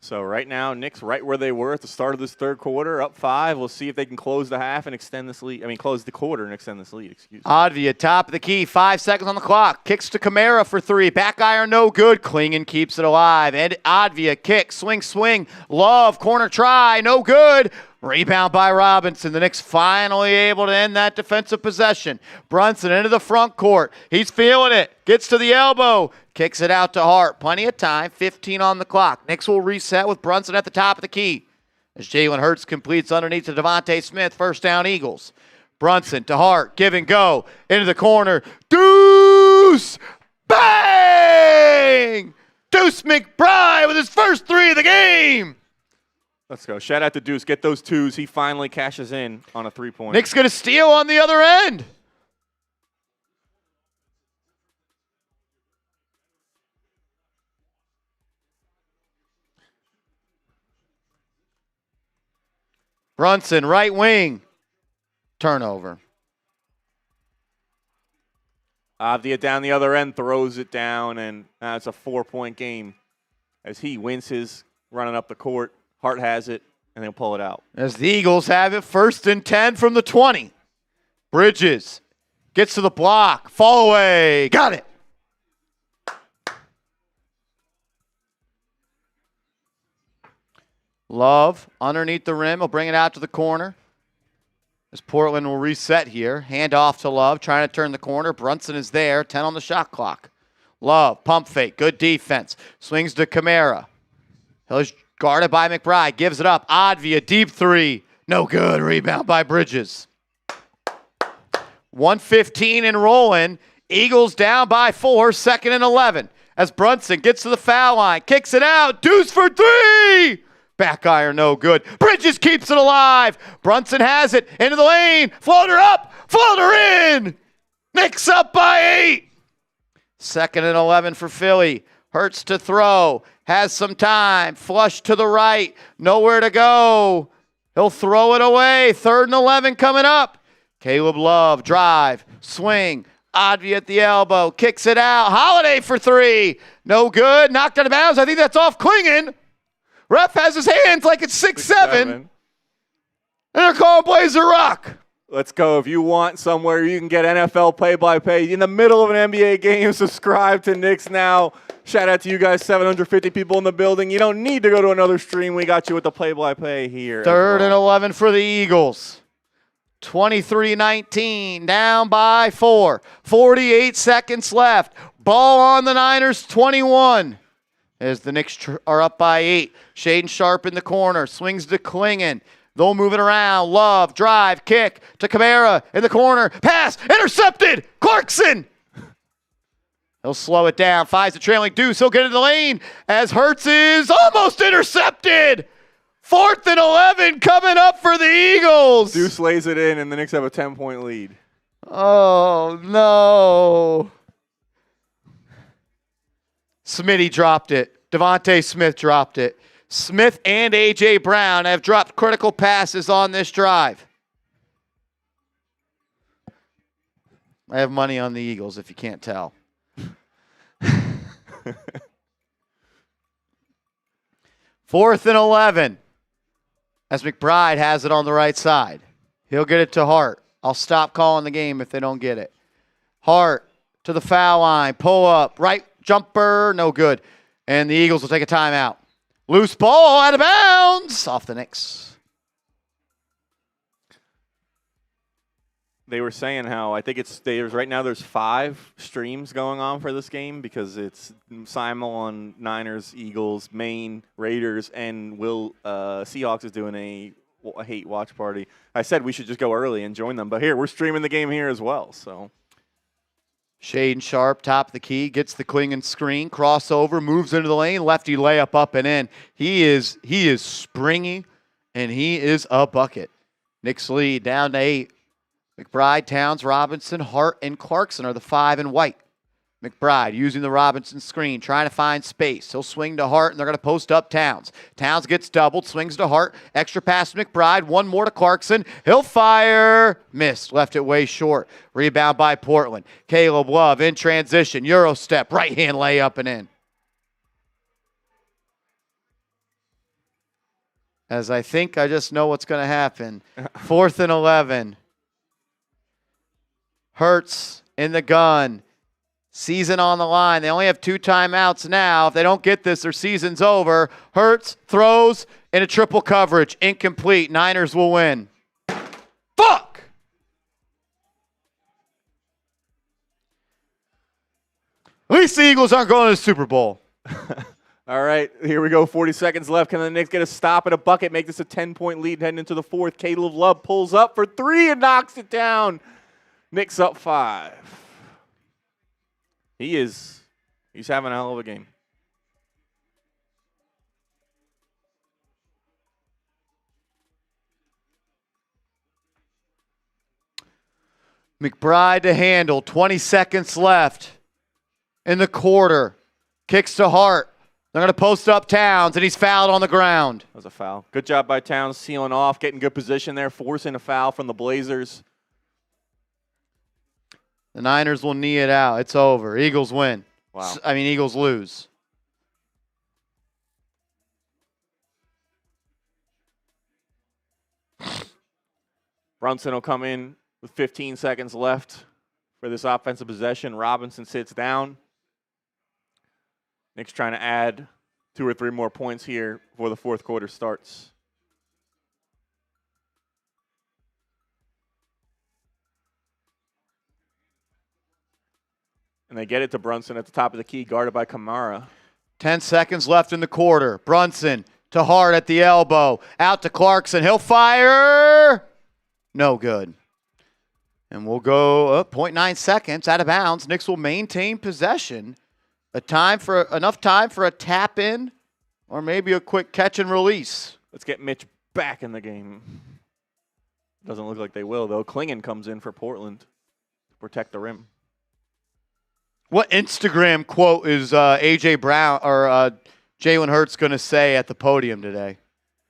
S2: So right now, Knicks right where they were at the start of this third quarter, up 5. We'll see if they can close the half and extend this lead. I mean, close the quarter and extend this lead, excuse me.
S1: Advia, top of the key, 5 seconds on the clock. Kicks to Kamara for 3. Back iron, no good. Klingon keeps it alive. And Advia, kick, swing. Love, corner try, no good. Rebound by Robinson. The Knicks finally able to end that defensive possession. Brunson into the front court. He's feeling it. Gets to the elbow. Kicks it out to Hart. Plenty of time. 15 on the clock. Knicks will reset with Brunson at the top of the key. As Jalen Hurts completes underneath to Devontae Smith. First down, Eagles. Brunson to Hart. Give and go. Into the corner. Deuce! Bang! Deuce McBride with his first 3 of the game.
S2: Let's go. Shout out to Deuce. Get those 2s. He finally cashes in on a 3-point.
S1: Knicks going to steal on the other end. Brunson, right wing. Turnover.
S2: Avdia down the other end, throws it down, and now it's a 4-point game as he wins his running up the court. Hart has it, and they'll pull it out.
S1: As the Eagles have it, 1st and 10 from the 20. Bridges gets to the block. Fall away. Got it. Love underneath the rim. He'll bring it out to the corner. As Portland will reset here. Hand off to Love, trying to turn the corner. Brunson is there. 10 on the shot clock. Love, pump fake. Good defense. Swings to Kamara. He's guarded by McBride. Gives it up. Advia, deep 3. No good. Rebound by Bridges. 1:15 and rolling. Eagles down by 4. 2nd and 11. as Brunson gets to the foul line, kicks it out, deuce for three. Back iron, no good. Bridges keeps it alive. Brunson has it into the lane. Floater up, floater in. Knicks up by 8. 2nd and 11 for Philly. Hurts to throw. Has some time. Flush to the right. Nowhere to go. He'll throw it away. 3rd and 11 coming up. Caleb Love, drive, swing. Odvy at the elbow. Kicks it out. Holiday for 3. No good. Knocked out of bounds. I think that's off Klingon. Ref has his hands like it's 6-7. And they're calling Blazer Rock.
S2: Let's go. If you want somewhere you can get NFL play-by-play in the middle of an NBA game, subscribe to Knicks Now. Shout out to you guys, 750 people in the building. You don't need to go to another stream. We got you with the play-by-play here.
S1: 3rd and 11 for the Eagles. 23-19, down by 4. 48 seconds left. Ball on the Niners, 21. As the Knicks are up by 8. Shaden Sharp in the corner, swings to Klingon. They'll move it around. Love, drive, kick to Kamara in the corner. Pass, intercepted. Clarkson. He'll slow it down. Finds the trailing Deuce. He'll get in the lane as Hurts is almost intercepted. 4th and 11 coming up for the Eagles.
S2: Deuce lays it in, and the Knicks have a 10-point lead.
S1: Oh, no. Smitty dropped it. Devontae Smith dropped it. Smith and A.J. Brown have dropped critical passes on this drive. I have money on the Eagles, if you can't tell. 4th and 11. As McBride has it on the right side. He'll get it to Hart. I'll stop calling the game if they don't get it. Hart to the foul line. Pull up. Right jumper. No good. And the Eagles will take a timeout. Loose ball out of bounds. Off the Knicks.
S2: They were saying how I think right now there's 5 streams going on for this game because it's simul on Niners, Eagles, Maine, Raiders, and Seahawks is doing a hate watch party. I said we should just go early and join them, but here we're streaming the game here as well. So
S1: Shaden Sharp, top of the key, gets the Klingon screen, crossover, moves into the lane, lefty layup up and in. He is springy, and he is a bucket. Knicks lead down to 8. McBride, Towns, Robinson, Hart, and Clarkson are the 5 in white. McBride using the Robinson screen, trying to find space. He'll swing to Hart, and they're going to post up Towns. Towns gets doubled, swings to Hart. Extra pass to McBride. One more to Clarkson. He'll fire. Missed. Left it way short. Rebound by Portland. Caleb Love in transition. Euro step. Right-hand layup and in. As I think I just know what's going to happen. 4th and 11. Hurts in the gun. Season on the line. They only have 2 timeouts now. If they don't get this, their season's over. Hurts throws in a triple coverage. Incomplete. Niners will win. Fuck! At least the Eagles aren't going to the Super Bowl.
S2: all right, here we go. 40 seconds left. Can the Knicks get a stop and a bucket, make this a 10-point lead heading into the 4th? Caleb Love pulls up for 3 and knocks it down. Knicks up 5. He's having a hell of a game.
S1: McBride to handle. 20 seconds left in the quarter. Kicks to Hart. They're going to post up Towns, and he's fouled on the ground.
S2: That was a foul. Good job by Towns sealing off, getting good position there, forcing a foul from the Blazers.
S1: The Niners will knee it out. It's over. Eagles win.
S2: Wow.
S1: Eagles lose.
S2: Brunson will come in with 15 seconds left for this offensive possession. Robinson sits down. Knicks trying to add 2 or 3 more points here before the 4th quarter starts. And they get it to Brunson at the top of the key, guarded by Kamara.
S1: 10 seconds left in the quarter. Brunson to Hart at the elbow. Out to Clarkson. He'll fire. No good. And we'll go 0.9 seconds out of bounds. Knicks will maintain possession Enough time for a tap in or maybe a quick catch and release.
S2: Let's get Mitch back in the game. Doesn't look like they will, though. Klingon comes in for Portland to protect the rim.
S1: What Instagram quote is A.J. Brown or Jalen Hurts going to say at the podium today?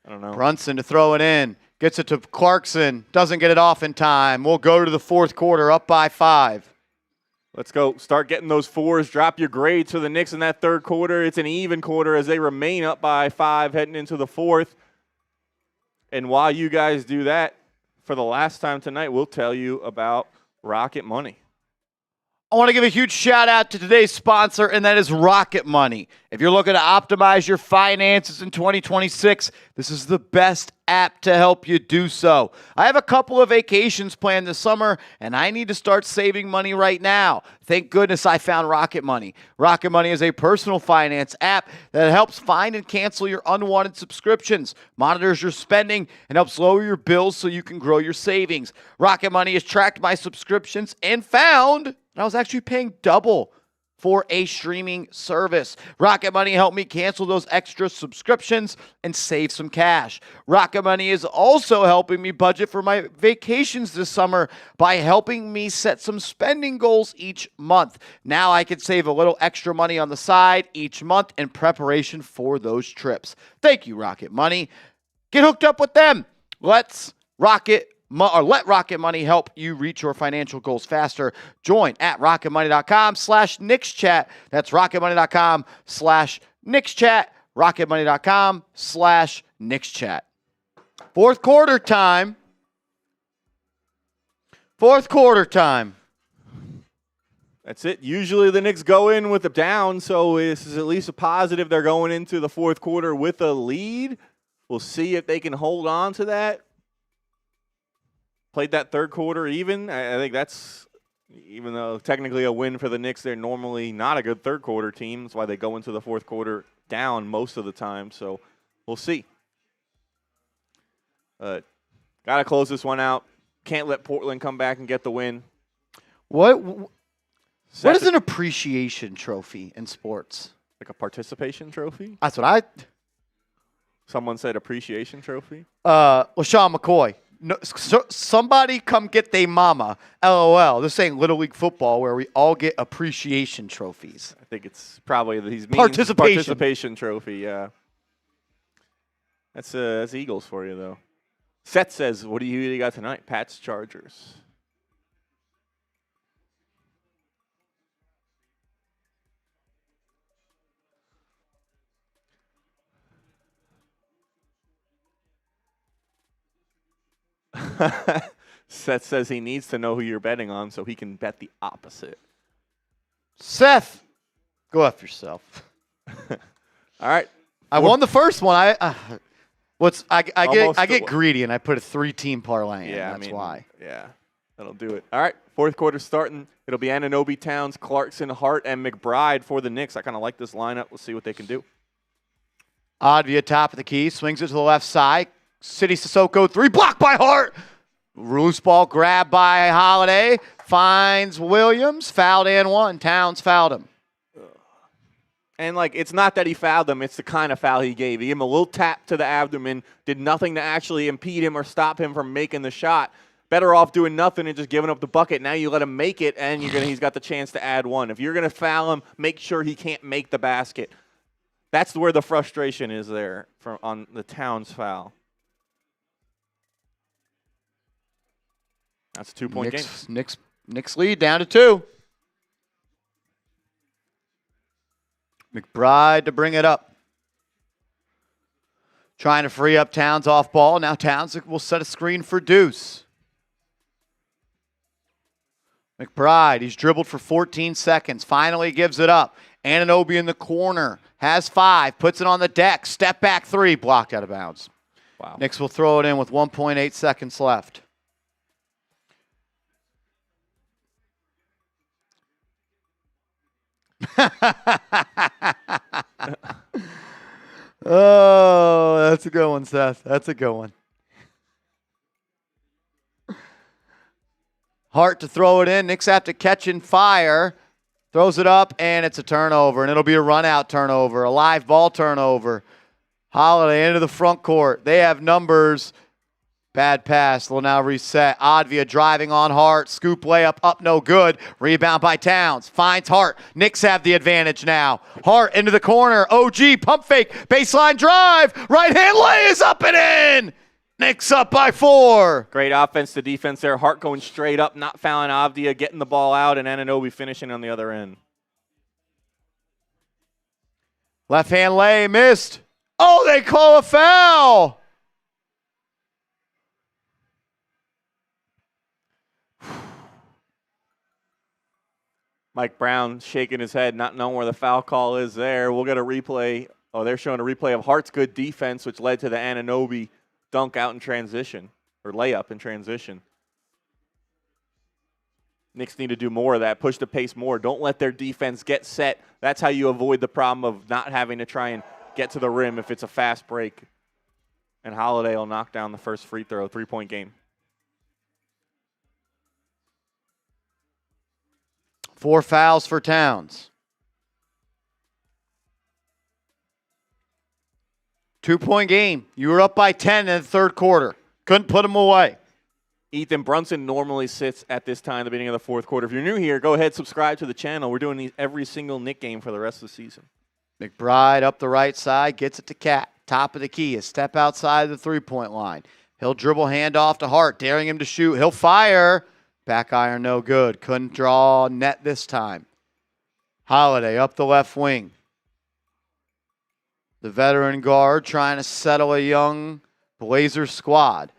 S2: I don't know.
S1: Brunson to throw it in. Gets it to Clarkson. Doesn't get it off in time. We'll go to the fourth quarter up by 5.
S2: Let's go. Start getting those fours. Drop your grades for the Knicks in that third quarter. It's an even quarter as they remain up by 5 heading into the fourth. And while you guys do that, for the last time tonight, we'll tell you about Rocket Money.
S1: I want to give a huge shout out to today's sponsor, and that is Rocket Money. If you're looking to optimize your finances in 2026, this is the best app to help you do so. I have a couple of vacations planned this summer, and I need to start saving money right now. Thank goodness I found Rocket Money. Rocket Money is a personal finance app that helps find and cancel your unwanted subscriptions, monitors your spending, and helps lower your bills so you can grow your savings. Rocket Money has tracked my subscriptions and found I was actually paying double for a streaming service. Rocket Money helped me cancel those extra subscriptions and save some cash. Rocket Money is also helping me budget for my vacations this summer by helping me set some spending goals each month. Now I can save a little extra money on the side each month in preparation for those trips. Thank you, Rocket Money. Get hooked up with them. Let Rocket Money help you reach your financial goals faster. Join at rocketmoney.com/KnicksChat. That's rocketmoney.com/KnicksChat. rocketmoney.com/KnicksChat. Fourth quarter time.
S2: That's it. Usually the Knicks go in with a down, so this is at least a positive. They're going into the fourth quarter with a lead. We'll see if they can hold on to that. Played that third quarter even. I think that's, even though technically a win for the Knicks, they're normally not a good third quarter team. That's why they go into the fourth quarter down most of the time. So we'll see. Got to close this one out. Can't let Portland come back and get the win.
S1: What is an appreciation trophy in sports?
S2: Like a participation trophy?
S1: That's what
S2: Someone said appreciation trophy?
S1: LaShawn McCoy. No, somebody come get they mama. LOL. They're saying Little League football where we all get appreciation trophies.
S2: I think it's probably these
S1: participation
S2: trophy. Yeah, that's Eagles for you though. Seth says, "What do you got tonight?" Pats Chargers. Seth says he needs to know who you're betting on so he can bet the opposite.
S1: Seth, go F yourself.
S2: All right.
S1: I won the first one. I get greedy and I put a 3-team parlay in. That's why.
S2: Yeah, that'll do it. All right. Fourth quarter starting. It'll be Anunoby, Towns, Clarkson, Hart, and McBride for the Knicks. I kind of like this lineup. We'll see what they can do.
S1: Odd via top of the key. Swings it to the left side. City Sissoko 3. Blocked by Hart. Loose ball grabbed by Holiday. Finds Williams. Fouled and 1. Towns fouled him.
S2: And, it's not that he fouled him. It's the kind of foul he gave. He gave him a little tap to the abdomen. Did nothing to actually impede him or stop him from making the shot. Better off doing nothing and just giving up the bucket. Now you let him make it, and he's got the chance to add 1. If you're going to foul him, make sure he can't make the basket. That's where the frustration is there on the Towns foul. That's a 2-point game.
S1: Knicks lead down to 2. McBride to bring it up. Trying to free up Towns off ball. Now Towns will set a screen for Deuce. McBride, he's dribbled for 14 seconds. Finally gives it up. Anunoby in the corner. Has 5. Puts it on the deck. Step back 3. Blocked out of bounds.
S2: Wow.
S1: Knicks will throw it in with 1.8 seconds left. Oh, that's a good one, Seth. That's a good one. Hart to throw it in. Knicks have to catch and fire. Throws it up, and it's a turnover, and it'll be a run-out turnover, a live ball turnover. Holiday into the front court. They have numbers. Bad pass. Will now reset. Advia driving on Hart. Scoop layup up, no good. Rebound by Towns. Finds Hart. Knicks have the advantage now. Hart into the corner. OG pump fake. Baseline drive. Right hand lay is up and in. Knicks up by 4.
S2: Great offense to defense there. Hart going straight up, not fouling Avdia, getting the ball out, and Anunoby finishing on the other end.
S1: Left hand lay missed. Oh, they call a foul.
S2: Mike Brown shaking his head, not knowing where the foul call is there. We'll get a replay. Oh, they're showing a replay of Hart's good defense, which led to the Anunoby dunk out in transition, or layup in transition. Knicks need to do more of that, push the pace more. Don't let their defense get set. That's how you avoid the problem of not having to try and get to the rim if it's a fast break. And Holiday will knock down the first free throw, 3-point game.
S1: 4 fouls for Towns. 2-point game. You were up by 10 in the third quarter. Couldn't put them away.
S2: Ethan Brunson normally sits at this time, the beginning of the fourth quarter. If you're new here, go ahead, subscribe to the channel. We're doing these every single Knick game for the rest of the season.
S1: McBride up the right side, gets it to Cat. Top of the key, a step outside the three-point line. He'll dribble handoff to Hart, daring him to shoot. He'll fire. Back iron, no good. Couldn't draw net this time. Holiday up the left wing. The veteran guard trying to settle a young Blazer squad.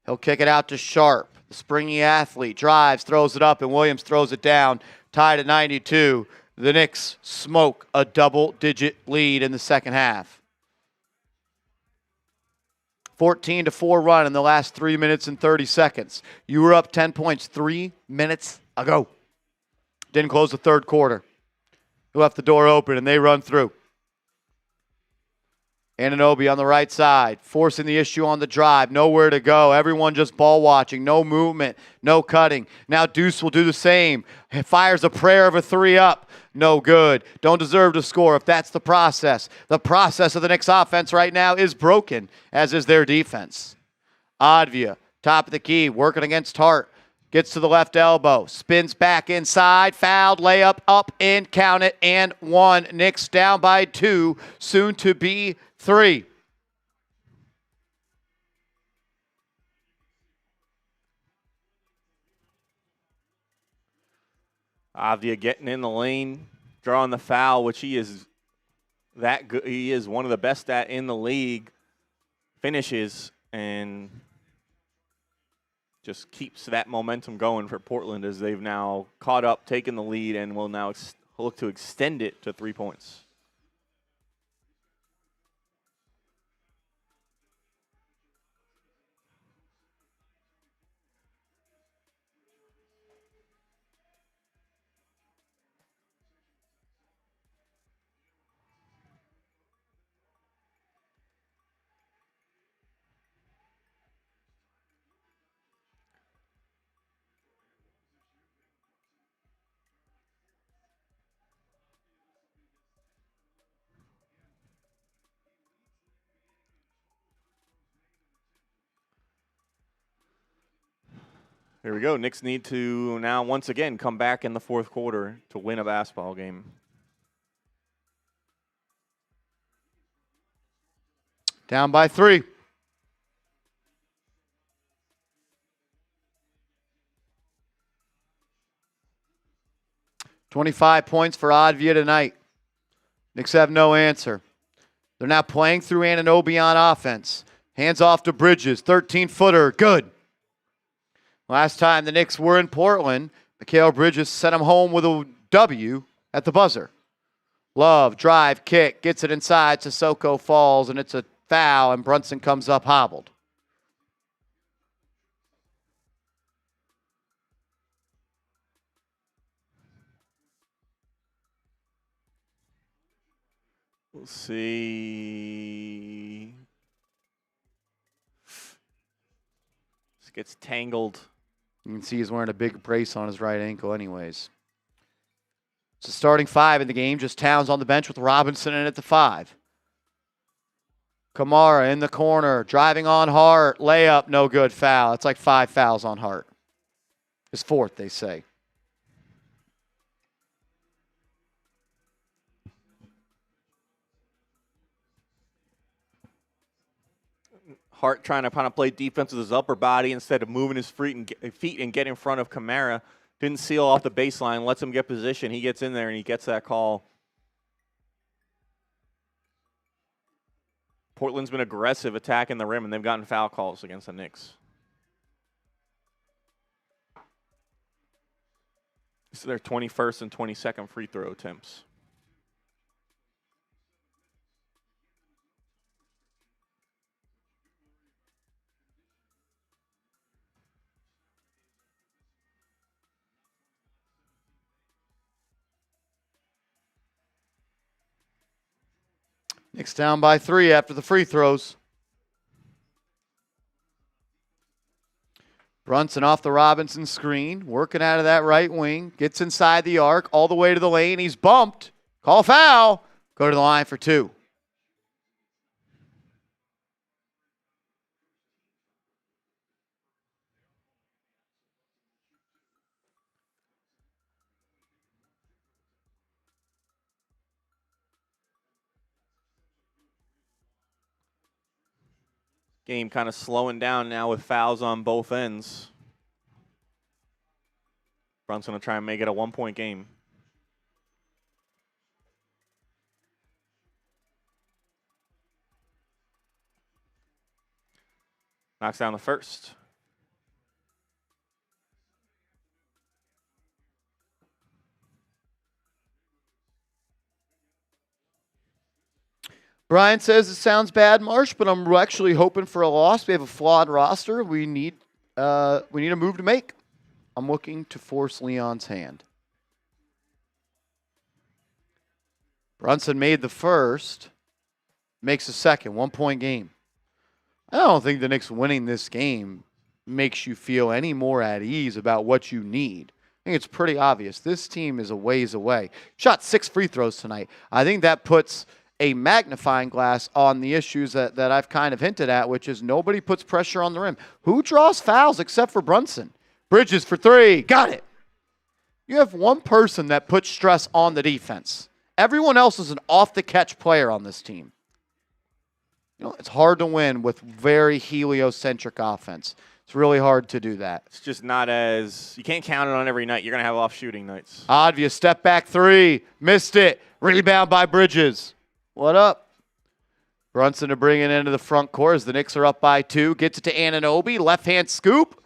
S1: He'll kick it out to Sharp. The springy athlete drives, throws it up, and Williams throws it down. Tied at 92. The Knicks smoke a double-digit lead in the second half. 14-4 run in the last 3 minutes and 30 seconds. You were up 10 points 3 minutes ago. Didn't close the third quarter. He left the door open, and they run through. Anunoby on the right side, forcing the issue on the drive. Nowhere to go. Everyone just ball watching. No movement. No cutting. Now Deuce will do the same. He fires a prayer of a 3-up. No good. Don't deserve to score if that's the process. The process of the Knicks offense right now is broken, as is their defense. Advia, top of the key, working against Hart. Gets to the left elbow. Spins back inside. Fouled. Layup up in. Count it. And 1. Knicks down by 2. Soon to be 3.
S2: Avdia getting in the lane, drawing the foul, which he is that good. He is one of the best at in the league. Finishes and just keeps that momentum going for Portland as they've now caught up, taken the lead, and will now look to extend it to 3 points. Here we go. Knicks need to now once again come back in the fourth quarter to win a basketball game.
S1: Down by 3. $25 points for Advia tonight. Knicks have no answer. They're now playing through Anunoby on offense. Hands off to Bridges. 13-footer. Good. Last time the Knicks were in Portland, Mikal Bridges sent him home with a W at the buzzer. Love, drive, kick, gets it inside. Sissoko falls, and it's a foul, and Brunson comes up hobbled.
S2: We'll see. This gets tangled.
S1: You can see he's wearing a big brace on his right ankle anyways. It's the starting 5 in the game. Just Towns on the bench with Robinson in at the 5. Kamara in the corner, driving on Hart. Layup, no good, foul. It's like 5 fouls on Hart. His 4th, they say.
S2: Hart trying to kind of play defense with his upper body instead of moving his feet and get in front of Kamara. Didn't seal off the baseline, lets him get position. He gets in there and he gets that call. Portland's been aggressive attacking the rim, and they've gotten foul calls against the Knicks. This is their 21st and 22nd free throw attempts.
S1: Knicks down by 3 after the free throws. Brunson off the Robinson screen, working out of that right wing, gets inside the arc, all the way to the lane. He's bumped. Call foul. Go to the line for 2.
S2: Game kind of slowing down now with fouls on both ends. Brunson will try and make it a 1-point game. Knocks down the first.
S1: Brian says it sounds bad, Marsh, but I'm actually hoping for a loss. We have a flawed roster. We need a move to make. I'm looking to force Leon's hand. Brunson made the first, makes the second, 1-point game. I don't think the Knicks winning this game makes you feel any more at ease about what you need. I think it's pretty obvious. This team is a ways away. Shot 6 free throws tonight. I think that puts a magnifying glass on the issues that I've kind of hinted at, which is nobody puts pressure on the rim. Who draws fouls except for Brunson? Bridges for 3. Got it. You have one person that puts stress on the defense. Everyone else is an off-the-catch player on this team. You know, it's hard to win with very heliocentric offense. It's really hard to do that.
S2: It's just not as – you can't count it on every night. You're going to have off-shooting nights.
S1: Obvious step back 3. Missed it. Rebound by Bridges. What up? Brunson to bring it into the front court as the Knicks are up by 2. Gets it to Anunoby. Left-hand scoop.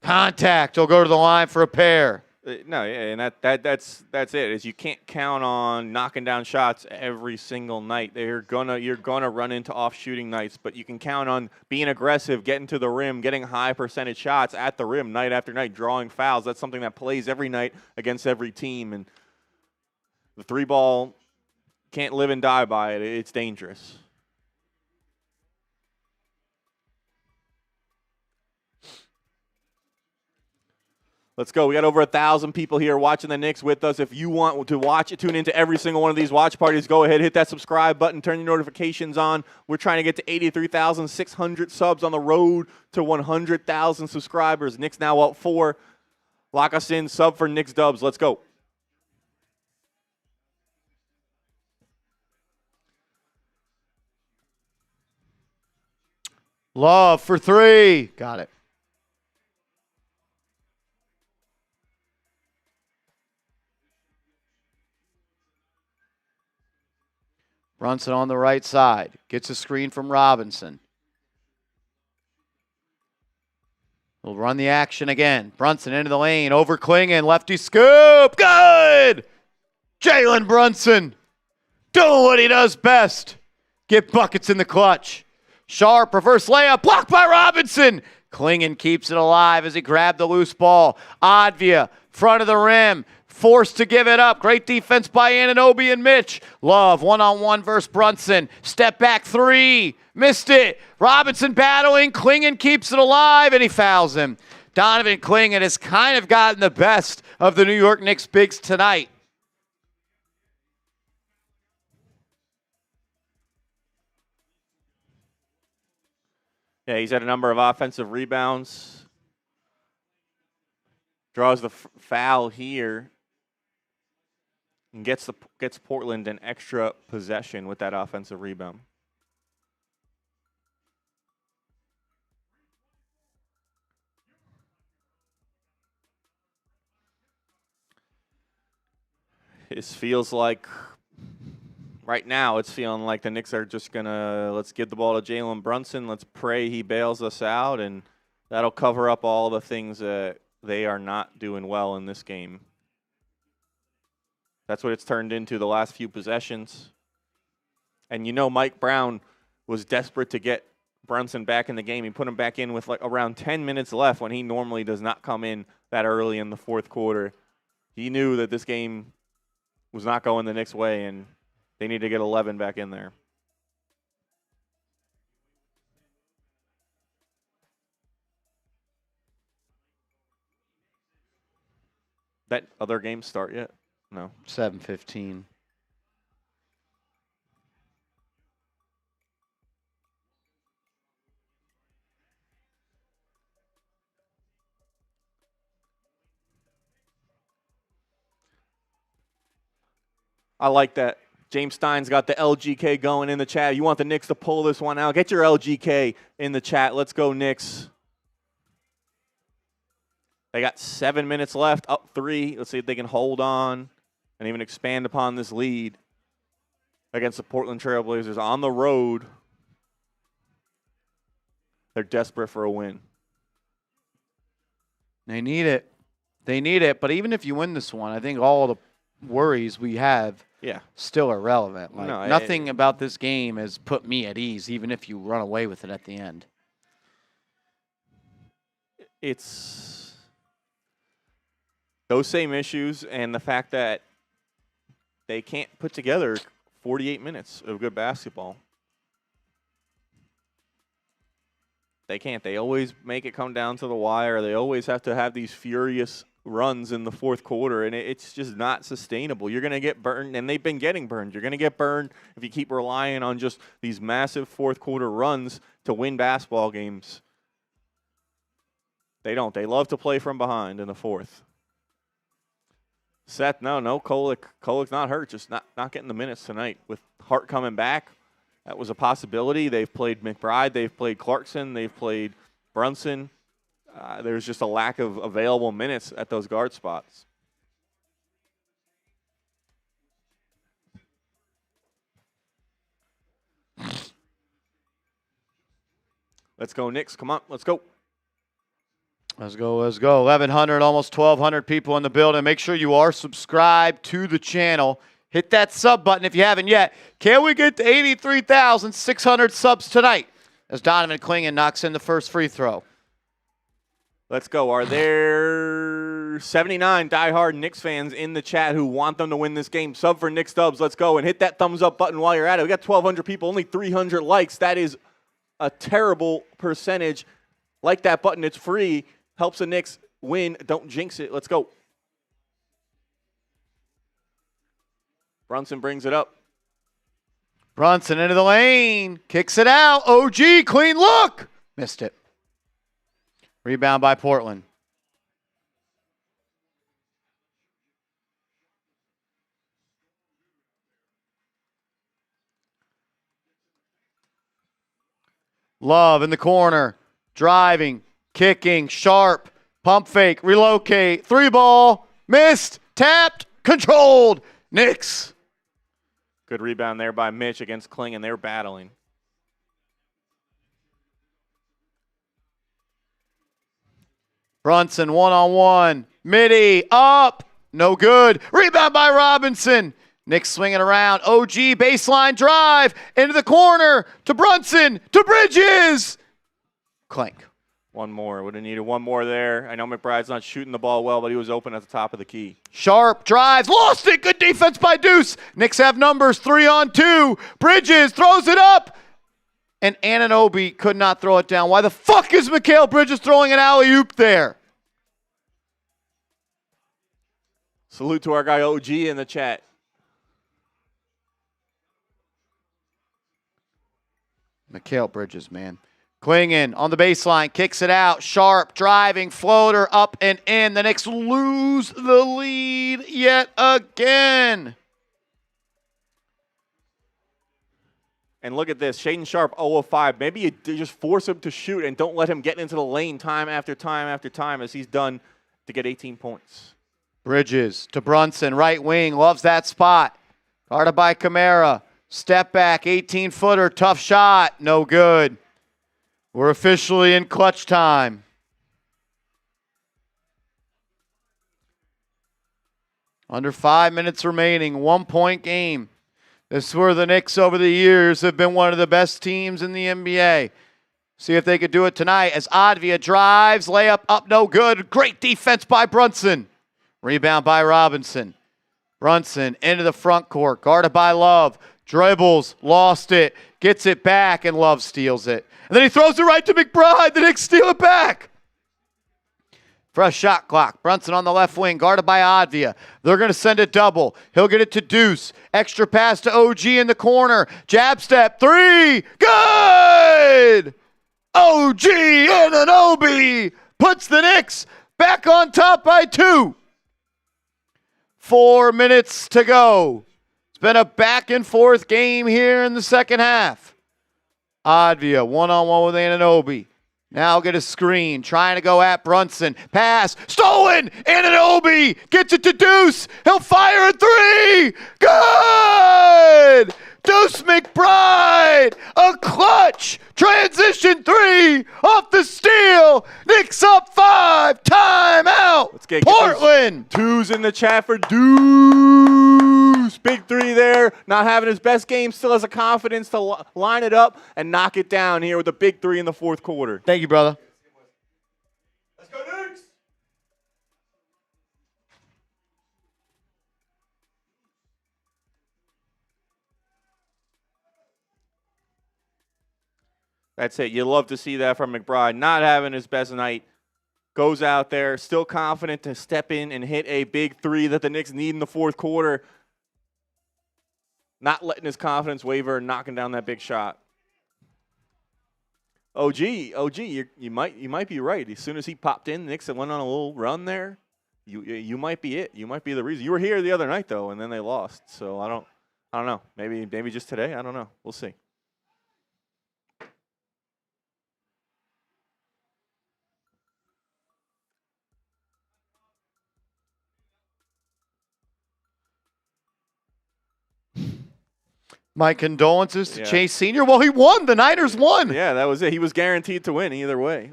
S1: Contact. He'll go to the line for a pair.
S2: No, and that's it. Is you can't count on knocking down shots every single night. You're gonna run into off-shooting nights, but you can count on being aggressive, getting to the rim, getting high percentage shots at the rim night after night, drawing fouls. That's something that plays every night against every team. And the 3-ball, can't live and die by it. It's dangerous. Let's go. We got over 1,000 people here watching the Knicks with us. If you want to watch it, tune into every single one of these watch parties, go ahead, hit that subscribe button, turn your notifications on. We're trying to get to 83,600 subs on the road to 100,000 subscribers. Knicks now up 4. Lock us in. Sub for Knicks dubs. Let's go.
S1: Love for 3. Got it. Brunson on the right side. Gets a screen from Robinson. He'll run the action again. Brunson into the lane. Over Klingon. Lefty scoop. Good! Jalen Brunson doing what he does best. Get buckets in the clutch. Sharp reverse layup. Blocked by Robinson. Klingon keeps it alive as he grabbed the loose ball. Advia, front of the rim. Forced to give it up. Great defense by Anunoby and Mitch. Love, one-on-one versus Brunson. Step back 3. Missed it. Robinson battling. Klingon keeps it alive, and he fouls him. Donovan Klingon has kind of gotten the best of the New York Knicks bigs tonight.
S2: Yeah, he's had a number of offensive rebounds. Draws the foul here. And gets Portland an extra possession with that offensive rebound. This feels like, right now, it's feeling like the Knicks are just going to, let's give the ball to Jalen Brunson. Let's pray he bails us out, and that'll cover up all the things that they are not doing well in this game. That's what it's turned into the last few possessions. And you know Mike Brown was desperate to get Brunson back in the game. He put him back in with like around 10 minutes left when he normally does not come in that early in the fourth quarter. He knew that this game was not going the Knicks' way, and they need to get 11 back in there. That other game start yet? No.
S1: 7:15.
S2: I like that. James Stein's got the LGK going in the chat. You want the Knicks to pull this one out? Get your LGK in the chat. Let's go, Knicks. They got 7 minutes left, up 3. Let's see if they can hold on and even expand upon this lead against the Portland Trailblazers on the road. They're desperate for a win.
S1: They need it. They need it. But even if you win this one, I think all the worries we have still are relevant. Like, nothing about this game has put me at ease, even if you run away with it at the end.
S2: It's those same issues and the fact that they can't put together 48 minutes of good basketball. They can't. They always make it come down to the wire. They always have to have these furious runs in the fourth quarter, and it's just not sustainable. You're going to get burned, and they've been getting burned. You're going to get burned if you keep relying on just these massive fourth quarter runs to win basketball games. They don't. They love to play from behind in the fourth. Seth, no, Kolic's not hurt, just not getting the minutes tonight. With Hart coming back, that was a possibility. They've played McBride, they've played Clarkson, they've played Brunson. There's just a lack of available minutes at those guard spots. Let's go, Knicks. Come on, let's go.
S1: Let's go, let's go. 1,100, almost 1,200 people in the building. Make sure you are subscribed to the channel. Hit that sub button if you haven't yet. Can we get to 83,600 subs tonight as Donovan Clingan knocks in the first free throw?
S2: Let's go. Are there 79 diehard Knicks fans in the chat who want them to win this game? Sub for Knicks Dubs. Let's go. And hit that thumbs up button while you're at it. We got 1,200 people, only 300 likes. That is a terrible percentage. Like that button. It's free. Helps the Knicks win. Don't jinx it. Let's go. Brunson brings it up.
S1: Brunson into the lane. Kicks it out. OG, clean look. Missed it. Rebound by Portland. Love in the corner. Driving. Kicking. Sharp. Pump fake. Relocate. 3 ball. Missed. Tapped. Controlled. Knicks.
S2: Good rebound there by Mitch against Kling, and they're battling.
S1: Brunson one-on-one. Midi up. No good. Rebound by Robinson. Knicks swinging around. OG baseline drive into the corner to Brunson to Bridges. Clank.
S2: One more. Would have needed one more there. I know McBride's not shooting the ball well, but he was open at the top of the key.
S1: Sharp drives. Lost it. Good defense by Deuce. Knicks have numbers 3-on-2. Bridges throws it up. And Anunoby could not throw it down. Why the fuck is Mikal Bridges throwing an alley-oop there?
S2: Salute to our guy OG in the chat.
S1: Mikal Bridges, man. Klingen on the baseline, kicks it out. Sharp, driving, floater, up and in. The Knicks lose the lead yet again.
S2: And look at this, Shaedon Sharpe 0 of 5. Maybe you just force him to shoot and don't let him get into the lane time after time after time as he's done to get 18 points.
S1: Bridges to Brunson, right wing, loves that spot. Guarded by Kamara. Step back, 18-footer, tough shot, no good. We're officially in clutch time. Under 5 minutes remaining, 1-point game. This is where the Knicks over the years have been one of the best teams in the NBA. See if they could do it tonight as Advia drives, layup up, no good. Great defense by Brunson. Rebound by Robinson. Brunson into the front court, guarded by Love. Dribbles, lost it, gets it back, and Love steals it. And then he throws it right to McBride. The Knicks steal it back. Fresh shot clock. Brunson on the left wing, guarded by Advia. They're going to send it double. He'll get it to Deuce. Extra pass to OG in the corner. Jab step, three. Good! OG Anunoby puts the Knicks back on top by 2. 4 minutes to go. It's been a back and forth game here in the second half. Advia one-on-one with Anunoby. Now get a screen, trying to go at Brunson. Pass, stolen! Anunoby gets it to Deuce. He'll fire a 3. Good! Deuce McBride, a clutch transition 3 off the steal. Knicks up 5. Timeout.
S2: Let's get
S1: Portland.
S2: Twos in the chat for Deuce. Big 3 there. Not having his best game. Still has the confidence to line it up and knock it down here with a big 3 in the fourth quarter.
S1: Thank you, brother.
S2: Let's go, Knicks. That's it. You love to see that from McBride. Not having his best night. Goes out there, still confident to step in and hit a big 3 that the Knicks need in the fourth quarter. Not letting his confidence waver and knocking down that big shot. OG, you might be right. As soon as he popped in, the Knicks went on a little run there. You might be it. You might be the reason. You were here the other night though, and then they lost. So I don't know. Maybe just today. I don't know. We'll see.
S1: My condolences to Chase Sr. Well, he won. The Niners won.
S2: Yeah, that was it. He was guaranteed to win either way.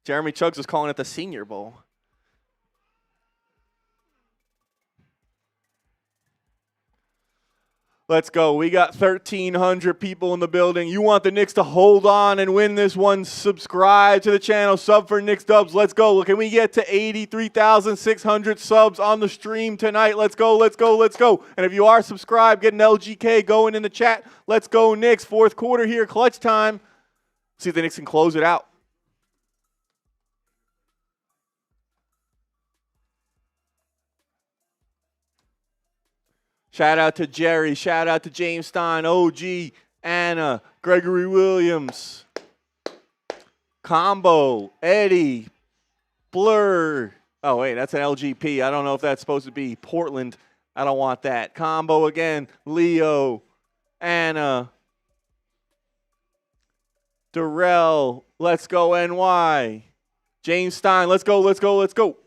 S2: Jeremy Chuggs was calling it the Senior Bowl. Let's go. We got 1,300 people in the building. You want the Knicks to hold on and win this one. Subscribe to the channel. Sub for Knicks Dubs. Let's go. Can we get to 83,600 subs on the stream tonight? Let's go. Let's go. Let's go. And if you are subscribed, get an LGK going in the chat. Let's go, Knicks. Fourth quarter here. Clutch time. See if the Knicks can close it out. Shout out to Jerry. Shout out to James Stein, OG, Anna, Gregory Williams, Combo, Eddie, Blur. Oh, wait, that's an LGP. I don't know if that's supposed to be Portland. I don't want that. Combo again, Leo, Anna, Darrell, let's go NY. James Stein, let's go, let's go, let's go.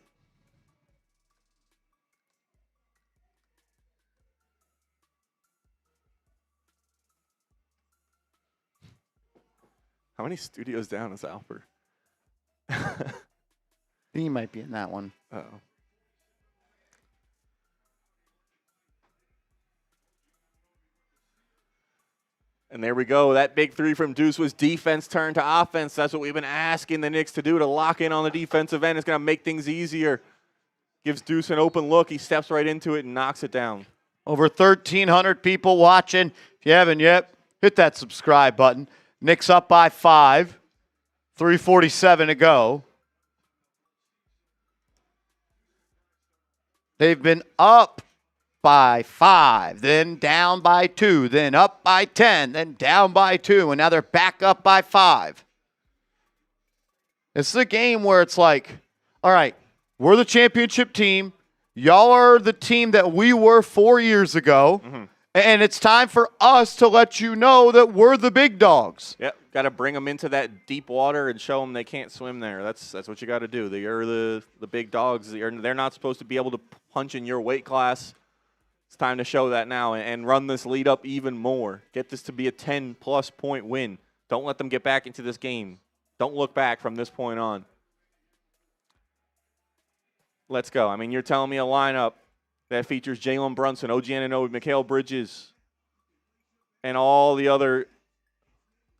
S2: How many studios down is Alfred?
S1: He might be in that one.
S2: Uh-oh. And there we go. That big 3 from Deuce was defense turn to offense. That's what we've been asking the Knicks to do, to lock in on the defensive end. It's going to make things easier. Gives Deuce an open look. He steps right into it and knocks it down.
S1: Over 1,300 people watching. If you haven't yet, hit that subscribe button. Knicks up by 5. 3:47 to go. They've been up by 5, then down by 2, then up by 10, then down by 2, and now they're back up by 5. This is a game where it's like, all right, we're the championship team. Y'all are the team that we were 4 years ago. Mm-hmm. And it's time for us to let you know that we're the big dogs.
S2: Yep, got to bring them into that deep water and show them they can't swim there. That's what you got to do. They're the big dogs. They're not supposed to be able to punch in your weight class. It's time to show that now and run this lead up even more. Get this to be a 10-plus point win. Don't let them get back into this game. Don't look back from this point on. Let's go. I mean, you're telling me a lineup that features Jalen Brunson, OG Anunoby, Mikal Bridges, and all the other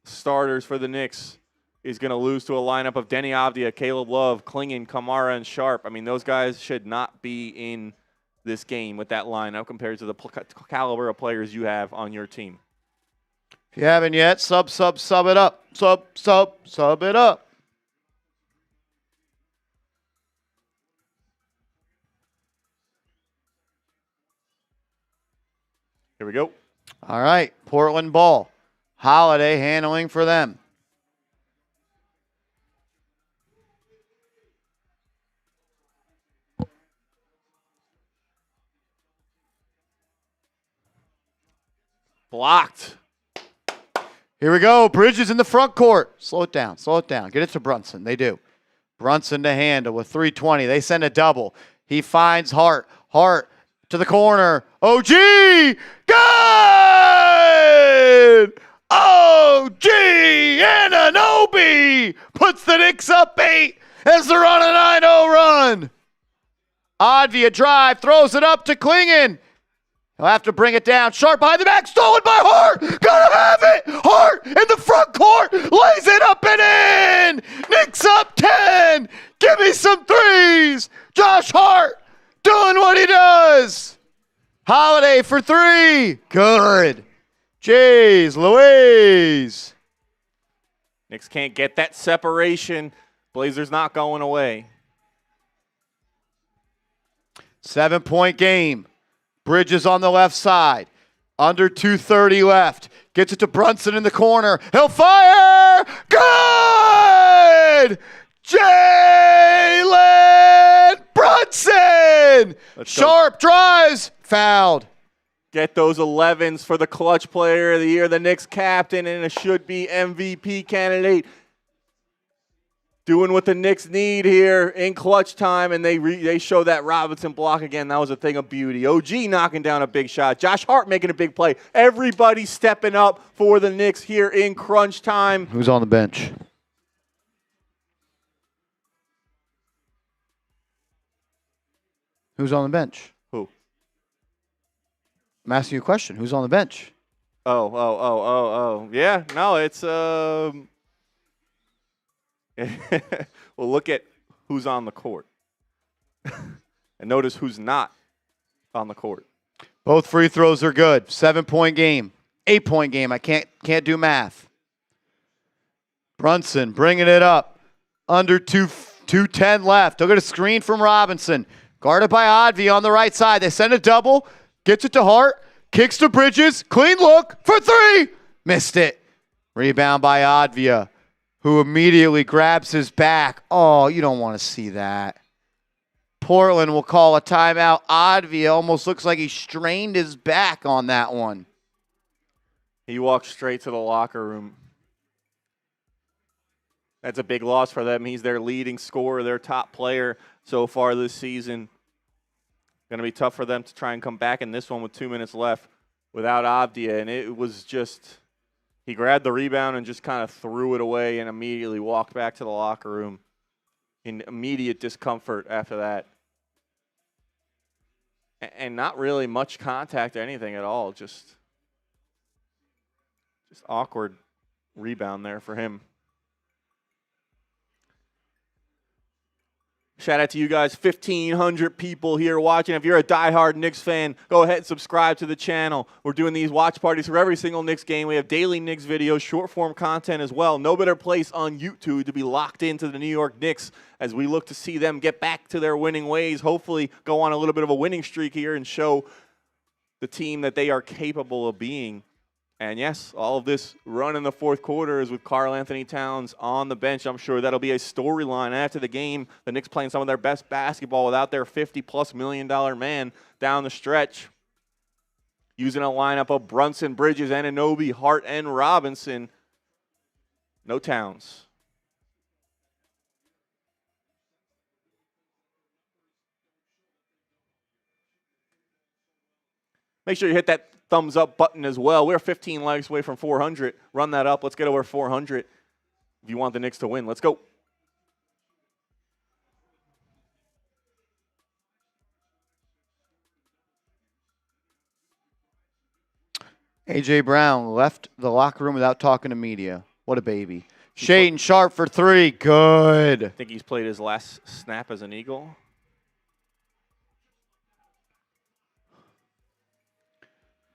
S2: starters for the Knicks is going to lose to a lineup of Denny Avdia, Caleb Love, Klingon, Kamara, and Sharp. I mean, those guys should not be in this game with that lineup compared to the caliber of players you have on your team.
S1: If you haven't yet, sub it up. Sub it up.
S2: Here we go.
S1: All right, Portland ball. Holiday handling for them.
S2: Blocked.
S1: Here we go. Bridges in the front court. Slow it down. Slow it down. Get it to Brunson. They do. Brunson to handle with 3:20. They send a double. He finds Hart. Hart to the corner. OG! Good! OG Anunoby puts the Knicks up 8 as they're on a 9-0 run. Advia drive, throws it up to Klingon. He'll have to bring it down. Sharp behind the back, stolen by Hart. Gonna have it. Hart in the front court, lays it up and in. Knicks up 10. Give me some threes. Josh Hart doing what he does. Holiday for 3. Good. Jeez Louise.
S2: Knicks can't get that separation. Blazers not going away.
S1: 7-point game. Bridges on the left side. Under 2:30 left. Gets it to Brunson in the corner. He'll fire. Good! Jalen Brunson! Sharp drives. Fouled.
S2: Get those 11s for the clutch player of the year, the Knicks captain, and a should-be MVP candidate. Doing what the Knicks need here in clutch time, and they show that Robinson block again. That was a thing of beauty. OG knocking down a big shot. Josh Hart making a big play. Everybody stepping up for the Knicks here in crunch time.
S1: Who's on the bench? Who's on the bench?
S2: Who?
S1: I'm asking you a question. Who's on the bench?
S2: Oh. Yeah, no, it's well, look at who's on the court. And notice who's not on the court.
S1: Both free throws are good. 7-point game. 8-point game. I can't do math. Brunson bringing it up. Under 2:10 left. They'll get a screen from Robinson. Guarded by Advi on the right side. They send a double. Gets it to Hart. Kicks to Bridges. Clean look for 3. Missed it. Rebound by Advia, who immediately grabs his back. Oh, you don't want to see that. Portland will call a timeout. Advia almost looks like he strained his back on that one.
S2: He walked straight to the locker room. That's a big loss for them. He's their leading scorer, their top player so far this season. Going to be tough for them to try and come back in this one with 2 minutes left without Avdia. And it was just, he grabbed the rebound and just kind of threw it away and immediately walked back to the locker room in immediate discomfort after that. And not really much contact or anything at all. Just awkward rebound there for him. Shout out to you guys, 1,500 people here watching. If you're a diehard Knicks fan, go ahead and subscribe to the channel. We're doing these watch parties for every single Knicks game. We have daily Knicks videos, short-form content as well. No better place on YouTube to be locked into the New York Knicks as we look to see them get back to their winning ways, hopefully go on a little bit of a winning streak here and show the team that they are capable of being. And yes, all of this run in the fourth quarter is with Karl Anthony Towns on the bench. I'm sure that'll be a storyline after the game. The Knicks playing some of their best basketball without their $50+ million man down the stretch. Using a lineup of Brunson, Bridges, Anunoby, Hart, and Robinson. No Towns. Make sure you hit that thumbs up button as well. We're 15 likes away from 400. Run that up. Let's get over 400 if you want the Knicks to win. Let's go.
S1: A.J. Brown left the locker room without talking to media. What a baby. Shaden Sharp for three. Good.
S2: I think he's played his last snap as an Eagle.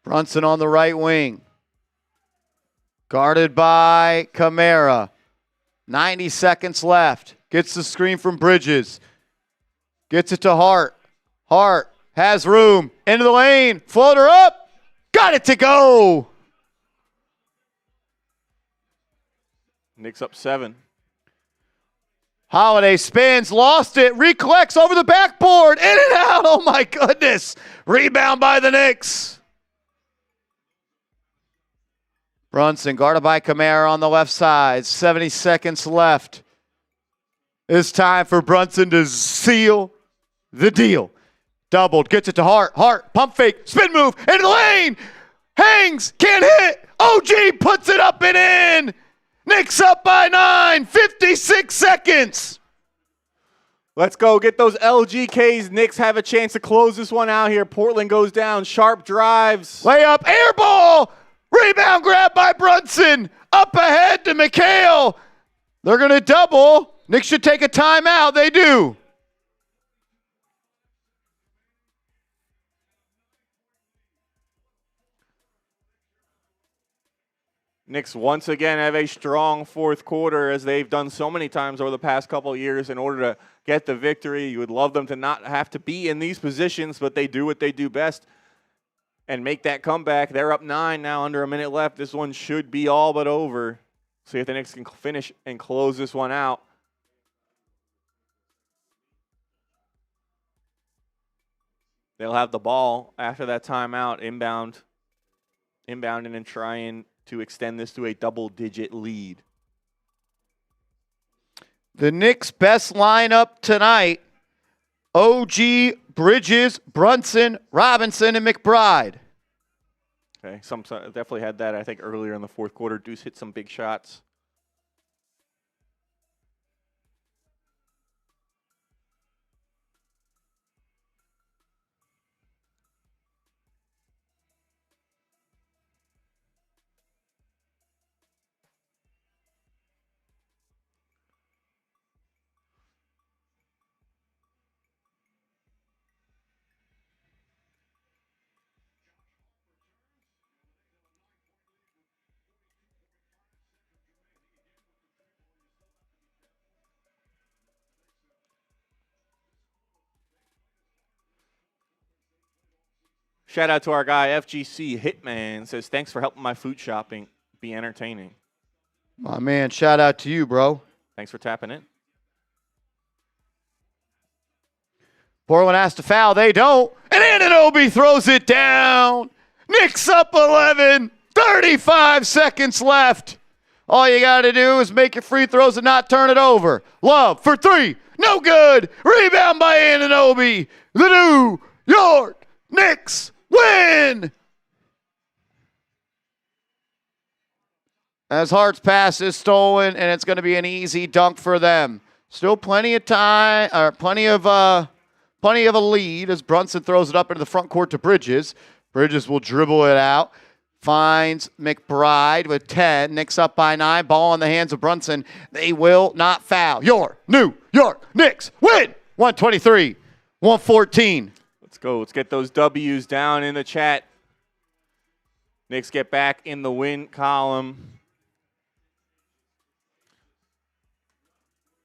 S1: Brunson on the right wing. Guarded by Kamara. 90 seconds left. Gets the screen from Bridges. Gets it to Hart. Hart has room. Into the lane. Floater up. Got it to go.
S2: Knicks up 7.
S1: Holiday spins, lost it, recollects over the backboard, in and out. Oh my goodness. Rebound by the Knicks. Brunson guarded by Kamara on the left side. 70 seconds left. It's time for Brunson to seal the deal. Doubled, gets it to Hart. Hart, pump fake, spin move, into the lane. Hangs, can't hit. OG puts it up and in. Knicks up by 9, 56 seconds.
S2: Let's go get those LGKs. Knicks have a chance to close this one out here. Portland goes down. Sharp drives.
S1: Layup, air ball. Rebound grab by Brunson. Up ahead to Mikal. They're going to double. Knicks should take a timeout. They do.
S2: Knicks once again have a strong fourth quarter, as they've done so many times over the past couple of years in order to get the victory. You would love them to not have to be in these positions, but they do what they do best and make that comeback. They're up 9 now, under a minute left. This one should be all but over. See if the Knicks can finish and close this one out. They'll have the ball after that timeout, inbounding and trying to extend this to a double-digit lead.
S1: The Knicks' best lineup tonight: OG, Bridges, Brunson, Robinson, and McBride.
S2: Okay, some definitely had that, I think, earlier in the fourth quarter. Deuce hit some big shots. Shout out to our guy, FGC Hitman, says, thanks for helping my food shopping be entertaining.
S1: My man, shout out to you, bro.
S2: Thanks for tapping in.
S1: Portland has to foul. They don't. And Anunoby throws it down. Knicks up 11. 35 seconds left. All you got to do is make your free throws and not turn it over. Love for three. No good. Rebound by Anunoby. The New York Knicks win. As Hart's pass is stolen, and it's going to be an easy dunk for them. Still plenty of time, or plenty of a lead as Brunson throws it up into the front court to Bridges. Bridges will dribble it out. Finds McBride with 10. Knicks up by 9. Ball in the hands of Brunson. They will not foul. Your New York Knicks win. 123-114.
S2: Let's go. Let's get those W's down in the chat. Knicks get back in the win column.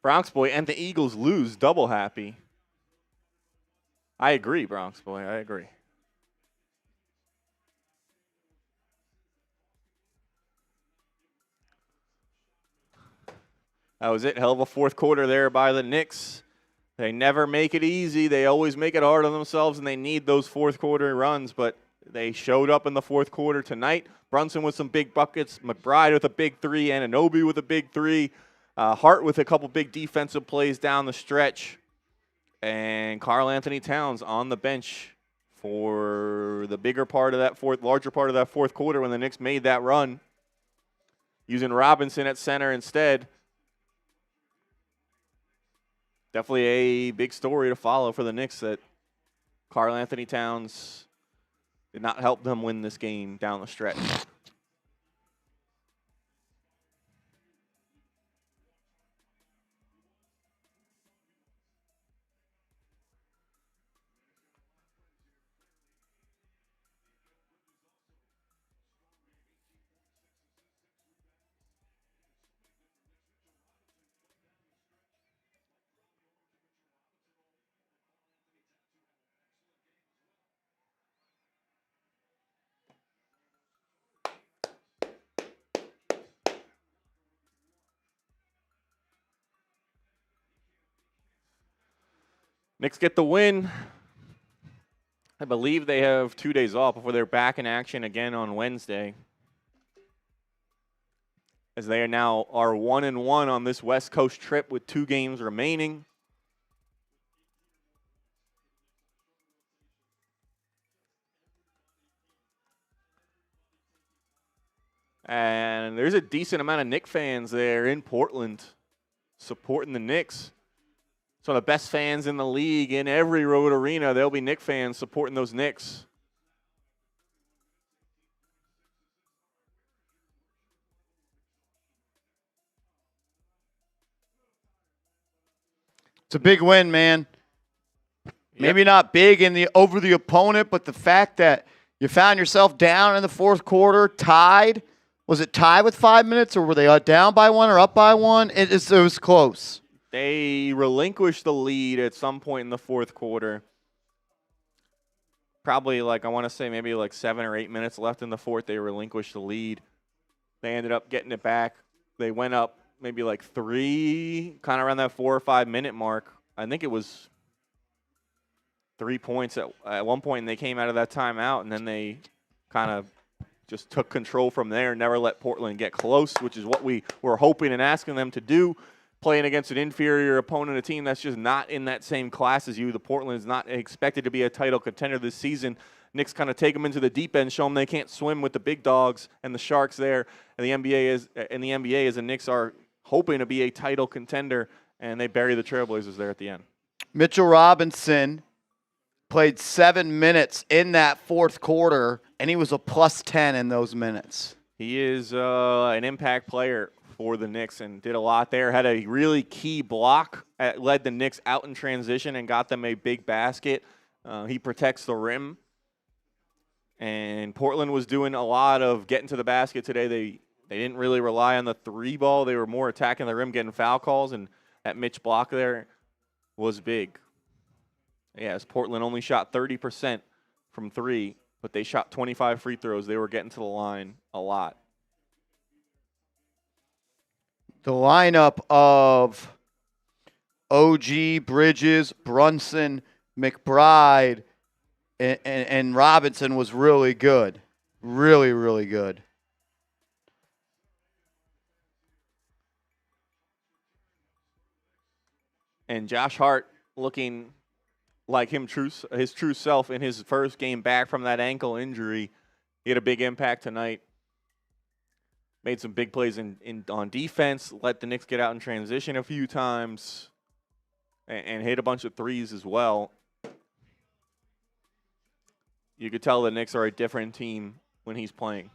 S2: Bronx Boy and the Eagles lose. Double happy. I agree, Bronx Boy. I agree. That was it. Hell of a fourth quarter there by the Knicks. They never make it easy. They always make it hard on themselves, and they need those fourth quarter runs, but they showed up in the fourth quarter tonight. Brunson with some big buckets, McBride with a big three, Anunoby with a big three, Hart with a couple big defensive plays down the stretch, and Karl Anthony Towns on the bench for the larger part of that fourth quarter when the Knicks made that run, using Robinson at center instead. Definitely a big story to follow for the Knicks that Karl Anthony Towns did not help them win this game down the stretch. Knicks get the win. I believe they have 2 days off before they're back in action again on Wednesday, as they are 1-1 on this West Coast trip with 2 games remaining. And there's a decent amount of Knicks fans there in Portland supporting the Knicks. Some of the best fans in the league in every road arena. There'll be Knicks fans supporting those Knicks.
S1: It's a big win, man. Maybe not big over the opponent, but the fact that you found yourself down in the fourth quarter, tied. Was it tied with 5 minutes, or were they down by 1 or up by 1? It was close.
S2: They relinquished the lead at some point in the fourth quarter. Probably I want to say maybe 7 or 8 minutes left in the fourth, they relinquished the lead. They ended up getting it back. They went up maybe 3, kind of around that 4 or 5 minute mark. I think it was 3 points at one point, and they came out of that timeout, and then they kind of just took control from there, never let Portland get close, which is what we were hoping and asking them to do. Playing against an inferior opponent, a team that's just not in that same class as you. The Portland is not expected to be a title contender this season. Knicks kind of take them into the deep end, show them they can't swim with the big dogs and the Sharks there. And the NBA is the Knicks are hoping to be a title contender, and they bury the Trailblazers there at the end.
S1: Mitchell Robinson played 7 minutes in that fourth quarter, and he was a +10 in those minutes.
S2: He is an impact player for the Knicks and did a lot there. Had a really key block that led the Knicks out in transition and got them a big basket. He protects the rim. And Portland was doing a lot of getting to the basket today. They didn't really rely on the 3 ball. They were more attacking the rim, getting foul calls, and that Mitch block there was big. Yes, Portland only shot 30% from 3, but they shot 25 free throws. They were getting to the line a lot.
S1: The lineup of OG, Bridges, Brunson, McBride, and Robinson was really good. Really, really good.
S2: And Josh Hart looking like his true self in his first game back from that ankle injury. He had a big impact tonight. Made some big plays on defense, let the Knicks get out in transition a few times, and hit a bunch of threes as well. You could tell the Knicks are a different team when he's playing.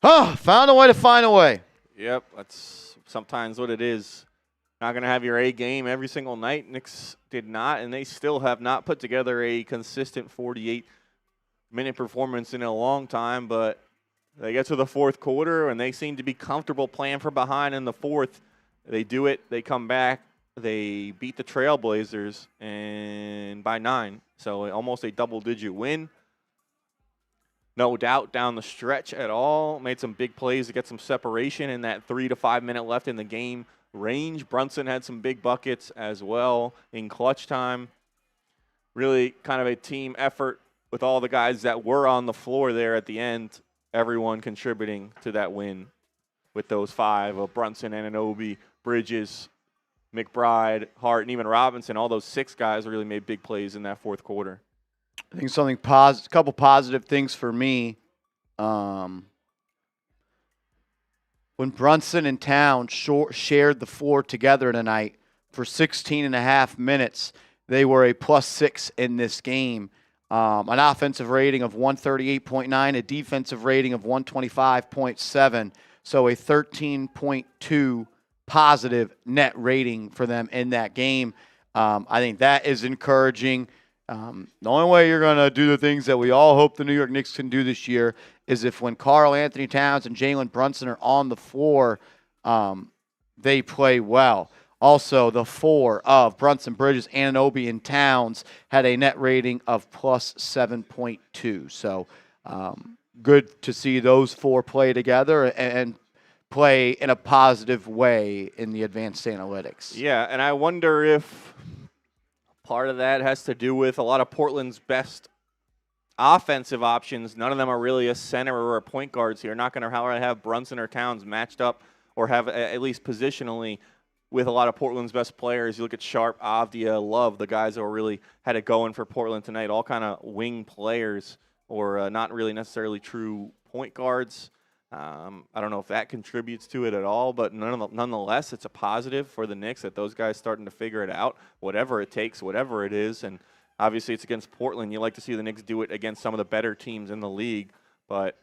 S1: Found a way to find a way.
S2: Yep, that's sometimes what it is. Not going to have your A game every single night. Knicks did not, and they still have not put together a consistent 48-minute performance in a long time, but they get to the fourth quarter, and they seem to be comfortable playing from behind in the fourth. They do it. They come back. They beat the Trailblazers and by 9, so almost a double-digit win. No doubt down the stretch at all. Made some big plays to get some separation in that 3 to 5 minute left in the game range. Brunson had some big buckets as well in clutch time. Really kind of a team effort with all the guys that were on the floor there at the end. Everyone contributing to that win with those 5 of Brunson, Anunoby, Bridges, McBride, Hart, and even Robinson. All those 6 guys really made big plays in that fourth quarter.
S1: I think a couple positive things for me. When Brunson and Towns shared the floor together tonight for 16 and a half minutes, they were a +6 in this game. An offensive rating of 138.9, a defensive rating of 125.7, so a 13.2 positive net rating for them in that game. I think that is encouraging. The only way you're going to do the things that we all hope the New York Knicks can do this year is if when Karl Anthony Towns and Jalen Brunson are on the floor, they play well. Also, the 4 of Brunson, Bridges, Anunoby, and Towns had a net rating of +7.2. So good to see those 4 play together and play in a positive way in the advanced analytics.
S2: Yeah, and I wonder if part of that has to do with a lot of Portland's best offensive options. None of them are really a center or a point guards here. Not going to have Brunson or Towns matched up or have at least positionally with a lot of Portland's best players. You look at Sharp, Avdia, Love, the guys that really had it going for Portland tonight, all kind of wing players or not really necessarily true point guards. I don't know if that contributes to it at all, but nonetheless, it's a positive for the Knicks that those guys starting to figure it out, whatever it takes, whatever it is. And obviously it's against Portland. You like to see the Knicks do it against some of the better teams in the league, but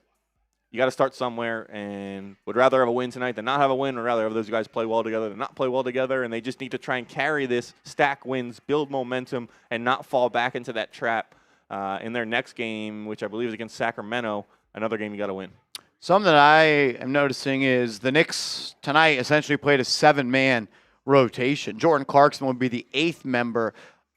S2: you got to start somewhere, and would rather have a win tonight than not have a win, or rather have those guys play well together than not play well together, and they just need to try and carry this, stack wins, build momentum, and not fall back into that trap in their next game, which I believe is against Sacramento, another game you got to win.
S1: Something that I am noticing is the Knicks tonight essentially played a 7-man rotation. Jordan Clarkson would be the 8th member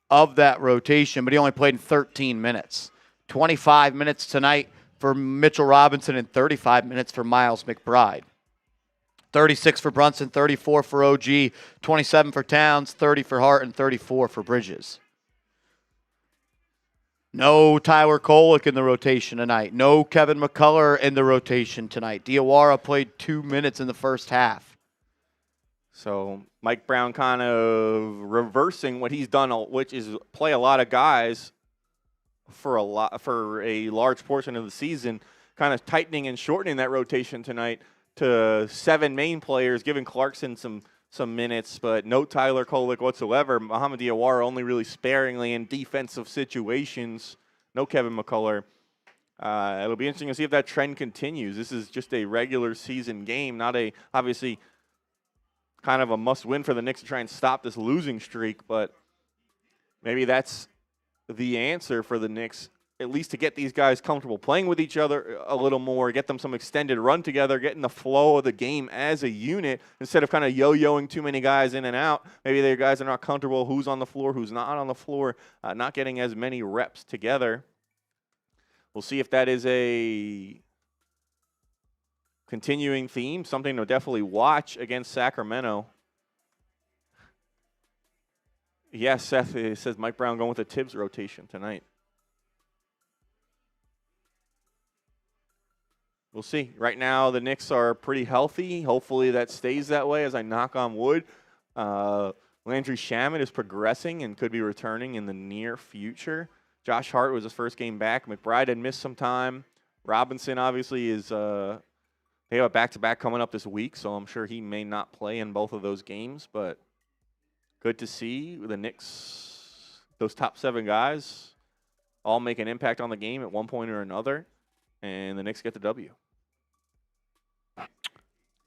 S1: of that rotation, but he only played in 13 minutes. 25 minutes tonight for Mitchell Robinson and 35 minutes for Miles McBride. 36 for Brunson, 34 for OG, 27 for Towns, 30 for Hart, and 34 for Bridges. No Tyler Kolek in the rotation tonight. No Kevin McCullough in the rotation tonight. Diawara played 2 minutes in the first half.
S2: So Mike Brown kind of reversing what he's done, which is play a lot of guys for a large portion of the season, kind of tightening and shortening that rotation tonight to 7 main players, giving Clarkson some minutes, but no Tyler Kolek whatsoever. Mohamed Diawara only really sparingly in defensive situations. No Kevin McCullough. It'll be interesting to see if that trend continues. This is just a regular season game, not a, obviously, kind of a must-win for the Knicks to try and stop this losing streak, but maybe that's the answer for the Knicks, at least to get these guys comfortable playing with each other a little more, get them some extended run together, get in the flow of the game as a unit instead of kind of yo-yoing too many guys in and out. Maybe their guys are not comfortable who's on the floor, who's not on the floor, not getting as many reps together. We'll see if that is a continuing theme, something to definitely watch against Sacramento. Yes, Seth, it says Mike Brown going with the Tibbs rotation tonight. We'll see. Right now, the Knicks are pretty healthy. Hopefully that stays that way as I knock on wood. Landry Shamet is progressing and could be returning in the near future. Josh Hart was his first game back. McBride had missed some time. Robinson obviously is they have a back-to-back coming up this week, so I'm sure he may not play in both of those games. But good to see the Knicks, those top 7 guys, all make an impact on the game at one point or another, and the Knicks get the W.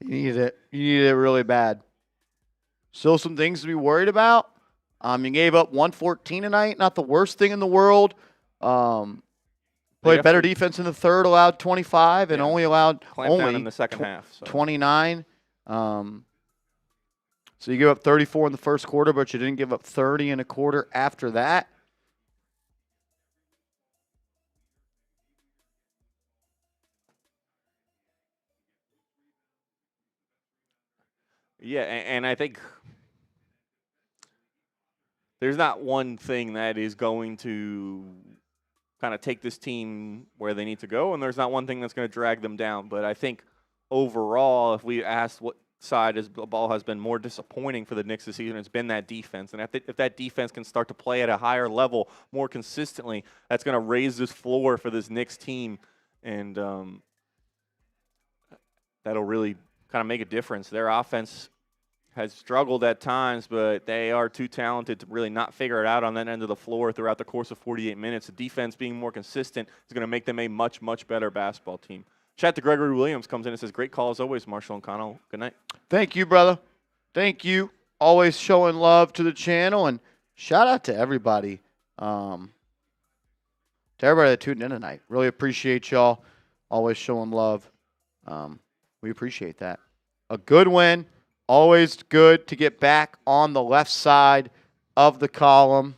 S1: You needed it. You needed it really bad. Still some things to be worried about. You gave up 114 tonight. Not the worst thing in the world. Played better defense in the third, allowed 25, and only allowed
S2: down in the second half. So.
S1: 29. So you give up 34 in the first quarter, but you didn't give up 30 in a quarter after that.
S2: Yeah, and I think there's not one thing that is going to kind of take this team where they need to go, and there's not one thing that's going to drag them down. But I think overall, if we asked what side the ball has been more disappointing for the Knicks this season, it's been that defense. And if that defense can start to play at a higher level more consistently, that's going to raise this floor for this Knicks team, and that'll really kind of make a difference. Their offense has struggled at times, but they are too talented to really not figure it out on that end of the floor throughout the course of 48 minutes. The defense being more consistent is going to make them a much, much better basketball team. Shout out to Gregory Williams, comes in and says, great call as always, Marshall and Connell. Good night.
S1: Thank you, brother. Thank you. Always showing love to the channel, and shout out to everybody. To everybody that tuned in tonight. Really appreciate y'all. Always showing love. We appreciate that. A good win. Always good to get back on the left side of the column.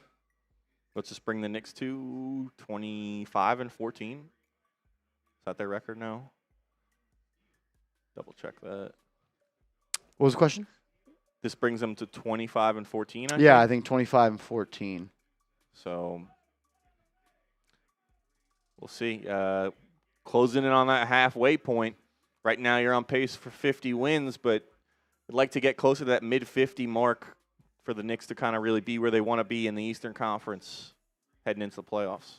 S2: Let's just bring the Knicks to 25-14. Is that their record now? Double check that.
S1: What was the question?
S2: This brings them to 25-14,
S1: I think 25-14.
S2: So we'll see. Closing in on that halfway point. Right now you're on pace for 50 wins, but I'd like to get closer to that mid-50 mark for the Knicks to kind of really be where they want to be in the Eastern Conference heading into the playoffs.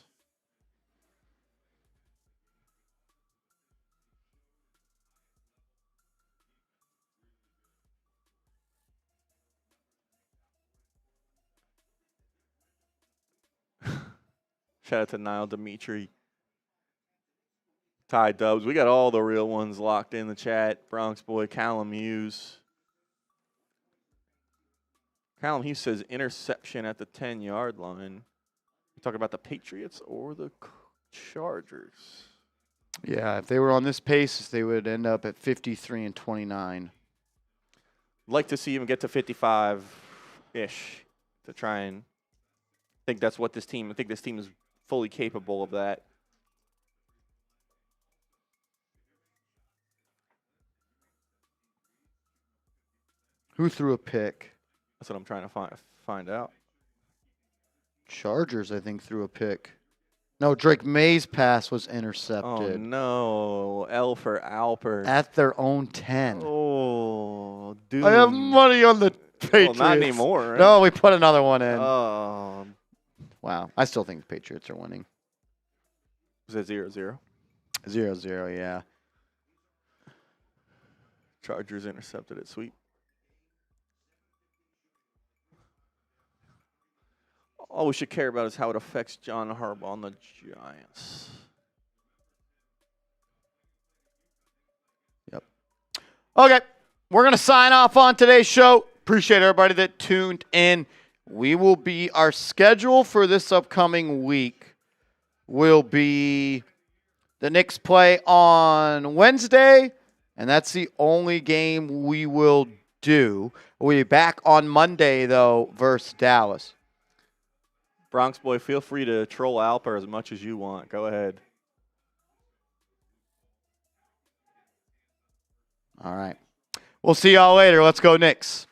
S2: Shout out to Niall Dimitri. Ty Dubs. We got all the real ones locked in the chat. Bronx boy, Callum Hughes. Callum Hughes says interception at the 10-yard line. You talking about the Patriots or the Chargers?
S1: Yeah, if they were on this pace, they would end up at 53-29.
S2: Like to see him get to 55-ish to try and think that's what this team. I think this team is fully capable of that.
S1: Who threw a pick?
S2: That's what I'm trying to find out.
S1: Chargers, I think, threw a pick. No, Drake May's pass was intercepted.
S2: Oh, no. L for Alpert.
S1: At their own 10.
S2: Oh, dude.
S1: I have money on the Patriots.
S2: Well, not anymore. Right?
S1: No, we put another one in.
S2: Oh.
S1: Wow. I still think the Patriots are winning.
S2: Was it 0-0?
S1: 0-0, yeah.
S2: Chargers intercepted it. Sweet. All we should care about is how it affects John Harbaugh on the Giants.
S1: Yep. Okay. We're going to sign off on today's show. Appreciate everybody that tuned in. Our schedule for this upcoming week will be the Knicks play on Wednesday, and that's the only game we will do. We'll be back on Monday, though, versus Dallas.
S2: Bronx boy, feel free to troll Alper as much as you want. Go ahead.
S1: All right. We'll see y'all later. Let's go Knicks.